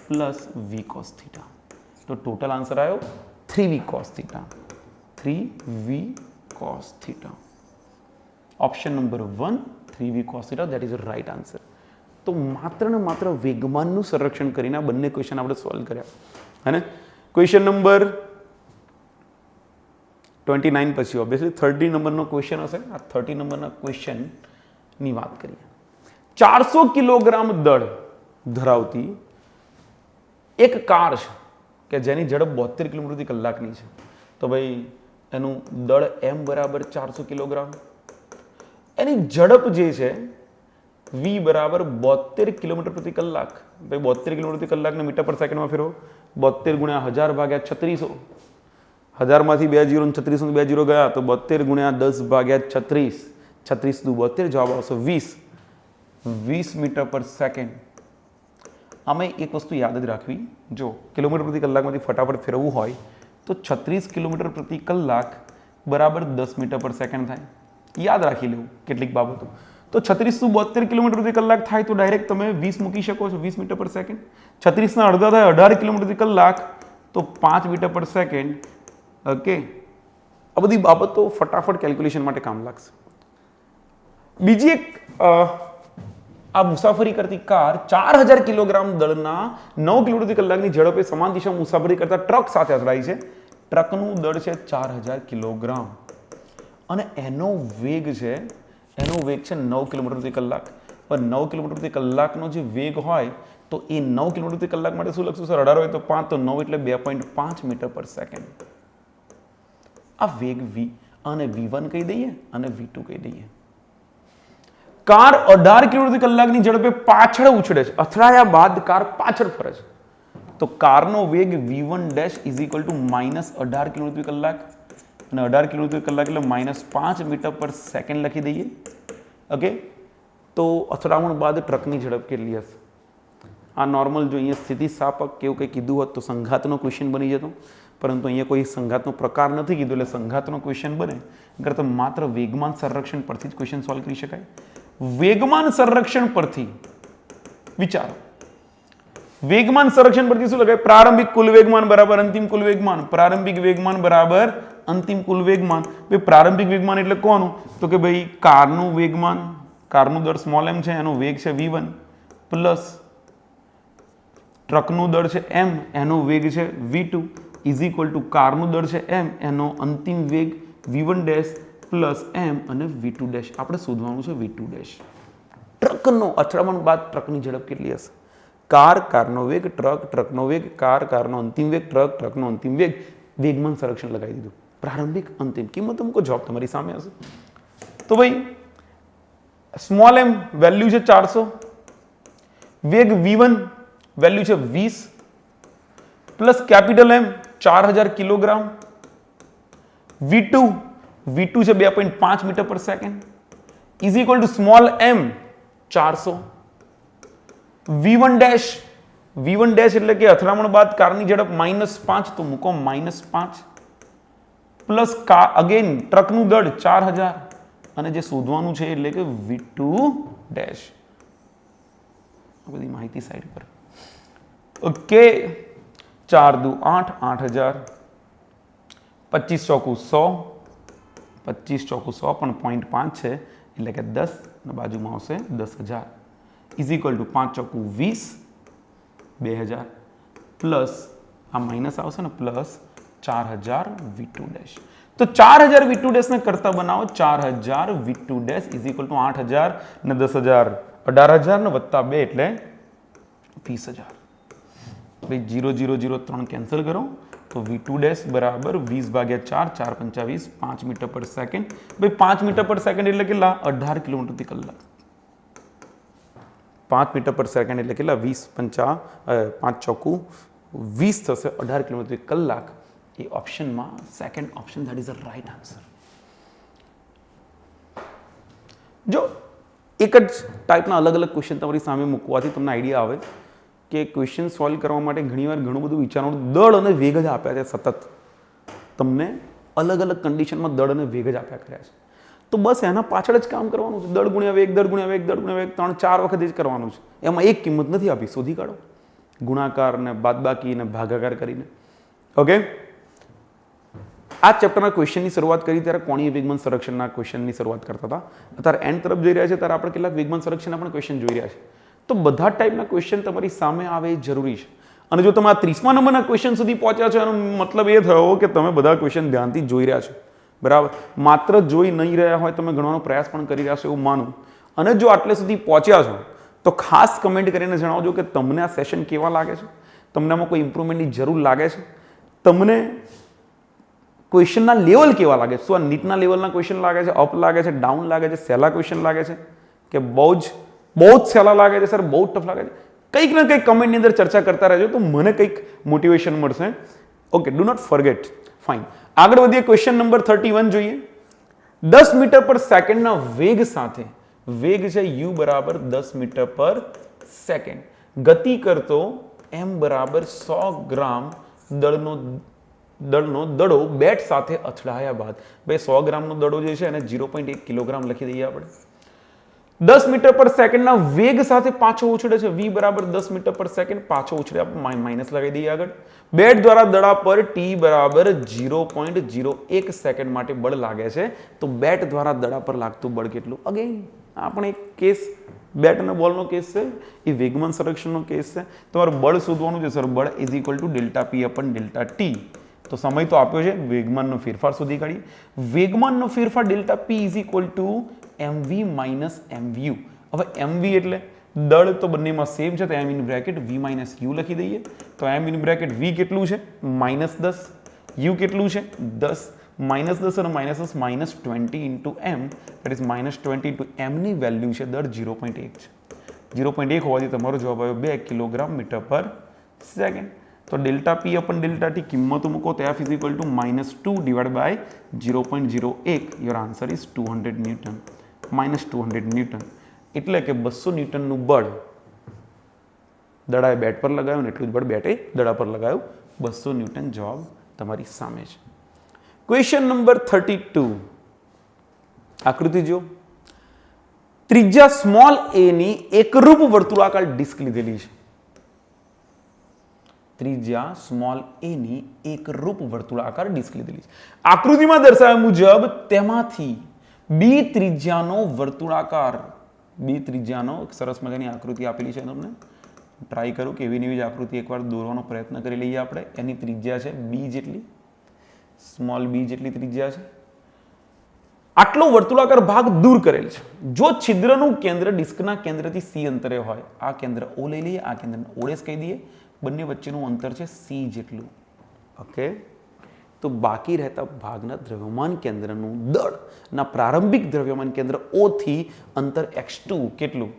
plus v cos θ. તો ટોટલ આન્સર આવ્યો 3v cos θ. 3v cos θ. Option number 1 3v cos θ, that is a right answer. તો માત્ર ને માત્ર વેગમાનનું સંરક્ષણ કરીને આ બંને ક્વેશ્ચન આપણે સોલ્વ કર્યા. અને ક્વેશ્ચન નંબર 29 પછી ઓબ્વિયસલી 30 નંબરનો ક્વેશ્ચન હશે. આ 30 નંબરના ક્વેશ્ચનની વાત કરીએ. 400 કિલોગ્રામ દળ ધરાવતી એક કાર છે કે જેની ઝડપ 72 કિલોમીટર પ્રતિ કલાકની છે. તો ભાઈ એનું દળ m બરાબર 400 કિલોગ્રામ, એની ઝડપ જે છે v બરાબર 72 કિલોમીટર પ્રતિ કલાક. ભાઈ 72 કિલોમીટર પ્રતિ કલાકને મીટર પર સેકન્ડમાં ફેરવો. 72 ગુણ્યા 1000 ભાગ્યા 3600. 1000 માંથી 2 0 અને 3600 2 0 ગયા તો 72 ગુણ્યા 10 ભાગ્યા 36. 36 દુ 72, જવાબ આવશે 20 મીટર પર સેકન્ડ. આમે એક વસ્તુ યાદ જ રાખવી, જો કિલોમીટર પ્રતિ કલાકમાંથી ફટાફટ ફેરવવું હોય તો 36 કિલોમીટર પ્રતિ કલાક બરાબર 10 મીટર પર સેકન્ડ થાય. યાદ રાખી લેવું કેટલીક બાબતો. તો 36 નું 72 કિલોમીટર પ્રતિ કલાક થાય તો ડાયરેક્ટ તમે 20 મૂકી શકો છો, 20 મીટર પર સેકન્ડ. 36 ના અડધા થાય 18 કિલોમીટર પ્રતિ કલાક તો 5 મીટર પર સેકન્ડ. ઓકે, આ બધી બાબતો ફટાફટ કેલ્ક્યુલેશન માટે કામ લાગશે. બીજી એક, આ મુસાફરી કરતી કાર 4000 કિલોગ્રામ દળના 9 કિલોમીટર પ્રતિ કલાકની ઝડપે સમાન દિશામાં મુસાફરી કરતા ટ્રક સાથે અથડાઈ છે. ટ્રકનું દળ છે 4000 કિલોગ્રામ અને એનો વેગ છે 9 કિલોમીટર પ્રતિ કલાક. પણ 9 કિલોમીટર પ્રતિ કલાકનો જે વેગ હોય તો એ 9 કિલોમીટર પ્રતિ કલાક માટે શું લખશું સર? 18 હોય તો 5, તો 9 એટલે 2.5 મીટર પર સેકન્ડ. આ વેગ v અને v1 કહી દઈએ અને v2 કહી દઈએ. કાર 18 કિલોમીટર પ્રતિ કલાકની ઝડપે પાછળ ઉછળે છે. અથડાયા બાદ કાર પાછળ ફરે છે. તો કારનો વેગ v1 dash is equal two -18 kilometre પ્રતિ કલાક, અને 18 કિલોમીટર પ્રતિ કલાક એટલે -5 મીટર પર સેકન્ડ લખી દઈએ. ઓકે, તો અથડામણ બાદ ટ્રકની ઝડપ કેટલી હશે? આ નોર્મલ જો અહીંયા સ્થિતિસ્થાપક કેવું કંઈ કીધું હોત તો સંઘાતનો ક્વેશ્ચન બની જતો, પરંતુ અહીંયા કોઈ સંઘાતનો પ્રકાર નથી કીધું એટલે સંઘાતનો ક્વેશ્ચન બને કરતા માત્ર વેગમાન સંરક્ષણ પરથી જ ક્વેશ્ચન સોલ્વ કરી શકાય. વેગમાન સંરક્ષણ પરથી વિચારો. વેગમાન સંરક્ષણ પરથી શું લખાય? પ્રારંભિક કુલ વેગમાન બરાબર અંતિમ કુલ વેગમાન. પ્રારંભિક વેગમાન બરાબર અંતિમ કુલ વેગમાન. ભાઈ પ્રારંભિક વેગમાન એટલે કોનું? તો કે ભાઈ કારનું વેગમાન, કારનું દળ સ્મોલ m છે, એનો વેગ છે v1 પ્લસ ટ્રકનું દળ છે m, એનો વેગ છે v2 ઇઝ ઇક્વલ ટુ કારનું દળ છે m, એનો અંતિમ વેગ v1 ડેશ પ્લસ m અને v2 ડેશ. આપણે શોધવાનું છે v2 ડેશ. ટ્રકનો અથડામણ બાદ ટ્રકની ઝડપ કેટલી હશે? કારનો વેગ, ટ્રકનો વેગ, કારનો અંતિમ વેગ, ટ્રકનો અંતિમ વેગ. વેગમાન સંરક્ષણ લગાવી દીધું. પ્રારંભિક અંતિમ કિંમત મૂકો, જવાબ તમારી સામે હશે. તો ભાઈ સ્મોલ m વેલ્યુ છે 400, વેગ v1 વેલ્યુ છે 20 plus capital M 4000 kilogram, v2 છે 2.5 metre per second is equal two small m 400, v1 dash એટલે કે અથડામણ બાદ કારની ઝડપ -5 તો મૂકો -5 પ્લસ અગેન ટ્રકનું દળ 4000 અને જે શોધવાનું છે એટલે કે v2 ડેશ. આ બધી માહિતી સાઈડ પર. ઓકે, 4 દુ 8, 8000, 25 ચોકુ 100, 25 ચોકુ 100 પણ 0.5 છે એટલે કે 10 અને બાજુમાં આવશે 10000 ઇઝ ઇક્વલ ટુ 5 ચોકુ 20, 2000 પ્લસ આ માઇનસ આવશે ને પ્લસ 4000 v2 ડેશ. તો 4000 V2 ડેશ ને કરતા બનાવો 4000 V2 dash is equal two 8000 ને 10000 18000 ને વત્તા 2 એટલે 20000. ભાઈ 0 0 0 3 કેન્સલ કરો તો V2 ડેશ બરાબર 20 ભાગ્યા 4 4 25 5 મીટર પર સેકન્ડ. ભાઈ 5 મીટર પર સેકન્ડ એટલે કેટલા? 18 કિલોમીટર પ્રતિ કલાક. 5 મીટર પર સેકન્ડ એટલે કેટલા? 20 5 ચોકુ 20 થશે, 18 કિલોમીટર પ્રતિ કલાક. એ ઓપ્શનમાં second option that is a right answer. જો એક જ ટાઈપના અલગ અલગ ક્વેશ્ચન તમારી સામે મૂકવાથી તમને આઈડિયા આવે કે ક્વેશ્ચન સોલ્વ કરવા માટે ઘણીવાર ઘણું બધું વિચારવાનું. દળ અને વેગ જ આપ્યા છે સતત, તમને અલગ અલગ કન્ડિશનમાં દળ અને વેગ જ આપ્યા કર્યા છે. તો બસ એના પાછળ જ કામ કરવાનું છે. દળ ગુણ્યા વેગ, દળ ગુણ્યા વેગ, દળ ગુણ્યા વેગ 3-4 વખત જ કરવાનું છે. એમાં એક કિંમત નથી આપી, શોધી કાઢો ગુણાકાર ને બાદબાકી ને ભાગાકાર કરીને. ઓકે, આ ચેપ્ટરના ક્વેશ્ચનની શરૂઆત કરી ત્યારે કોણીય વેગમાન સંરક્ષણના ક્વેશ્ચનની શરૂઆત કરતા હતા. અત્યારે એન્ડ તરફ જઈ રહ્યા છે ત્યારે આપણે કેટલાક વેગમાન સંરક્ષણના પણ ક્વેશ્ચન જોઈ રહ્યા છે. તો બધા ટાઈપના ક્વેશ્ચન તમારી સામે આવે એ જરૂરી છે. અને જો તમે આ 30મા નંબરના ક્વેશ્ચન સુધી પહોંચ્યા છો એનો મતલબ એ થયો કે તમે બધા ક્વેશ્ચન ધ્યાનથી જોઈ રહ્યા છો. બરાબર, માત્ર જોઈ નહીં રહ્યા હોય, તમે ગણવાનો પ્રયાસ પણ કરી રહ્યા છો એવું માનું. અને જો આટલે સુધી પહોંચ્યા છો તો ખાસ કમેન્ટ કરીને જણાવજો કે તમને આ સેશન કેવા લાગે છે, તમને આમાં કોઈ ઇમ્પ્રુવમેન્ટની જરૂર લાગે છે, તમને ક્વેશ્ચનના લેવલ કેવા લાગે છે. શું આ નીટના લેવલના ક્વેશ્ચન લાગે છે, અપ લાગે છે, ડાઉન લાગે છે, સહેલા ક્વેશ્ચન લાગે છે કે બહુ જ સહેલા લાગે છે, સર બહુ ટફ લાગે છે? કંઈક ને કંઈક કમેન્ટની અંદર ચર્ચા કરતા રહેજો તો મને કંઈક મોટિવેશન મળશે. Okay, do not forget. Fine, આગળ વધીએ. ક્વેશ્ચન નંબર 31 જોઈએ. 10 મીટર પર સેકન્ડના વેગ સાથે, વેગ છે u બરાબર 10 મીટર પર સેકન્ડ, ગતિ કરતો m બરાબર 100 ગ્રામ દળનો દડો બેટ સાથે અથડાયા બાદ, ભાઈ 100 ગ્રામનો દડો જે છે એને 0.1 કિલોગ્રામ લખી દઈએ આપણે. 10 મીટર પર સેકન્ડના વેગ સાથે પાછો ઉછળે છે, v બરાબર 10 મીટર પર સેકન્ડ, પાછો ઉછળે આપણે માઇનસ લગાવી દઈએ આગળ. બેટ દ્વારા દડા પર t બરાબર 0.01 સેકન્ડ માટે બળ લાગે છે, તો બેટ દ્વારા દડા પર લાગતું બળ કેટલું? અગેન આપણે એક કેસ બેટ અને બોલનો કેસ છે, એ વેગમાન સંરક્ષણનો કેસ છે. તમારે બળ શોધવાનું છે સર. બળ is equal to delta p upon delta t. તો સમય તો આપ્યો છે, વેગમાનનો ફેરફાર શોધી કાઢીએ. વેગમાનનો ફેરફાર delta P is equal two mv minus mvu. હવે mv એટલે દળ તો બંનેમાં સેમ છે, તો m in bracket v minus u લખી દઈએ. તો m ઇન બ્રેકેટ v કેટલું છે? -10. u કેટલું છે? 10. -10 અને -10 -20 into m, that is -20 into m ની વેલ્યુ છે દર 0.1 છે. 0.1 હોવાથી તમારો જવાબ આવ્યો 2 કિલોગ્રામ મીટર પર સેકન્ડ. તો delta p upon delta t કિંમતો મૂકો તો f is equal to -2 divide by 0.01. Your answer is 200 newton. -200 newton એટલે કે 200 ન્યૂટનનું બળ દડાએ બેટ પર લગાવ્યું ને એટલું જ બળ બેટે દડા પર લગાવ્યું. 200 ન્યૂટન જવાબ તમારી સામે છે. Question number 32. આકૃતિ જો. ત્રિજ્યા સ્મોલ a ની એકરૂપ વર્તુળાકાર ડિસ્ક લીધેલી છે. ત્રિજ્યા સ્મોલ a ની એકરૂપ વર્તુળાકાર ડિસ્ક લીધેલી છે. આકૃતિમાં દર્શાવ્યા મુજબ તેમાંથી બી ત્રિજ્યાનો વર્તુળાકાર, બી ત્રિજ્યાનો સરસ મજાની આકૃતિ આપેલી છે. તમને ટ્રાય કરું કે એવી નવી જ આકૃતિ એકવાર દોરવાનો પ્રયત્ન કરી લઈએ આપણે. એની ત્રિજ્યા છે બી જેટલી, સ્મોલ બી જેટલી ત્રિજ્યા છે. આટલો વર્તુળાકાર ભાગ દૂર કરેલ છે. જો છિદ્રનું કેન્દ્ર ડિસ્કના કેન્દ્રથી સી અંતરે હોય, આ કેન્દ્ર ઓ લઈ લઈએ, આ કેન્દ્રને ઓડેસ કહી દઈએ, બંને વચ્ચેનું અંતર છે સી જેટલું. ઓકે, તો બાકી રહેતા ભાગના દ્રવ્યમાન કેન્દ્રનું દળના પ્રારંભિક દ્રવ્યમાન કેન્દ્ર O થી અંતર x2 કેટલું?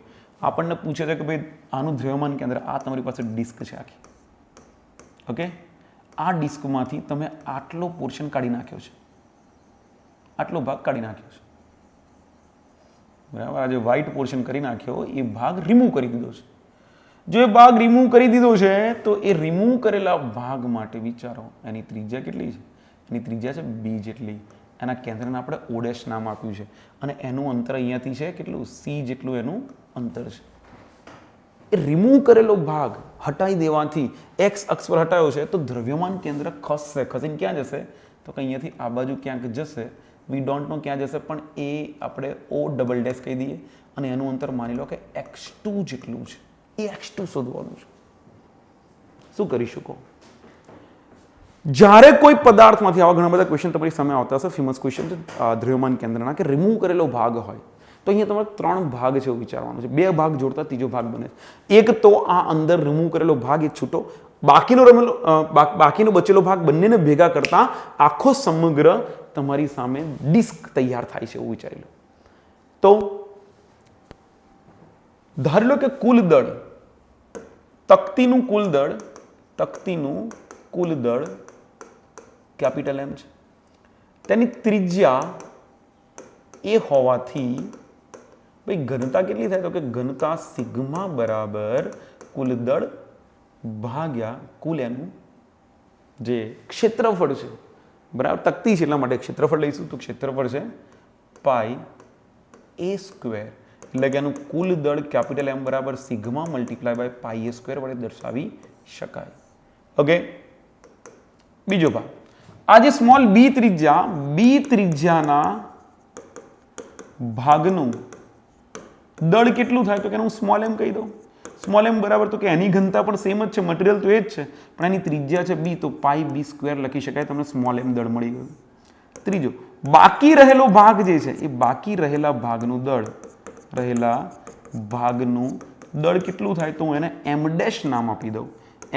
આપણને પૂછે છે કે ભાઈ આનું દ્રવ્યમાન કેન્દ્ર, આ તમારી પાસે ડિસ્ક છે આખી. ઓકે, આ ડિસ્કમાંથી તમે આટલો પોર્શન કાઢી નાખ્યો છે, આટલો ભાગ કાઢી નાખ્યો છે. બરાબર, આ જે વ્હાઇટ પોર્શન કરી નાખ્યો એ ભાગ રિમૂવ કરી દીધો છે. જો એ ભાગ રિમૂવ કરી દીધો છે તો એ રિમૂવ કરેલા ભાગ માટે વિચારો એની ત્રિજ્યા કેટલી છે? એની ત્રિજ્યા છે બી જેટલી. એના કેન્દ્રને આપણે ઓડેશ નામ આપ્યું છે અને એનું અંતર અહીંયાથી છે કેટલું? સી જેટલું એનું અંતર છે. એ રિમૂવ કરેલો ભાગ હટાવી દેવાથી એક્સ અક્ષ પર હટાયો છે તો દ્રવ્યમાન કેન્દ્ર ખસશે. ખસીને ક્યાં જશે? તો કે અહીંયાથી આ બાજુ ક્યાંક જશે. વી ડોન્ટ નો ક્યાં જશે, પણ એ આપણે ઓ ડબલ ડેશ કહી દઈએ અને એનું અંતર માની લો કે x2 જેટલું છે. એ x2 શોધવાનું છે. શું કરી શકો? જ્યારે કોઈ પદાર્થમાંથી આવા ઘણા બધા ક્વેશ્ચન તમારી સામે આવતા હશે, ફેમસ ક્વેશ્ચન છે દ્રવ્યમાન કેન્દ્રના, કે રિમૂવ કરેલો ભાગ હોય તો અહીંયા તમારે 3 ભાગ છે એવું વિચારવાનું છે. 2 ભાગ જોડતા ત્રીજો ભાગ બને. એક તો આ અંદર રિમૂવ કરેલો ભાગ એ છૂટો, બાકીનો બચેલો ભાગ, બંનેને ભેગા કરતા આખો સમગ્ર તમારી સામે ડિસ્ક તૈયાર થાય છે એવું વિચારી લો. તો ધારી લો કે કુલ દળ, તકતીનું કુલ દળ કેપિટલ M છે, તેની ત્રિજ્યા એ હોવાથી ભાઈ ઘનતા કેટલી થાય? તો કે ઘનતા સિગ્મા બરાબર કુલ દળ ભાગ્યા કુલ એનું જે ક્ષેત્રફળ છે, બરાબર, તકતી છે એટલા માટે ક્ષેત્રફળ લઈશું, તો ક્ષેત્રફળ છે પાઈ a સ્ક્વેર, એટલે કે એનું કુલ દળ કેપિટલ M બરાબર sigma multiply by pi a square વડે દર્શાવી શકાય. ઓકે, બીજો ભાગ, આ જે સ્મોલ b ત્રિજ્યાના ભાગનું દળ કેટલું થાય? તો કે હું સ્મોલ m કહી દઉં. સ્મોલ m બરાબર, તો કે એની ઘનતા પણ સેમ જ છે, મટીરિયલ તો એ જ છે, પણ એની ત્રિજ્યા છે b, તો પાઈ b સ્ક્વેર લખી શકાય. તમને સ્મોલ m દળ મળી ગયું. ત્રીજો, બાકી રહેલો ભાગ જે છે એ બાકી રહેલા ભાગનું દળ કેટલું થાય? તો હું એને m ડેશ નામ આપી દઉં.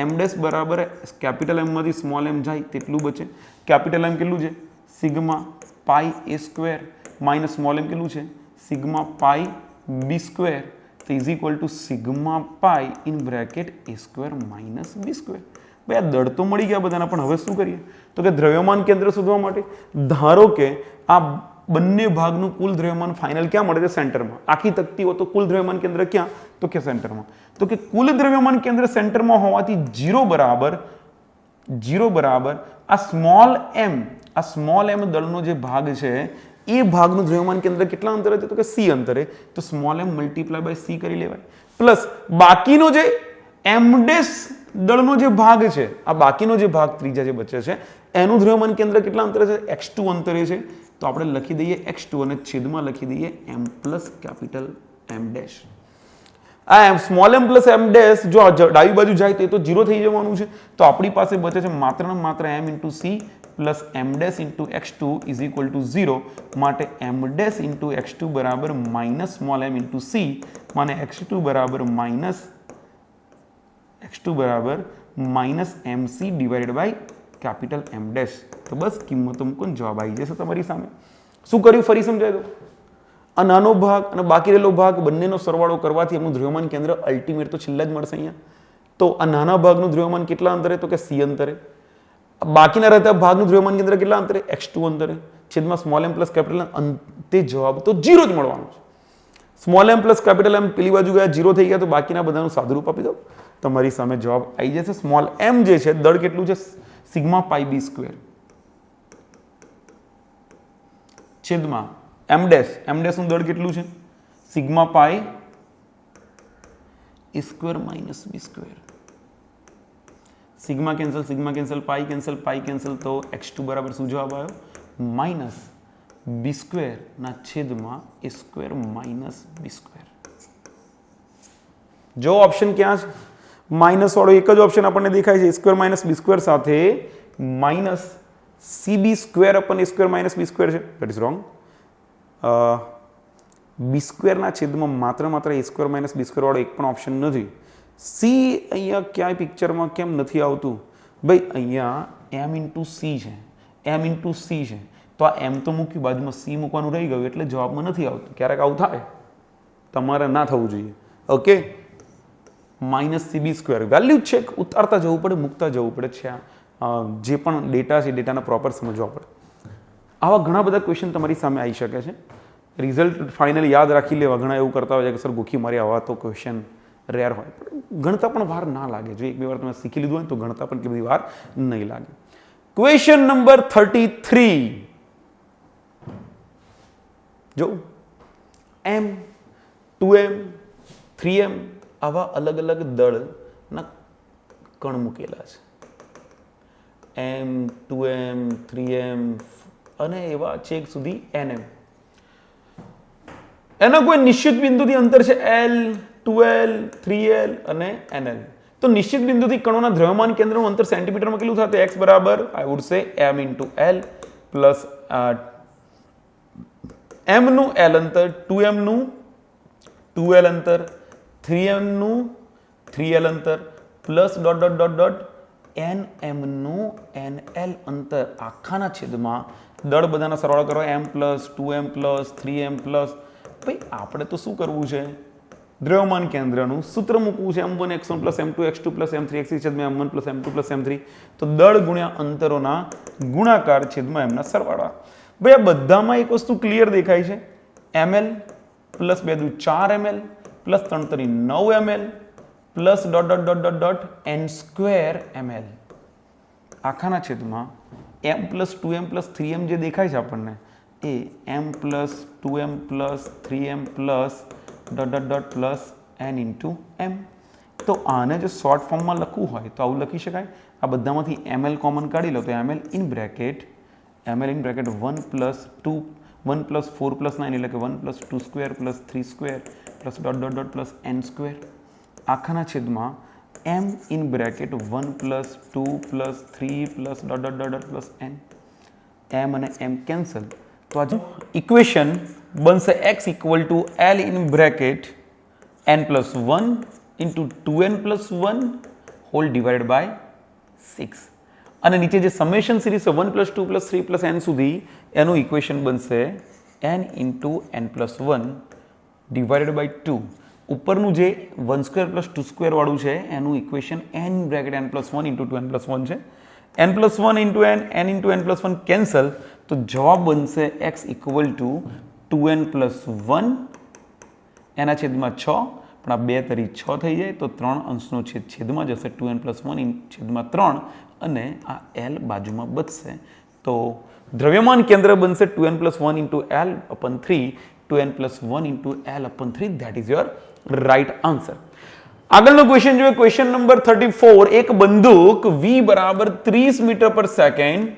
m ડેશ બરાબર કેપિટલ M માંથી સ્મોલ m જાય તેટલું બચે. કેપિટલ M કેટલું છે? Sigma pi a square minus small m કેટલું છે? સિગ્મા પાઈ b સ્ક્વેર, તો is equal to sigma pi in bracket a square minus b square. ભાઈ આ દળ તો મળી ગયા બધાના, પણ હવે શું કરીએ? તો કે દ્રવ્યમાન કેન્દ્ર શોધવા માટે ધારો કે આ બંને ભાગનું કુલ દ્રવ્યમાન ફાઇનલ ક્યાં મળે છે? સેન્ટરમાં. આખી તકતી હોય તો કુલ દ્રવ્યમાન કેન્દ્ર ક્યાં? તો કે સેન્ટરમાં. તો કે કુલ દ્રવ્યમાન કેન્દ્ર સેન્ટરમાં હોવાથી 0 બરાબર આ સ્મોલ m દળનો જે ભાગ છે એ ભાગનું દ્રવ્યમાન કેન્દ્ર કેટલા અંતરે છે? તો કે c અંતરે. તો small m multiply by c કરી લેવાય, પ્લસ બાકીનો જે m ડેશ દળનો જે ભાગ છે, આ બાકીનો જે ભાગ ત્રીજા જે બચે છે એનું દ્રવ્યમાન કેન્દ્ર કેટલા અંતરે છે? x2 અંતરે છે. તો આપણે લખી દઈએ x2 અને છેદમાં લખી દઈએ m plus capital M dash. આ small m plus m dash જો ડાબી બાજુ જાય તો એ તો 0 થઈ જવાનું છે. તો આપણી પાસે બચે છે માત્ર ને માત્ર m into c plus m dash into x2 is equal to 0. માટે m ડેશ ઇન્ટુ x2 બરાબર minus small m into c, મને x2 બરાબર માઇનસ mc divided by capital M dash. તો બસ કિંમતો મૂકો ને જવાબ આવી જશે તમારી સામે. શું કર્યું ફરી સમજાય દો. આ નાનો ભાગ અને બાકી રહેલો ભાગ બંનેનો સરવાળો કરવાથી એમનું દ્રવ્યમાન કેન્દ્ર અલ્ટિમેટ તો છેલ્લા જ મળશે અહીંયા. તો આ નાના ભાગનું દ્રવ્યમાન કેટલા અંતરે? તો કે c અંતરે. બાકીના રહેતા ભાગનું દ્રવ્યમાન કેન્દ્ર કેટલા અંતરે? x2 અંતરે. છેદમાં small m plus capital M, અંતે જવાબ તો 0 જ મળવાનો છે. Small m plus capital M પેલી બાજુ ગયા 0 થઈ ગયા, તો બાકીના બધાનું સાદુરૂપ આપી દો, તમારી સામે જવાબ આવી જશે. સ્મોલ m જે છે દળ કેટલું છે? સિગ્મા પાઈ b સ્ક્વેર છેદમાં m ડેશ નું દળ કેટલું છે? Sigma pi a square minus b square. Sigma cancel, pi cancel, તો x2 બરાબર શું જવાબ આવ્યો? માઇનસ b સ્ક્વેર ના છેદમાં a square minus b square. જો ઓપ્શન ક્યાં છે? માઇનસ વાળો એક જ ઓપ્શન આપણને દેખાય છે, a square minus b square સાથે minus cb square upon a square minus b square છે. That is wrong. b સ્ક્વેરના છેદમાં માત્ર a square minus b square વાળો એક પણ ઓપ્શન નથી. c અહીંયા ક્યાંય પિક્ચરમાં કેમ નથી આવતું? ભાઈ અહીંયા m ઇન્ટુ c છે, તો આ m તો મૂક્યું, બાજુમાં c મૂકવાનું રહી ગયું એટલે જવાબમાં નથી આવતું. ક્યારેક આવું થાય, તમારે ના થવું જોઈએ. Okay, minus cb square value છે, ઉતારતા જવું પડે, મૂકતા જવું પડે છે. જે પણ ડેટા છે ડેટાના પ્રોપર સમજવા પડે. આવા ઘણા બધા ક્વેશ્ચન તમારી સામે આવી શકે છે. રિઝલ્ટ ફાઇનલી યાદ રાખી લેવા. ઘણા એવું કરતા હોય છે કે સર ગોખી મારી આવા તો ક્વેશ્ચન રેર હોય, ગણતા પણ વાર ના લાગે. જો એક બે વાર તમે શીખી લીધું હોય તો ગણતા પણ કેટલી બધી વાર નહીં લાગે. ક્વેશ્ચન નંબર 33 જો m 2m 3m આવા અલગ અલગ દળના કણ મૂકેલા છે. m 2m 3m અને એવા છેક સુધી nm. એના કોઈ નિશ્ચિત બિંદુથી અંતર છે l 2l 3l અને nl. તો તો નિશ્ચિત બિંદુથી કણોના દ્રવ્યમાન કેન્દ્રનું અંતર સેન્ટીમીટરમાં કેટલું થાય? તો x બરાબર I would say m into l plus m નું l અંતર, 2m નું 2l અંતર, 3m નું 3l અંતર plus dot dot dot dot nm નું nl અંતર આખાના છેદમાં દળ બધાના સરવાળો કરો m plus 2m plus 3m plus. ભાઈ આપણે તો શું કરવું છે? દ્રવ્યમાન કેન્દ્રનું સૂત્ર મૂકવું છે m1 x1 plus m2 x2 plus m3 x છેદમાં m1 plus m2 plus m3. તો દળ ગુણ્યા અંતરોના ગુણાકાર છેદમાં એમના સરવાળા. ભાઈ આ બધામાં એક વસ્તુ ક્લિયર દેખાય છે. ml પ્લસ 2 દુ 4 ml પ્લસ 3 તરી 9 ml plus dot dot dot dot dot n square ml આખાના છેદમાં m plus 2m plus 3m જે દેખાય છે આપણને એ m plus 2m plus 3m plus dot dot dot plus n into m. તો આને જો શોર્ટ ફોર્મમાં લખવું હોય તો આવું લખી શકાય. આ બધામાંથી ml કોમન કાઢી લો તો ml in bracket 1 plus 2 1 plus 4 plus 9 એટલે કે 1 plus 2 square plus 3 square plus dot dot dot plus n square આખાના છેદમાં m in bracket 1 plus 2 plus 3 plus dot dot dot dot plus n. m અને m cancel. તો આ equation બનશે x equal to l in bracket n plus 1 into 2n plus 1 whole divided by 6. અને નીચે જે summation series છે 1 plus 2 plus 3 plus n સુધી એનું ઇક્વેશન બનશે n into n plus 1 divided by 2. ઉપરનું જે 1 સ્ક્વેર પ્લસ 2 સ્ક્વેર વાળું છે એનું equation n bracket n plus 1 into 2n plus 1 છે. n plus 1 into n into n plus 1 cancel. તો જવાબ બનશે x equal two 2n plus 1 એના છેદમાં 6 પણ આ 2 તરી 6 થઈ જાય તો 3 અંશનો છેદ છેદમાં જશે 2n પ્લસ 1 છેદમાં 3 અને આ l બાજુમાં બચશે. તો દ્રવ્યમાન કેન્દ્ર બનશે 2n plus 1 into l અપન 3 2n plus 1 into l અપન 3. That is your right answer. આગળનો ક્વેશ્ચન જોઈએ. Question number 34. એક બંદૂક v બરાબર 30 મીટર પર સેકન્ડ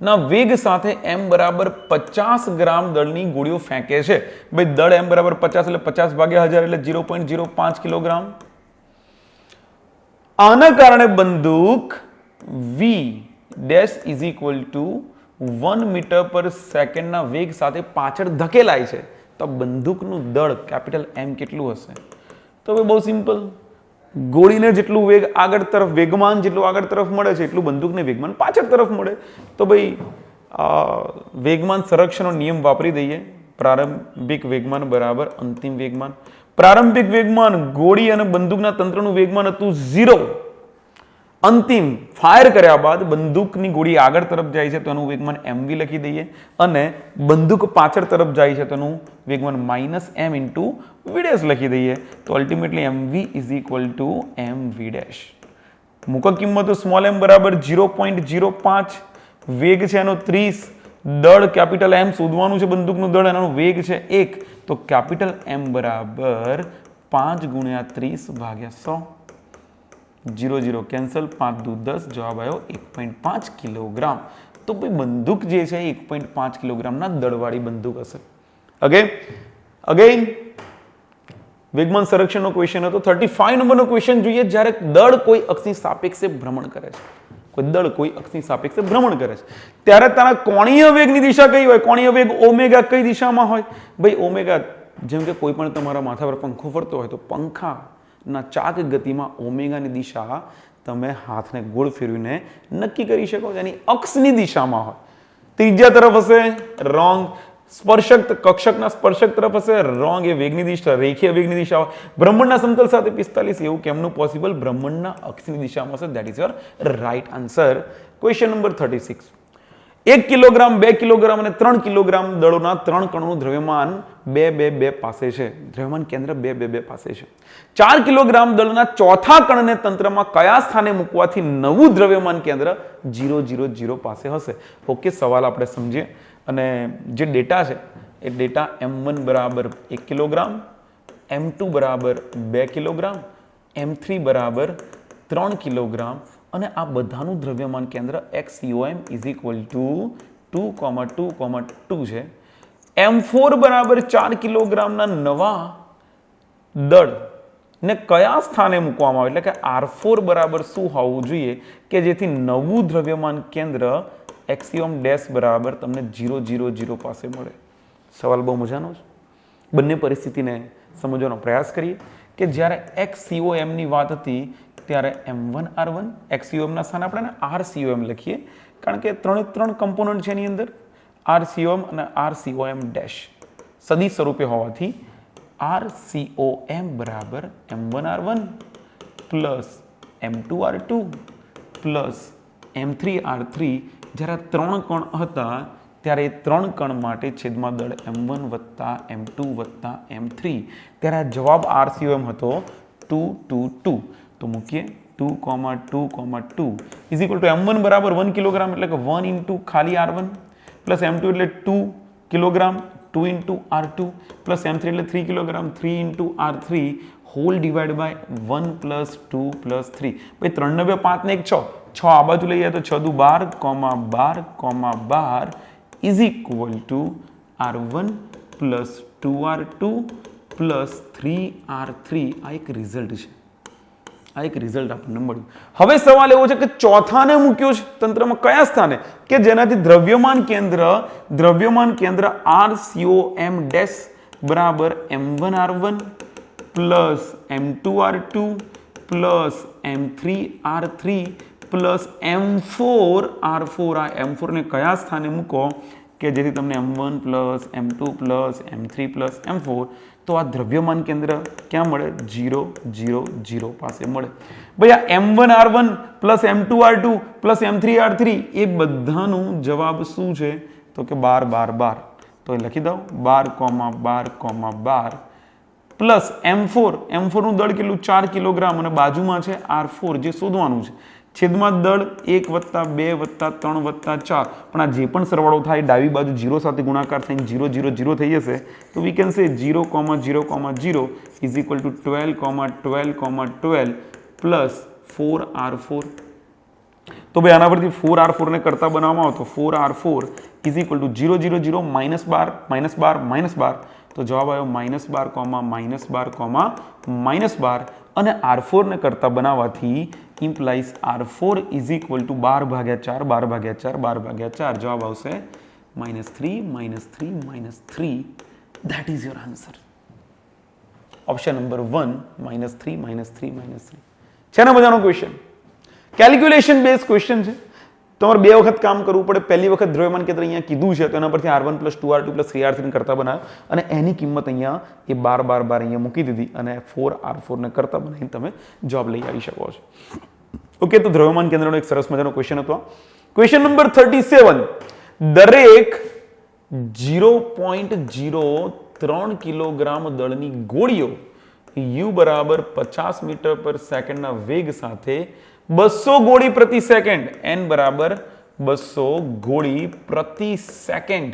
ના વેગ સાથે m બરાબર 50 ગ્રામ દળની ગોળીઓ ફેંકે છે. ભાઈ દળ m બરાબર 50 એટલે 50 ભાગ્યા 1000 એટલે 0.05 કિલોગ્રામ. આના કારણે બંદૂક v dash is equal to 1 metre per સેકન્ડના વેગ સાથે પાછળ ધકેલાય છે. તો બંદૂકનું દળ કેપિટલ M કેટલું હશે? તો ભાઈ બહુ સિમ્પલ. ગોળીને જેટલું વેગ આગળ તરફ વેગમાન જેટલું આગળ તરફ મળે છે એટલું બંદૂકને વેગમાન પાછળ તરફ મળે. તો ભાઈ વેગમાન સંરક્ષણનો નિયમ વાપરી દઈએ. પ્રારંભિક વેગમાન બરાબર અંતિમ વેગમાન. પ્રારંભિક વેગમાન ગોળી અને બંદૂકના તંત્રનું વેગમાન હતું 0. અંતિમ ફાયર કર્યા બાદ બંદૂકની ગોળી આગળ તરફ જાય છે તો એનું વેગમાન mv લખી દઈએ અને બંદૂક પાછળ તરફ જાય છે તો એનું વેગમાન minus m into v dash લખી દઈએ. તો ultimately mv is equal two mv dash. મૂકો કિંમતો સ્મોલ m બરાબર 0.05 વેગ છે એનો 30 દળ કેપિટલ M શોધવાનું છે બંદૂકનું દળ એનો વેગ છે 1 તો કેપિટલ M બરાબર 5 ગુણ્યા 30 ભાગ્યા 100 0 0 કેન્સલ 5 દુ 10 જવાબ આવ્યો 1.5 કિલોગ્રામ. તો ભાઈ બંદૂક જે છે 1.5 કિલોગ્રામના દળવાળી બંદૂક હશે. અગેન વેગમાન સંરક્ષણનો ક્વેશ્ચન હતો. 35 નંબરનો ક્વેશ્ચન જોઈએ. જ્યારે દળ કોઈ અક્ષની સાપેક્ષે ભ્રમણ કરે છે કોઈ અક્ષની સાપેક્ષે ભ્રમણ કરે છે ત્યારે તેના કોણીય વેગની દિશા કઈ હોય? કોણીય વેગ ઓમેગા કઈ દિશામાં હોય? ભાઈ ઓમેગા જેમ કે કોઈ પણ તમારા માથા પર પંખો ફરતો હોય તો પંખાના ચાક ગતિમાં ઓમેગાની દિશા તમે હાથને ગોળ ફેરવીને નક્કી કરી શકો. એની અક્ષની દિશામાં હોય. ત્રિજ્યા તરફ હશે રોંગ. સ્પર્શક કક્ષકના સ્પર્શક તરફ હશે રોંગ. એ વેગની દિશા રેખીય વેગની દિશા હોય. બ્રહ્માંડના સમતલ સાથે 45 એવું કેમનું પોસિબલ? બ્રહ્માંડના અક્ષની દિશામાં હશે. That is your right answer. Question number 36. 1 kilogram 2 kilogram અને 3 કિલોગ્રામ દળોના 3 કણોનું દ્રવ્યમાન 2 પાસે છે. દ્રવ્યમાન કેન્દ્ર 2 પાસે છે. 4 કિલોગ્રામ દળના ચોથા કણને તંત્રમાં કયા સ્થાને મૂકવાથી નવું દ્રવ્યમાન કેન્દ્ર 0 પાસે હશે? ઓકે, સવાલ આપણે સમજીએ. અને જે ડેટા છે એ ડેટા m1 બરાબર 1 કિલોગ્રામ, m2 બરાબર 2 કિલોગ્રામ, m3 બરાબર 3 કિલોગ્રામ અને આ બધાનું દ્રવ્યમાન કેન્દ્ર XCOM ઇઝ ઇક્વલ ટુ 2,2,2 છે. m4 બરાબર 4 કિલોગ્રામના નવા દળ ને કયા સ્થાને મૂકવામાં આવે, એટલે કે R4 બરાબર શું હોવું જોઈએ કે જેથી નવું દ્રવ્યમાન કેન્દ્ર એક્સિયોમ ડેશ બરાબર તમને 0 0 0 પાસે મળે. સવાલ બહુ મજાનો છે. બંને પરિસ્થિતિને સમજવાનો પ્રયાસ કરીએ કે જ્યારે XCOM ની વાત હતી ત્યારે M1R1 XCOM ના સ્થાને આપણે RCOM લખીએ કારણ કે ત્રણ કમ્પોનન્ટ છે એની અંદર RCOM અને RCOM ડેશ સદી સ્વરૂપે હોવાથી RCOM બરાબર M1R1 plus M2R2 plus M3R3. જ્યારે 3 કણ હતા ત્યારે એ 3 કણ માટે છેદમાં દળ M1 વત્તા M2 વત્તા M3 ત્યારે આ જવાબ RCOM હતો 2 2 2. તો મૂકીએ 2, 2, 2 ઇઝ ઇક્વલ ટુ M1 બરાબર 1 કિલોગ્રામ એટલે કે 1 ઇન્ટુ ખાલી R1 પ્લસ M2 એટલે 2 kilogram 2 into R2 plus M3 એટલે 3 kilogram 3 into R3 whole divide by 1 plus 2 plus 3. ભાઈ 3 ને 2 5 ને 1 6 6 આ બાજુ લઈએ તો 6 દુ 12, 12 is equal two R1 plus 2R2 plus 3R3. આ એક રિઝલ્ટ છે. આ એક રિઝલ્ટ આપણને મળ્યું. હવે સવાલ એવો છે કે ચોથાને મૂક્યો છે તંત્રમાં કયા સ્થાને કે જેનાથી દ્રવ્યમાન કેન્દ્ર RCOM ડેશ બરાબર M1R1 plus M2R2 plus M3R3 plus M4R4. આ M4 ને કયા સ્થાને મૂકો કે જેથી તમને M1 plus M2 plus M3 plus M4 તો આ દ્રવ્યમાન કેન્દ્ર ક્યાં મળે 0 0 0 પાસે મળે. ભાઈ આ M1R1 plus M2R2 plus M3R3 એ બધાનું જવાબ શું છે તો કે 12 12 12. તો એ લખી દઉં 12, પ્લસ M4 નું દળ કેટલું 4 કિલોગ્રામ અને બાજુમાં છે R4 જે શોધવાનું છે. છેદમાં દળ 1 વત્તા 2 વત્તા 3 વત્તા 4 પણ આ જે પણ સરવાળો થાય ડાબી બાજુ 0 સાથે ગુણાકાર થઈને 0 0 0 થઈ જશે. તો we can say 0, 0, 0 is equal two 12, 12, 12 plus 4R4. તો ભાઈ આના પરથી 4R4 ને કરતા બનાવવામાં આવે તો 4R4 ઇઝ ઇક્વલ ટુ 0 0 0 -12 તો જવાબ આવ્યો -12, અને R4 ને કરતા બનાવવાથી implies R4 is equal to 12/4 જવાબ આવશે -3 that is your answer. Option number 1 -3 છે ને મજાનો ક્વેશ્ચન. કેલ્ક્યુલેશન બેઝ ક્વેશ્ચન છે. તમારે 2 વખત કામ કરવું પડે. પહેલી વખત દ્રવ્યમાન કેન્દ્ર અહીંયા કીધું છે તો એના પરથી R1 plus 2R2 plus 3R3 કરતા બનાવ્યો અને એની કિંમત અહીંયા એ 12 અહીંયા મૂકી દીધી અને 4R4 ને કરતા બનાવીને તમે જવાબ લઈ આવી શકો છો. ઓકે, તો દ્રવ્યમાન કેન્દ્રનો એક સરસ મજાનો ક્વેશ્ચન હતો. Question number 37. દરેક 0.03 કિલોગ્રામ દળની ગોળીઓ U બરાબર 50 મીટર પર સેકન્ડના વેગ સાથે 200 ગોળી પ્રતિ સેકન્ડ n બરાબર 200 ગોળી પ્રતિ સેકન્ડ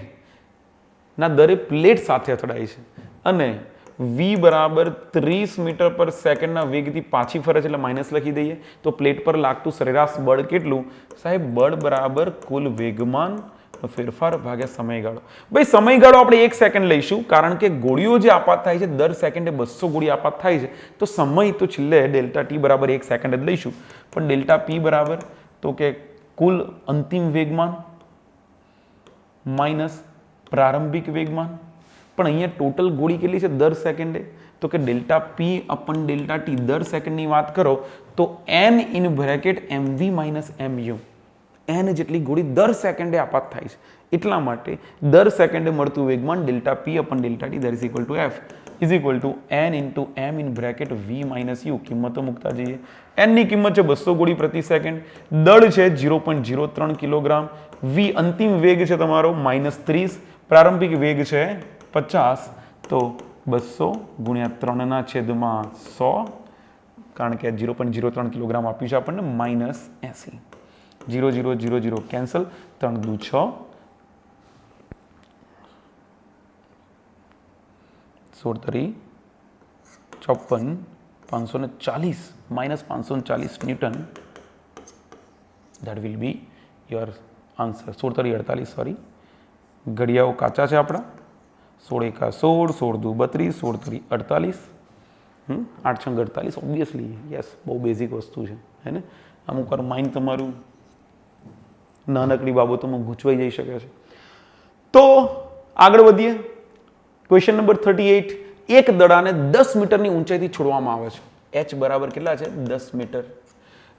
ના દરે પ્લેટ સાથે અથડાય છે અને v બરાબર 30 મીટર પર સેકન્ડના વેગથી પાછી ફરે છે એટલે માઇનસ લખી દઈએ. તો પ્લેટ પર લાગતું સરેરાશ બળ કેટલું? સાહેબ બળ બરાબર કુલ વેગમાન ફેરફાર ભાગ્યા સમયગાળો. ભાઈ સમયગાળો આપણે 1 સેકન્ડ લઈશું કારણ કે ગોળીઓ જે આપાત થાય છે દર સેકન્ડે 200 ગોળી આપાત થાય છે તો સમય તો છેલ્લે ડેલ્ટા ટી બરાબર 1 સેકન્ડ જ લઈશું. પણ ડેલ્ટા પી બરાબર તો કે કુલ અંતિમ વેગમાન માઇનસ પ્રારંભિક વેગમાન. પણ અહીંયા ટોટલ ગોળી કેટલી છે દર સેકન્ડે તો કે delta p upon delta T દર સેકન્ડની વાત કરો તો n in bracket mv minus mu n જેટલી ગોળી દર સેકન્ડે આપાત થાય છે. એટલા માટે દર સેકન્ડે મળતું વેગમાન delta p upon delta t that is equal to f is equal to n into m in bracket v minus u. કિંમતો મૂકતા જઈએ. n ની કિંમત છે 200 ગોળી પ્રતિ સેકન્ડ, દળ છે 0.03 કિલોગ્રામ, v અંતિમ વેગ છે તમારો -30, પ્રારંભિક વેગ છે 50. તો 200 ગુણ્યા 3/100 કારણ કે 0.03 કિલોગ્રામ આપ્યું છે આપણને -80. 0 0 0 0 કેન્સલ, 3 દુ 6, 16 તરી 54, 540 -540 newton. That will be your answer. 16 તરી 48, સોરી ઘડિયાઓ કાચા છે આપણા. 16 એકા 16, 16 દુ 32, 16 તરી 48. 8 × 48 ઓબ્વિયસલી યસ, બહુ બેઝિક વસ્તુ છે હે ને. અમુક વાર માઇન્ડ તમારું નાનકડી બાબતોમાં ગૂંચવાઈ જઈ શકે છે. તો આગળ વધીએ. Question number 38. એક દડાને 10 મીટરની ઊંચાઈથી છોડવામાં આવે છે. h બરાબર કેટલા છે? 10 મીટર.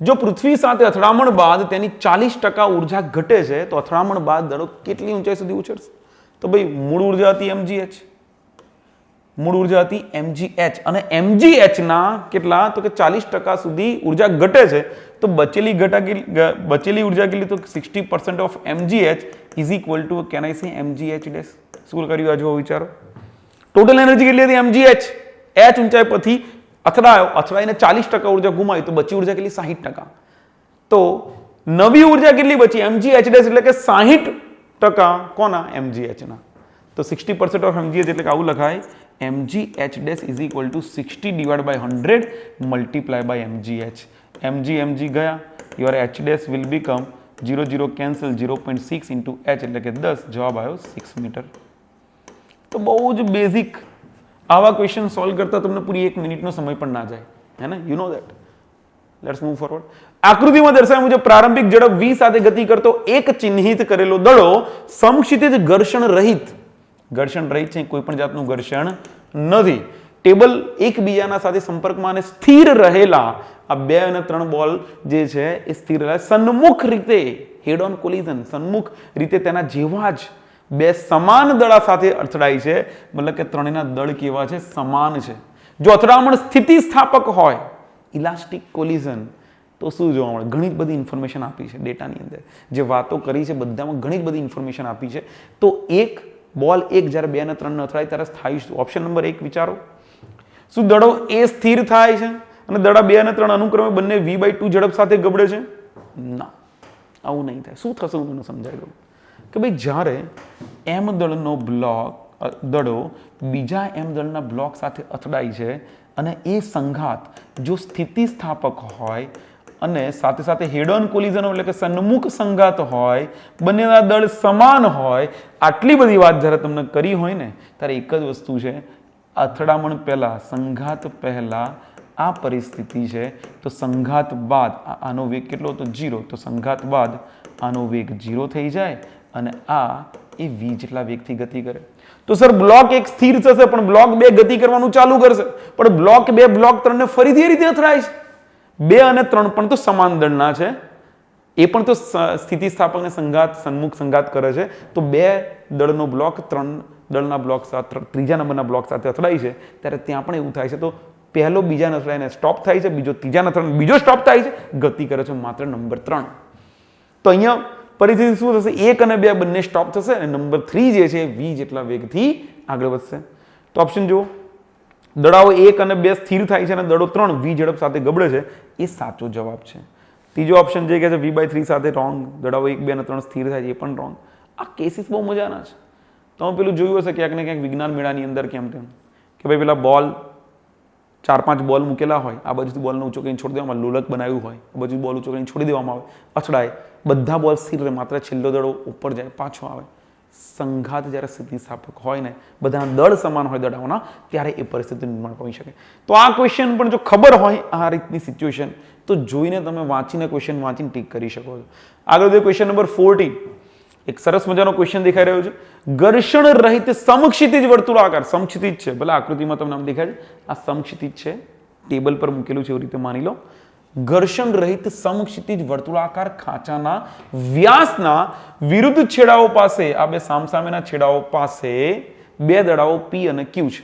જો પૃથ્વી સાથે અથડામણ બાદ તેની 40% ઉર્જા ઘટે છે તો અથડામણ બાદ દડો કેટલી ઊંચાઈ સુધી ઉછળશે? તો ભાઈ મૂળ ઉર્જા હતી mgh. મૂળ ઉર્જા હતી mgh અને mgh ના કેટલા? તો કે 40% સુધી ઉર્જા ઘટે છે તો બચેલી ઉર્જા કેટલી? તો 60% of mgh is equal two can I સે mgh ડેશ. શું કર્યું આ જો વિચારો. ટોટલ એનર્જી કેટલી હતી? mgh. h ઊંચાઈ પરથી અથડાઈને 40% ઉર્જા ગુમાવી તો બચી ઉર્જા કેટલી? 60%. તો નવી ઉર્જા કેટલી બચી? mgh ડેશ એટલે કે 60% કોના? mgh ના. તો 60% ઓફ mgh એટલે કે આવું લખાય mgh dash is equal to 60 divide by 100 multiply by mgh. mg ગયા, your h dash will become 0 cancel 0.6 into h એટલે કે 10. જવાબ આવ્યો 6 મીટર. તો બહુ જ બેઝિક. આવા ક્વેશ્ચન સોલ્વ કરતા તમને પૂરી 1 મિનિટનો સમય પણ ના જાય હે ને. You know that. Let's move forward. આકૃતિમાં દર્શાવ્યા મુજબ પ્રારંભિક ઝડપ v સાથે ગતિ કરતો એક ચિહ્નિત કરેલો દડો સમક્ષિતિજ ઘર્ષણ રહિત છે, કોઈ પણ જાતનું ઘર્ષણ નથી. ટેબલ એકબીજાના સાથે સંપર્કમાં અને સ્થિર રહેલા આ 2 અને 3 બોલ જે છે એ સ્થિર રહેલા સન્મુખ રીતે હેડ ઓન કોલિઝન, સન્મુખ રીતે તેના જેવા જ 2 સમાન દડા સાથે અથડાય છે. મતલબ કે ત્રણેયના દળ કેવા છે? સમાન છે. જો અથડામણ સ્થિતિસ્થાપક હોય, ઇલાસ્ટિક કોલિઝન, તો શું જોવા મળે? ઘણી બધી ઇન્ફોર્મેશન આપી છે ડેટાની અંદર. જે વાતો કરી છે બધામાં ઘણી બધી ઇન્ફોર્મેશન આપી છે. તો એક બોલ જ્યારે 2 અને 3 ને અથડાય ત્યારે થાય શું? ઓપ્શન નંબર 1 વિચારો. શું દડો એ સ્થિર થાય છે અને દડા 2 અને 3 અનુક્રમે બંને v/2 ઝડપ સાથે ગબડે છે? ના, આવું નહીં થાય. શું થશે હું તમને સમજાવી દઉં કે ભાઈ જ્યારે m દળનો દડો બીજા m દળના બ્લોક સાથે અથડાય છે અને એ સંઘાત જો સ્થિતિસ્થાપક હોય અને સાથે સાથે હેડ ઓન કોલિઝન એટલે કે સન્મુખ સંઘાત હોય, બંનેના દળ સમાન હોય, આટલી બધી વાત જ્યારે તમને કરી હોય ને ત્યારે એક જ વસ્તુ છે, અથડામણ પહેલા, સંઘાત પહેલા આ પરિસ્થિતિ છે તો સંઘાત બાદ આનો વેગ કેટલો હતો? 0. તો સંઘાત બાદ આનો વેગ 0 થઈ જાય અને આ એ v જેટલા વેગથી ગતિ કરે. તો સર બ્લોક 1 સ્થિર થશે પણ બ્લોક 2 ગતિ કરવાનું ચાલુ કરશે, પણ બ્લોક 2 બ્લોક 3 ને ફરીથી એ રીતે અથડાય છે. 2 અને 3 પણ તો સમાન દળના છે, એ પણ તો સ્થિતિસ્થાપક ને સન્મુખ સંઘાત કરે છે. તો 2 દળનો બ્લોક 3 દળના બ્લોક સાથે, ત્રીજા નંબરના બ્લોક સાથે અથડાય છે ત્યારે ત્યાં પણ એવું થાય છે. તો પહેલો બીજાને અથડાઈને સ્ટોપ થાય છે, બીજો ત્રીજાને અથડાઈને બીજો સ્ટોપ થાય છે, ગતિ કરે છે માત્ર નંબર 3. તો અહીંયા પરિસ્થિતિ શું થશે? 1 અને 2 બંને સ્ટોપ થશે અને નંબર 3 જે છે v જેટલા વેગથી આગળ વધશે. તો ઓપ્શન જુઓ. દડાઓ 1 અને 2 સ્થિર થાય છે અને દડો 3 v ઝડપ સાથે ગબડે છે, એ સાચો જવાબ છે. ત્રીજો ઓપ્શન જે કહે છે v/3 સાથે રોંગ, દડાઓ 1, 2 અને 3 સ્થિર થાય છે, એ પણ રોંગ. આ કેસીસ બહુ મજાના છે. તમે પેલું જોયું હશે ક્યાંક ને ક્યાંક વિજ્ઞાન મેળાની અંદર કેમ તેમ કે ભાઈ પેલા બોલ 4-5 બોલ મૂકેલા હોય, આ બાજુથી બોલને ઊંચો કરીને છોડી દેવામાં, લોલક બનાવ્યું હોય, આ બાજુ બોલ ઊંચો કરીને છોડી દેવામાં આવે, અથડાય, બધા બોલ સ્થિર રહે, માત્ર છેલ્લો દડો ઉપર જાય, પાછો આવે. સંઘાત જ્યારે સ્થિતિસ્થાપક હોય ને, બધા દળ સમાન હોય દડાઓના, ત્યારે એ પરિસ્થિતિ નિર્માણ હોઈ શકે. તો આ ક્વેશ્ચન પણ જો ખબર હોય આ રીતની સિચ્યુએશન તો જોઈને તમે વાંચીને ક્વેશ્ચન વાંચીને ટીક કરી શકો છો. આગળ વધીએ ક્વેશ્ચન નંબર 14. એક સરસ મજાનો ક્વેશ્ચન દેખાઈ રહ્યો છે. ઘર્ષણ રહિત સમક્ષિતિજ વર્તુળાકાર, સમક્ષિતિજ છે, ભલે આકૃતિમાં તમને આમ દેખાય છે, આ સમક્ષિતિજ છે, ટેબલ પર મૂકેલું છે એવી રીતે માની લો. ઘર્ષણ રહિત સમક્ષિતિજ વર્તુળાકાર ખાંચાના વ્યાસના વિરુદ્ધ છેડાઓ પાસે, આ 2 સામસામેના છેડાઓ પાસે 2 દડાઓ p અને q છે.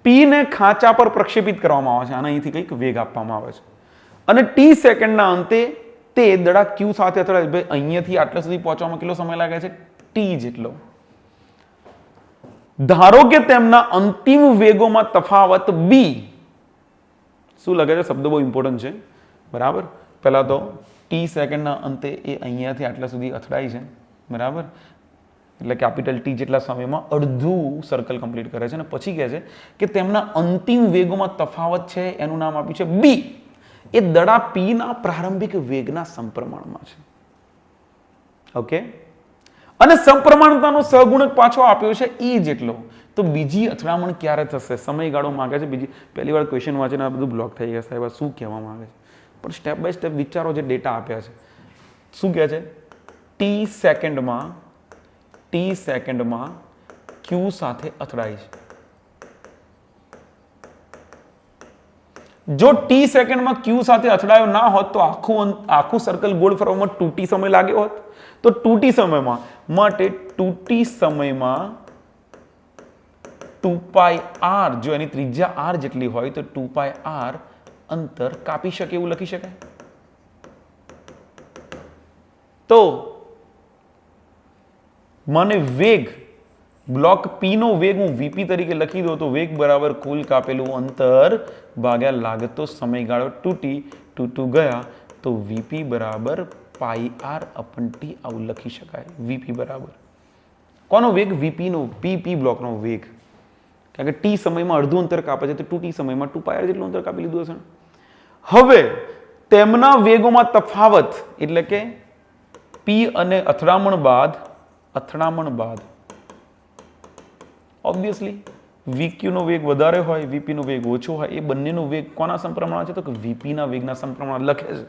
p ને ખાંચા પર પ્રક્ષેપિત કરવામાં આવે છે, આના અહીંથી કંઈક વેગ આપવામાં આવે છે અને t સેકન્ડના અંતે તે દડા q સાથે અથડાય. ભાઈ અહીંયાથી આટલા સુધી પહોંચવામાં કેટલો સમય લાગે છે? t જેટલો. ધારો કે તેમના અંતિમ વેગોમાં તફાવત b. શું લાગે છે? શબ્દ બહુ ઇમ્પોર્ટન્ટ છે, બરાબર. પહેલા તો t સેકન્ડના અંતે એ અહીંયાથી આટલા સુધી અથડાય છે, બરાબર. એટલે કેપિટલ T જેટલા સમયમાં અડધું સર્કલ કમ્પ્લીટ કરે છે અને પછી કહે છે કે તેમના અંતિમ વેગોમાં તફાવત છે, એનું નામ આપ્યું છે b. એ દડા p ના પ્રારંભિક વેગના સમપ્રમાણમાં છે. ઓકે. અને સમપ્રમાણતાનો સહગુણક પાછો આપ્યો છે e જેટલો. તો બીજી અથડામણ ક્યારે થશે? સમયગાળો માંગે છે બીજી. પહેલી વાર ક્વેશ્ચન વાંચીને આ બધું બ્લોક થઈ ગયા સાહેબ, શું કહેવા માંગે છે? પણ સ્ટેપ બાય સ્ટેપ વિચારો, જે ડેટા આપ્યા છે. શું કહે છે? ટી સેકન્ડમાં ક્યુ સાથે અથડાય છે. જો ટી સેકન્ડમાં ક્યુ સાથે અથડાયો ના હોત તો આખું સર્કલ ગોળ ફરવામાં 2t સમય લાગ્યો હોત. તો 2t સમયમાં માટે 2t સમયમાં 2πr, જો એની ત્રિજ્યા r જેટલી હોય તો 2πr અંતર કાપી શકે એવું લખી શકાય. તો મને વેગ, બ્લોક P નો વેગ હું Vp તરીકે લખી દઉં તો વેગ બરાબર કુલ કાપેલું અંતર ભાગ્યા લાગતો સમયગાળો 2t ગયા તો Vp બરાબર πr/t આવું લખી શકાય. Vp બરાબર કોનો વેગ? Vp નો, P બ્લોકનો વેગ. કારણ કે t સમયમાં અડધું અંતર કાપે છે તો 2t સમયમાં 2πr જેટલું અંતર કાપી લીધું હશે. હવે તેમના વેગોમાં તફાવત એટલે કે P અને અથડામણ બાદ ઓબ્વિયસલી VQ નો વેગ વધારે હોય, VP નો વેગ ઓછો હોય. એ બંનેનો વેગ કોના સમપ્રમાણમાં છે? તો કે VP ના વેગના સમપ્રમાણમાં લખે છે.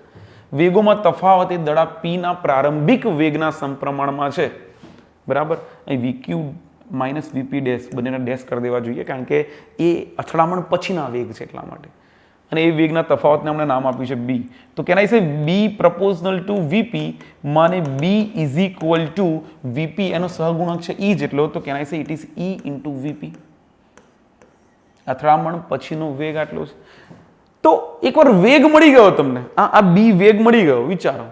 વેગોમાં તફાવત એ દડા P ના પ્રારંભિક વેગના સમપ્રમાણમાં છે. બરાબર. અહીં VQ માઇનસ VP ડેશ બંનેના ડેશ કરી દેવા જોઈએ, કારણ કે એ અથડામણ પછીના વેગ છે એટલા માટે. અને એ વેગના તફાવતને આપણે નામ આપ્યું છે B. તો can I say B પ્રપોઝનલ two VP, માને B is equal two VP, એનો સહગુણક છે E જેટલો. તો કેન આઈ સે it is E into VP. અથડામણ પછીનો વેગ આટલો છે. તો એકવાર વેગ મળી ગયો તમને, આ B વેગ મળી ગયો. વિચારો,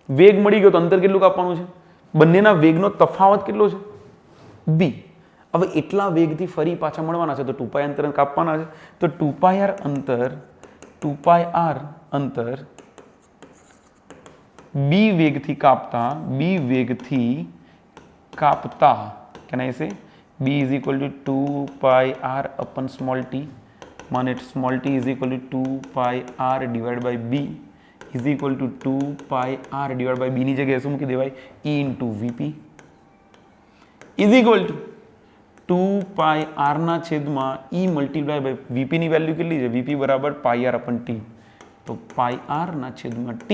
વેગ મળી ગયો તો અંતર કેટલું કાપવાનું છે? બંનેના વેગનો તફાવત કેટલો છે? B. હવે એટલા વેગથી ફરી પાછા મળવાના છે તો 2π અંતર કાપવાના છે. તો 2πr અંતર B વેગથી કાપતા can I say B is equal to 2πr upon small t, માને small t is equal to 2πr divide by B is equal to 2πr divide by B ની જગ્યાએ શું મૂકી દેવાય? E into VP is equal to 2πr ના છેદમાં E multiply by VP ની value કેટલી છે? VP બરાબર πr અપન t. તો πr ના છેદમાં t,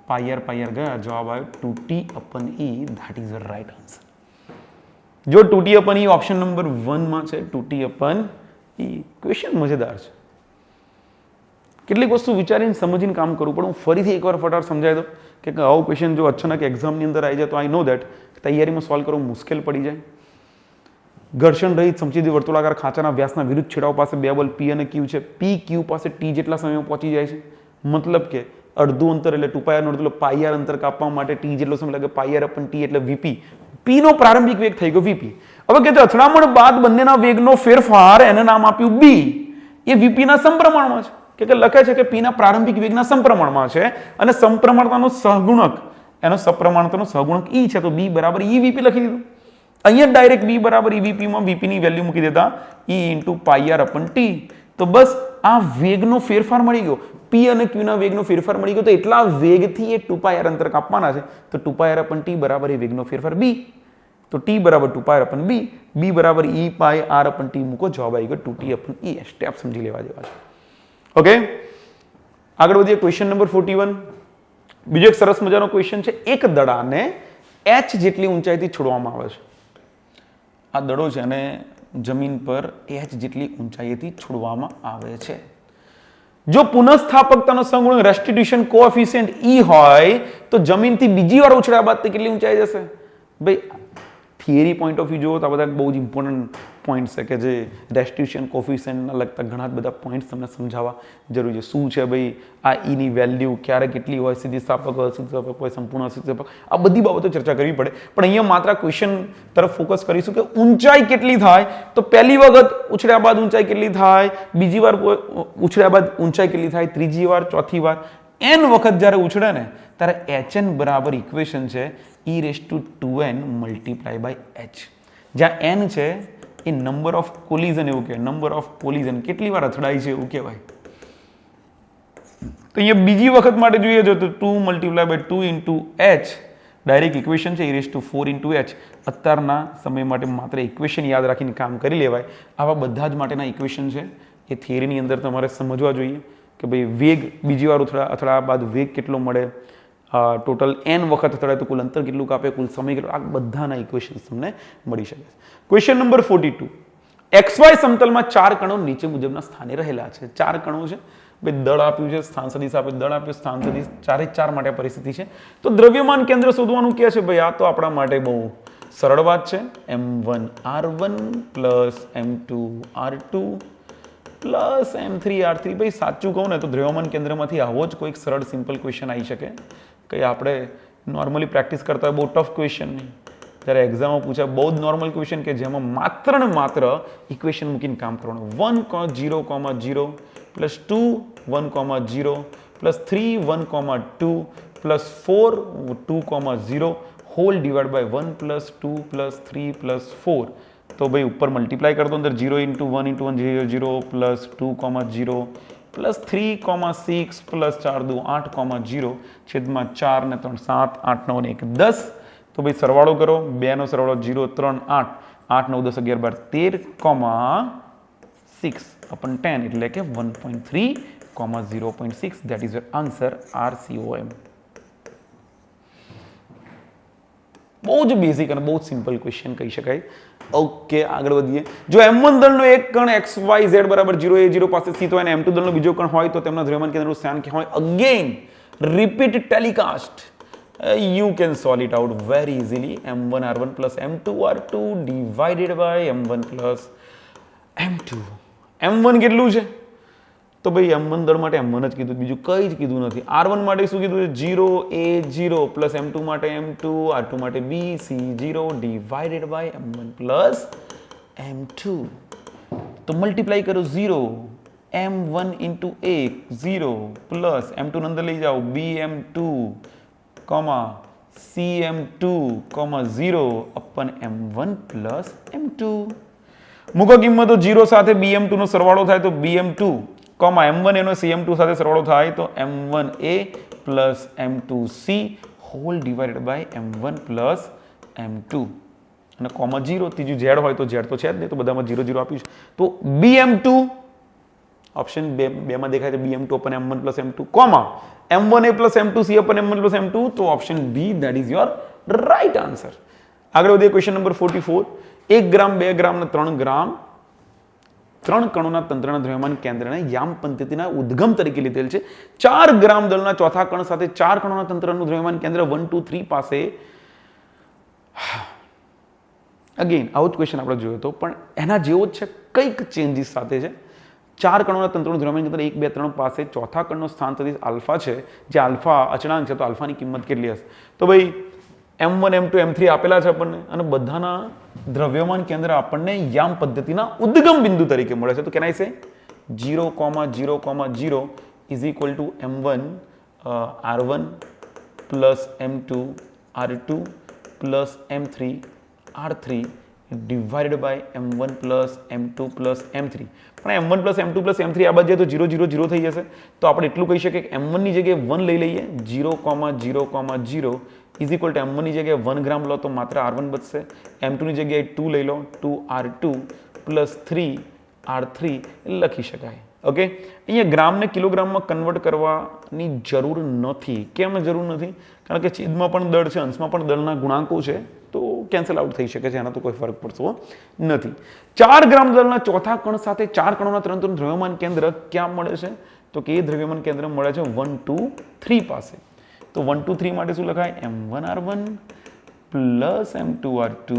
πr ગયા, જવાબ આવ્યો 2t અપન E. That is the right answer. જો 2t અપન E ઓપ્શન નંબર 1 માં છે, 2t અપન E. ક્વેશ્ચન મજેદાર છે. કેટલીક વસ્તુ વિચારીને સમજીને કામ કરવું પણ હું ફરીથી એકવાર ફટાફટ સમજાવી દઉં કે આવો ક્વેશ્ચન જો અચાનક એક્ઝામની અંદર આવી જાય તો આઈ નો દેટ તૈયારીમાં સોલ્વ કરવું મુશ્કેલ પડી જાય. ઘર્ષણ રહિત સમચીદી વર્તુળાકાર ખાંચાના વ્યાસના વિરુદ્ધ છેડાઓ પાસે બે બલ P અને Q છે. P Q પાસે T જેટલા સમયમાં પહોંચી જાય છે. મતલબ કે અડધું અંતર એટલે 2πr નો અડધું πr અંતર કાપવા માટે T જેટલો સમય લાગે, πr અપન T એટલે VP. P નો પ્રારંભિક વેગ થઈ ગયો VP. હવે કે અથડામણ બાદ બંનેના વેગનો ફેરફાર, એને નામ આપ્યું B, એ VP ના સમપ્રમાણમાં છે. કે લખે છે કે P ના પ્રારંભિક વેગના સમપ્રમાણમાં છે અને સમપ્રમાણતાનો સહગુણક, એનો સપ્રમાણતાનો સહગુણક E છે. તો B બરાબર E VP લખી દીધું. અહીંયા ડાયરેક્ટ B બરાબર E VP માં VP ની વેલ્યુ મૂકી દેતા E ઇન્ટુ πr અપન T. તો બસ આ વેગનો ફેરફાર મળી ગયો. P અને Q ના વેગનો ફેરફાર મળી ગયો તો એટલા વેગથી એ 2πr અંતર કાપવાના છે. તો 2πr અપન T બરાબર એ વેગનો ફેરફાર B. તો T બરાબર 2πr અપન B, B બરાબર E πr અપન T મૂકો, જવાબ આવી ગયો 2T અપન E. સ્ટેપ સમજી લેવા જેવા છે. ઓકે, આગળ વધીએ. Question number 41. બીજો એક સરસ મજાનો ક્વેશ્ચન છે. એક દડાને h જેટલી ઊંચાઈથી છોડવામાં આવે છે. આ દડો છે અને જમીન પર h જેટલી ઊંચાઈથી છોડવામાં આવે છે. જો પુનઃસ્થાપકતાનો સહગુણક રેસ્ટિટ્યુશન કોએફિશિયન્ટ E હોય તો જમીનથી બીજી વાર ઉછળ્યા બાદ તે કેટલી ઊંચાઈ જશે? ભાઈ થિયરી પોઈન્ટ ઓફ વ્યૂ જુઓ તો આ બધા બહુ જ ઇમ્પોર્ટન્ટ પોઈન્ટ્સ છે કે જે રેસ્ટિટ્યુશન કોએફિશિયન્ટના લગતા ઘણા બધા પોઈન્ટ્સ તમને સમજાવવા જરૂરી છે. શું છે ભાઈ આ ઈની વેલ્યુ, ક્યારે કેટલી હોય, સીધી સ્થાપક હોય, સ્થિતિસ્થાપક હોય, સંપૂર્ણ સ્થિતિસ્થાપક, આ બધી બાબતો ચર્ચા કરવી પડે. પણ અહીંયા માત્ર ક્વેશ્ચન તરફ ફોકસ કરીશું કે ઊંચાઈ કેટલી થાય. તો પહેલી વખત ઉછળ્યા બાદ ઊંચાઈ કેટલી થાય, બીજી વાર ઉછળ્યા બાદ ઊંચાઈ કેટલી થાય, ત્રીજી વાર, ચોથી વાર, n વખત જ્યારે ઉછળે ને ત્યારે hn બરાબર ઇક્વેશન છે e⁻²n મલ્ટીપ્લાય બાય h. જ્યાં n છે એ નંબર ઓફ કોલિઝન એવું કહેવાય. નંબર ઓફ કોલિઝન, કેટલી વાર અથડાય છે એવું કહેવાય. તો અહીંયા બીજી વખત માટે જોઈએ તો 2 multiply by 2 into h direct equation છે e⁴ અત્યારના સમય માટે માત્ર ઇક્વેશન યાદ રાખીને કામ કરી લેવાય. આવા બધા જ માટેના ઇક્વેશન છે એ થિયરીની અંદર તમારે સમજવા જોઈએ કે ભાઈ વેગ બીજી વાર અથડાયા બાદ વેગ કેટલો મળે, ટોટલ n વખત અથડાય તો કુલ અંતર કેટલું કાપે, કુલ સમય કેટલો, આ બધાના ઇક્વેશન્સ તમને મળી શકે છે. Question number 42. XY સમતલમાં 4 કણો નીચે મુજબના સ્થાને રહેલા છે. 4 કણો છે, ભાઈ દળ આપ્યું છે, સ્થાન સદિશ આપ્યું, દળ આપ્યું, સ્થાન સદિશ, 4 માટે પરિસ્થિતિ છે. તો દ્રવ્યમાન કેન્દ્ર શોધવાનું કહે છે. ભાઈ આ તો આપણા માટે બહુ સરળ વાત છે. m1r1 plus m2r2 plus m3r3. ભાઈ સાચું કહું ને તો દ્રવ્યમાન કેન્દ્રમાંથી આવો જ કોઈક સરળ સિમ્પલ ક્વેશ્ચન આવી શકે. કંઈ આપણે નોર્મલી પ્રેક્ટિસ કરતા હોય બહુ ટફ ક્વેશ્ચન નહીં. જ્યારે એક્ઝામમાં પૂછાય બહુ જ નોર્મલ ક્વેશ્ચન કે જેમાં માત્ર ને માત્ર ઇક્વેશન મૂકીને કામ કરવાનું. 1,0,0 plus 2 1,0 plus 3 1,2 plus 4 2,0 whole divide by 1 plus 2 plus 3 plus 4. તો ભાઈ ઉપર મલ્ટીપ્લાય કરતો અંદર 0 × 1 × 1 0 પ્લસ 2,0 પ્લસ 3,6 પ્લસ 4 2 8,0 છેદમાં 4 ને 3 7 8 9 ને 1 10. તો ભાઈ સરવાળો કરો, 2 નો સરવાળો 0 3 8 8 9 10 11 12 13,6 upon 10 એટલે કે 1.3, 0.6. that is your answer RCOM. બહુ જ બેઝિક અને બહુ જ સિમ્પલ ક્વેશ્ચન કહી શકાય. ઓકે, આગળ વધીએ. જો m1 દળનો એક કણ xyz બરાબર 0 a 0 પાસે સ્થિત હોય અને m2 દળનો બીજો કણ હોય તો તેમના દ્રવ્યમાન કેન્દ્રનું સ્થાન ક્યાં હોય? Again repeat telecast. You can solve it out very easily. m1r1 plus m2r2 divided by m1 plus m2. m1 કેટલું છે? તો ભાઈ m1 દળ માટે m1 જ કીધું, બીજું કંઈ જ કીધું નથી. r1 માટે શું કીધું છે? 0 a 0 પ્લસ m2 માટે m2, r2 માટે b c 0 divided by m1 plus m2. તો મલ્ટીપ્લાય કરો 0 m1 into a 0 plus m2 ની અંદર લઈ જાઓ bm2 cm2 0 upon m1 plus m2. મૂકો કિંમતો 0 સાથે bm2 નો સરવાળો થાય તો bm2, m1 એનો cm2 સાથે સરવાળો થાય તો m1a plus m2c whole divided by m1 plus m2. અને કોમા 0, ત્રીજું z હોય તો z તો છે જ નહીં, તો બધામાં 0 0 આપ્યું છે. તો bm2 ઓપ્શન 2 માં દેખાય છે bm2 upon m1 plus m2, m1a plus m2c upon m1 plus m2. તો option B that is your right answer. આગળ વધીએ. Question number 44. 1 ગ્રામ 2 ગ્રામ અને 3 ગ્રામ 3 કણોના તંત્રના દ્રવ્યમાન કેન્દ્રને યામ પદ્ધતિના ઉદ્ગમ તરીકે લીધેલ છે. 4 ગ્રામ દળના ચોથા કણ સાથે 4 કણોના તંત્રનું દ્રવ્યમાન કેન્દ્ર 1 2 3 પાસે. અગેન આવો જ ક્વેશ્ચન આપણે જોયો હતો પણ એના જેવો જ છે, કંઈક ચેન્જીસ સાથે છે. 4 કણોના તંત્રનું દ્રવ્યમાન કેન્દ્ર 1 2 3 પાસે ચોથા કણનો સ્થાન સદિશ આલ્ફા છે, જે આલ્ફા અચળાંક છે, તો આલ્ફાની કિંમત કેટલી હશે? તો ભાઈ m1 m2 m3 આપેલા છે આપણને અને બધાના દ્રવ્યમાન કેન્દ્ર આપણને યામ પદ્ધતિના ઉદ્ગમ બિંદુ તરીકે મળે છે. તો કેન આઈ સે 0,0,0 is equal to m1 r1 plus m2 r2 plus m3 r3 divided by m1 plus m2 plus m3. પણ m1 plus m2 plus m3 આ બાજુ તો 0 0 0 થઈ જશે. તો આપણે એટલું કહી શકીએ કે m1 ની જગ્યાએ 1 લઈ લઈએ. 0,0,0 is equal to m1 ની જગ્યાએ 1 ગ્રામ લો તો માત્ર r1 બચશે. m2 ની જગ્યાએ 2 લઈ લો, 2r2 plus 3r3 લખી શકાય. ઓકે, અહીંયા ગ્રામને કિલોગ્રામમાં કન્વર્ટ કરવાની જરૂર નથી. કેમ જરૂર નથી? કારણ કે છેદમાં પણ દળ છે, અંશમાં પણ દળના ગુણાંકો છે, તો કેન્સલ આઉટ થઈ શકે છે, એના તો કોઈ ફરક પડતો નથી. 4 ગ્રામ દળના ચોથા કણ સાથે 4 કણોના તંત્રનું દ્રવ્યમાન કેન્દ્ર ક્યાં મળે છે? તો કે એ દ્રવ્યમાન કેન્દ્ર મળે છે 1 2 3 પાસે. તો 1 2 3 માટે શું લખાય? m1r1 plus m2r2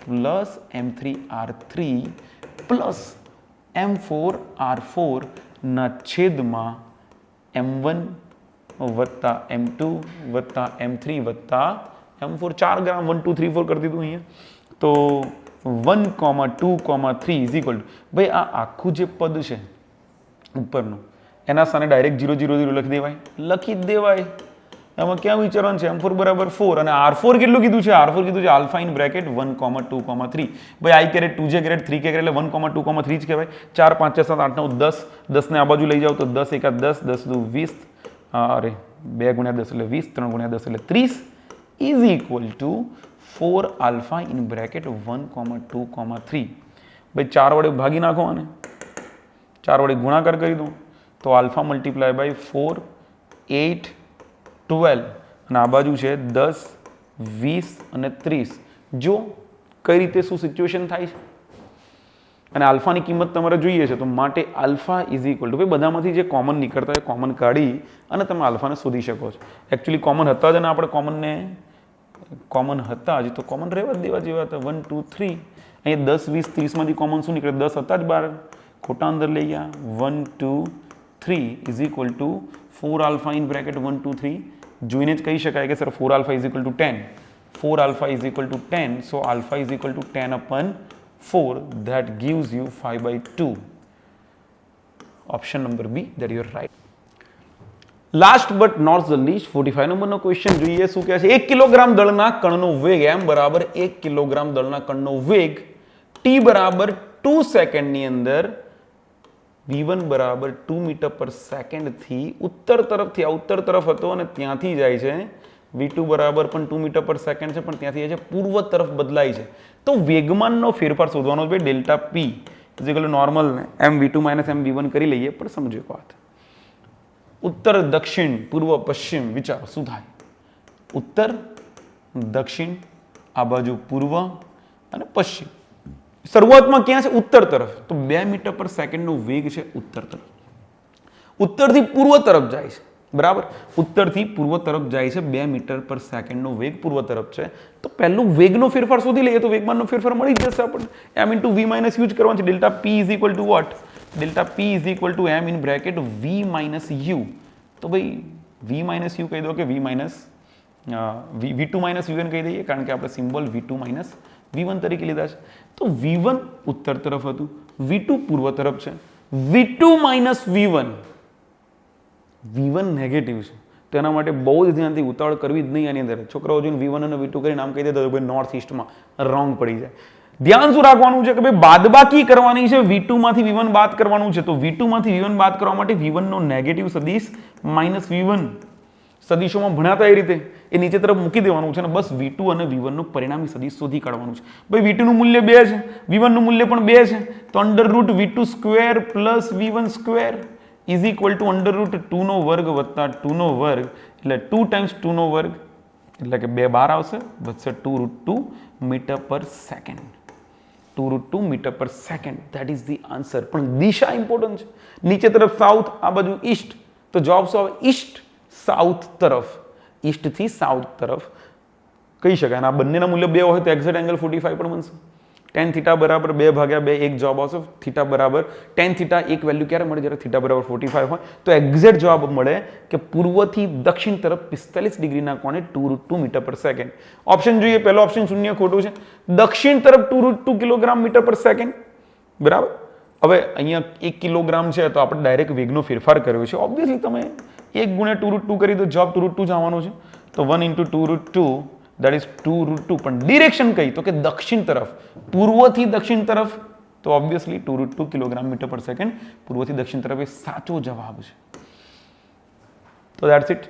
plus m3r3 plus m4r4 ના છેદમાં m1 વત્તા m2 વત્તા m3 વત્તા m4. 4 ગ્રામ 1 2 3 4 કરી દીધું અહીંયા. તો 1,2,3 ઇઝ ઇક્વલ ટુ, ભાઈ આ આખું જે પદ છે ઉપરનું એના સ્થાને ડાયરેક્ટ 0 0 0 લખી દેવાય, લખી જ દેવાય. એમાં ક્યાં વિચારવાનું છે? m4 બરાબર 4 અને r4 કેટલું કીધું છે? r4 કીધું છે આલ્ફા ઇન બ્રેકેટ 1,2,3. ભાઈ i caret 2j caret 3k caret એટલે 1,2,3 જ કહેવાય. 4 5 6 7 8 9 10, 10 ને આ બાજુ લઈ જાઓ તો 10 1 10, 10 2 20, અરે 2 × 10 એટલે 20, 3 × 10 એટલે 30. Is equal two 4 alpha in bracket 1, 2, 3. ભાઈ 4 વડે ભાગી નાખો અને 4 વડે ગુણાકાર કરી દો તો આલ્ફા મલ્ટીપ્લાય બાય 4, 8, 12 અને આ બાજુ છે 10, 20 અને 30. જો કઈ રીતે શું સિચ્યુએશન થાય છે અને આલ્ફાની કિંમત તમારે જોઈએ છે તો માટે આલ્ફા ઇઝ ઇક્વલ ટુ બધામાંથી જે કોમન નીકળતા હોય કોમન કાઢી અને તમે આલ્ફાને શોધી શકો છો. એકચ્યુઅલી કોમન હતા જ અને આપણે કોમન હતા જ તો કોમન રહેવા જ દેવા જેવા હતા. 1, 2, 3 અહીંયા 10, 20, 30 માંથી કોમન શું નીકળે? 10 હતા જ બહાર, ખોટા અંદર લઈ ગયા. 1, 2, 3 is equal two 4 alpha in bracket 1, 2, 3. જોઈને જ કહી શકાય કે sir 4 alpha is equal two 10. 4 alpha is equal to 10, so alpha is equal to 10 upon 4. That gives you 5/2. Option number B, that you are right. Last but not the least, 45 નંબરનો question જોઈએ. શું કહે છે? 1 kilogram દળના કણનો વેગ m બરાબર 1 kilogram દળના કણનો વેગ t બરાબર 2 સેકન્ડની અંદર v1 બરાબર 2 મીટર પર સેકન્ડ થી ઉત્તર તરફથી આ ઉત્તર તરફ હતો અને ત્યાંથી જાય છે v2 બરાબર પણ 2 મીટર પર સેકન્ડ છે પણ ત્યાંથી જાય છે પૂર્વ તરફ બદલાય છે. તો વેગમાનનો ફેરફાર શોધવાનો છે. Delta p is equal two normal ને mv2 માઇનસ mv1 કરી લઈએ. પણ સમજો એક વાત, ઉત્તર દક્ષિણ પૂર્વ પશ્ચિમ વિચારો શું થાય? ઉત્તર દક્ષિણ, આ બાજુ પૂર્વ અને પશ્ચિમ. શરૂઆતમાં ક્યાં છે? ઉત્તર તરફ. તો 2 મીટર પર સેકન્ડનો વેગ છે ઉત્તર તરફ. ઉત્તરથી પૂર્વ તરફ જાય છે, બરાબર? ઉત્તરથી પૂર્વ તરફ જાય છે, 2 મીટર પર સેકન્ડનો વેગ પૂર્વ તરફ છે. તો પહેલું વેગનો ફેરફાર શોધી લઈએ તો વેગમાનનો ફેરફાર મળી જશે આપણને. m into v minus u જ કરવાનું છે. Delta p is equal to what? Delta p is equal to m in bracket v minus u. તો ભાઈ v માઇનસ યુ કહી દો કે v2 માઇનસ v1 કહી દઈએ, કારણ કે આપણે સિમ્બોલ v2 માઇનસ v1 તરીકે લીધા છે. તો v1 ઉત્તર તરફ હતું, v2 પૂર્વ તરફ છે. v2 માઇનસ v1 નેગેટિવ છે. તો એના માટે બહુ જ ધ્યાનથી ઉતાવળ કરવી જ નહીં. આની અંદર છોકરાઓ જોઈને v1 અને v2 કરી નામ કહી દે તો ભાઈ નોર્થ ઇસ્ટમાં રોંગ પડી જાય. ધ્યાન શું રાખવાનું છે કે ભાઈ બાદબાકી કરવાની છે. v2 માંથી v1 બાદ કરવાનું છે. તો v2 માંથી v1 બાદ કરવા માટે v1 નો નેગેટિવ સદિશ માઇનસ v1 સદિશોમાં ભણાતા એ રીતે એ નીચે તરફ મૂકી દેવાનું છે અને બસ v2 અને v1 નું પરિણામી સદિશ શોધી કાઢવાનું છે. ભાઈ v2 નું મૂલ્ય 2 છે, v1 નું મૂલ્ય પણ 2 છે. તો under route v2 square plus v1 square is equal two under route 2 નો વર્ગ વત્તા 2 નો વર્ગ એટલે 2 ટાઈમ્સ 2 નો વર્ગ એટલે કે 2 બહાર આવશે, વધશે 2√2 metre per second. 2√2 metre per second. That is the answer. પણ દિશા ઇમ્પોર્ટન્ટ છે. નીચે તરફ સાઉથ, આ બાજુ ઈસ્ટ. તો જવાબ શું આવે? ઈસ્ટ સાઉથ તરફ. ઈસ્ટ થી સાઉથ તરફ કહી શકાય. અને આ બંનેના મૂલ્ય 2 હોય તો એક્ઝેક્ટ એંગલ 45 પણ બનશે. tan થીટા બરાબર 2/2 એક જવાબ આવશે. થીટા બરાબર tan થીટા એક વેલ્યુ ક્યારે મળે? જ્યારે થીટા બરાબર 45 હોય. તો એક્ઝેક્ટ જવાબ મળે કે પૂર્વથી દક્ષિણ તરફ 45 ડિગ્રીના કોણે 2√2 મીટર પર સેકન્ડ. ઓપ્શન જોઈએ. પહેલો ઓપ્શન શૂન્ય ખોટું છે. દક્ષિણ તરફ 2√2 કિલોગ્રામ મીટર પર સેકન્ડ, બરાબર. હવે અહીંયા 1 કિલોગ્રામ છે તો આપણે ડાયરેક્ટ વેગનો ફેરફાર કર્યો છે. ઓબ્વિયસલી તમે 1 ગુણ્યા 2√2 કરી દો, જવાબ 2√2 જ આવવાનો છે. તો 1 ઇન્ટુ 2√2 that is 2√2. પણ ડિરેક્શન કઈ? તો કે દક્ષિણ તરફ, પૂર્વથી દક્ષિણ તરફ. તો obviously 2√2 kilogram metre per second પૂર્વથી દક્ષિણ તરફ એ સાચો જવાબ છે. તો ધેટ્સ ઇટ.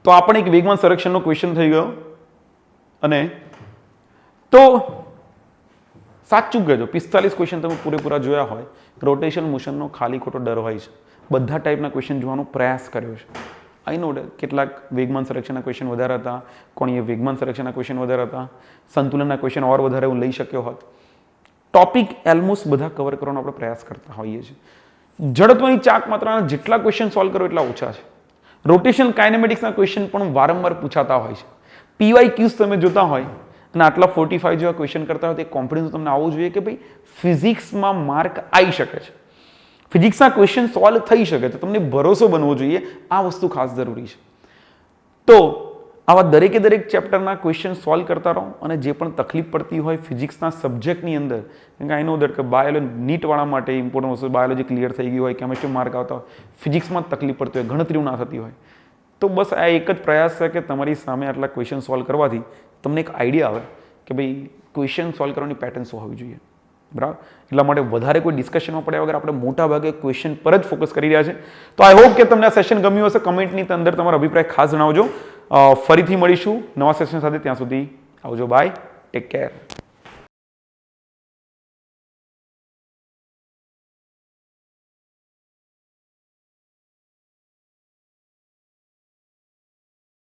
તો આ પણ એક વેગમાન સંરક્ષણનો ક્વેશ્ચન થઈ ગયો. અને તો સાચું કહેજો, 45 ક્વેશ્ચન તમે પૂરેપૂરા જોયા હોય. રોટેશન મોશનનો ખાલી ખોટો ડર હોય છે. બધા ટાઈપના ક્વેશ્ચન જોવાનો પ્રયાસ કર્યો છે. આઈ નો કેટલાક વેગમાન સંરક્ષણના ક્વેશ્ચન વધારે હતા, કોણીય વેગમાન સંરક્ષણના ક્વેશ્ચન વધારે હતા, સંતુલનના ક્વેશ્ચન ઓર વધારે હું લઈ શક્યો હોત. ટોપિક ઓલમોસ્ટ બધા કવર કરવાનો આપણે પ્રયાસ કરતા હોઈએ છીએ. જડત્વની ચાક માત્રાના જેટલા ક્વેશ્ચન સોલ્વ કરો એટલા ઓછા છે. રોટેશન કાઇનેમેટિક્સના ક્વેશ્ચન પણ વારંવાર પૂછાતા હોય છે. PYQs તમે જોતા હોય અને આટલા 45 જેવા ક્વેશ્ચન કરતા હોય તો કોન્ફિડન્સ તમને આવવો જોઈએ કે ભાઈ ફિઝિક્સમાં માર્ક આવી શકે છે, ફિઝિક્સના ક્વેશ્ચન સોલ્વ થઈ શકે. તો તમને ભરોસો બનવો જોઈએ. આ વસ્તુ ખાસ જરૂરી છે. તો આવા દરેકે દરેક ચેપ્ટરના ક્વેશ્ચન સોલ્વ કરતા રહો. અને જે પણ તકલીફ પડતી હોય ફિઝિક્સના સબ્જેક્ટની અંદર, કારણ કે આઈ નો દેટ કે બાયોલોજી નીટવાળા માટે ઇમ્પોર્ટન્ટ વસ્તુ, બાયોલોજી ક્લિયર થઈ ગયું હોય, કેમિસ્ટ્રી માર્ક આવતા હોય, ફિઝિક્સમાં તકલીફ પડતી હોય, ગણતરીઓ ના થતી હોય, તો બસ આ એક જ પ્રયાસ છે કે તમારી સામે આટલા ક્વેશ્ચન સોલ્વ કરવાથી તમને એક આઈડિયા આવે કે ભાઈ ક્વેશ્ચન સોલ્વ કરવાની પેટર્ન શું હોવી જોઈએ, બરાબર. એટલા માટે વધારે કોઈ ડિસ્કશનમાં પડ્યા વગર આપણે મોટા ભાગે ક્વેશ્ચન પર જ ફોકસ કરી રહ્યા છે. તો આઈ હોપ કે તમને આ સેશન ગમ્યું હશે. કમેન્ટની અંદર તમારો અભિપ્રાય ખાસ જણાવજો. ફરીથી મળીશું નવા સેશન સાથે. ત્યાં સુધી આવજો, બાય, ટેક કેર.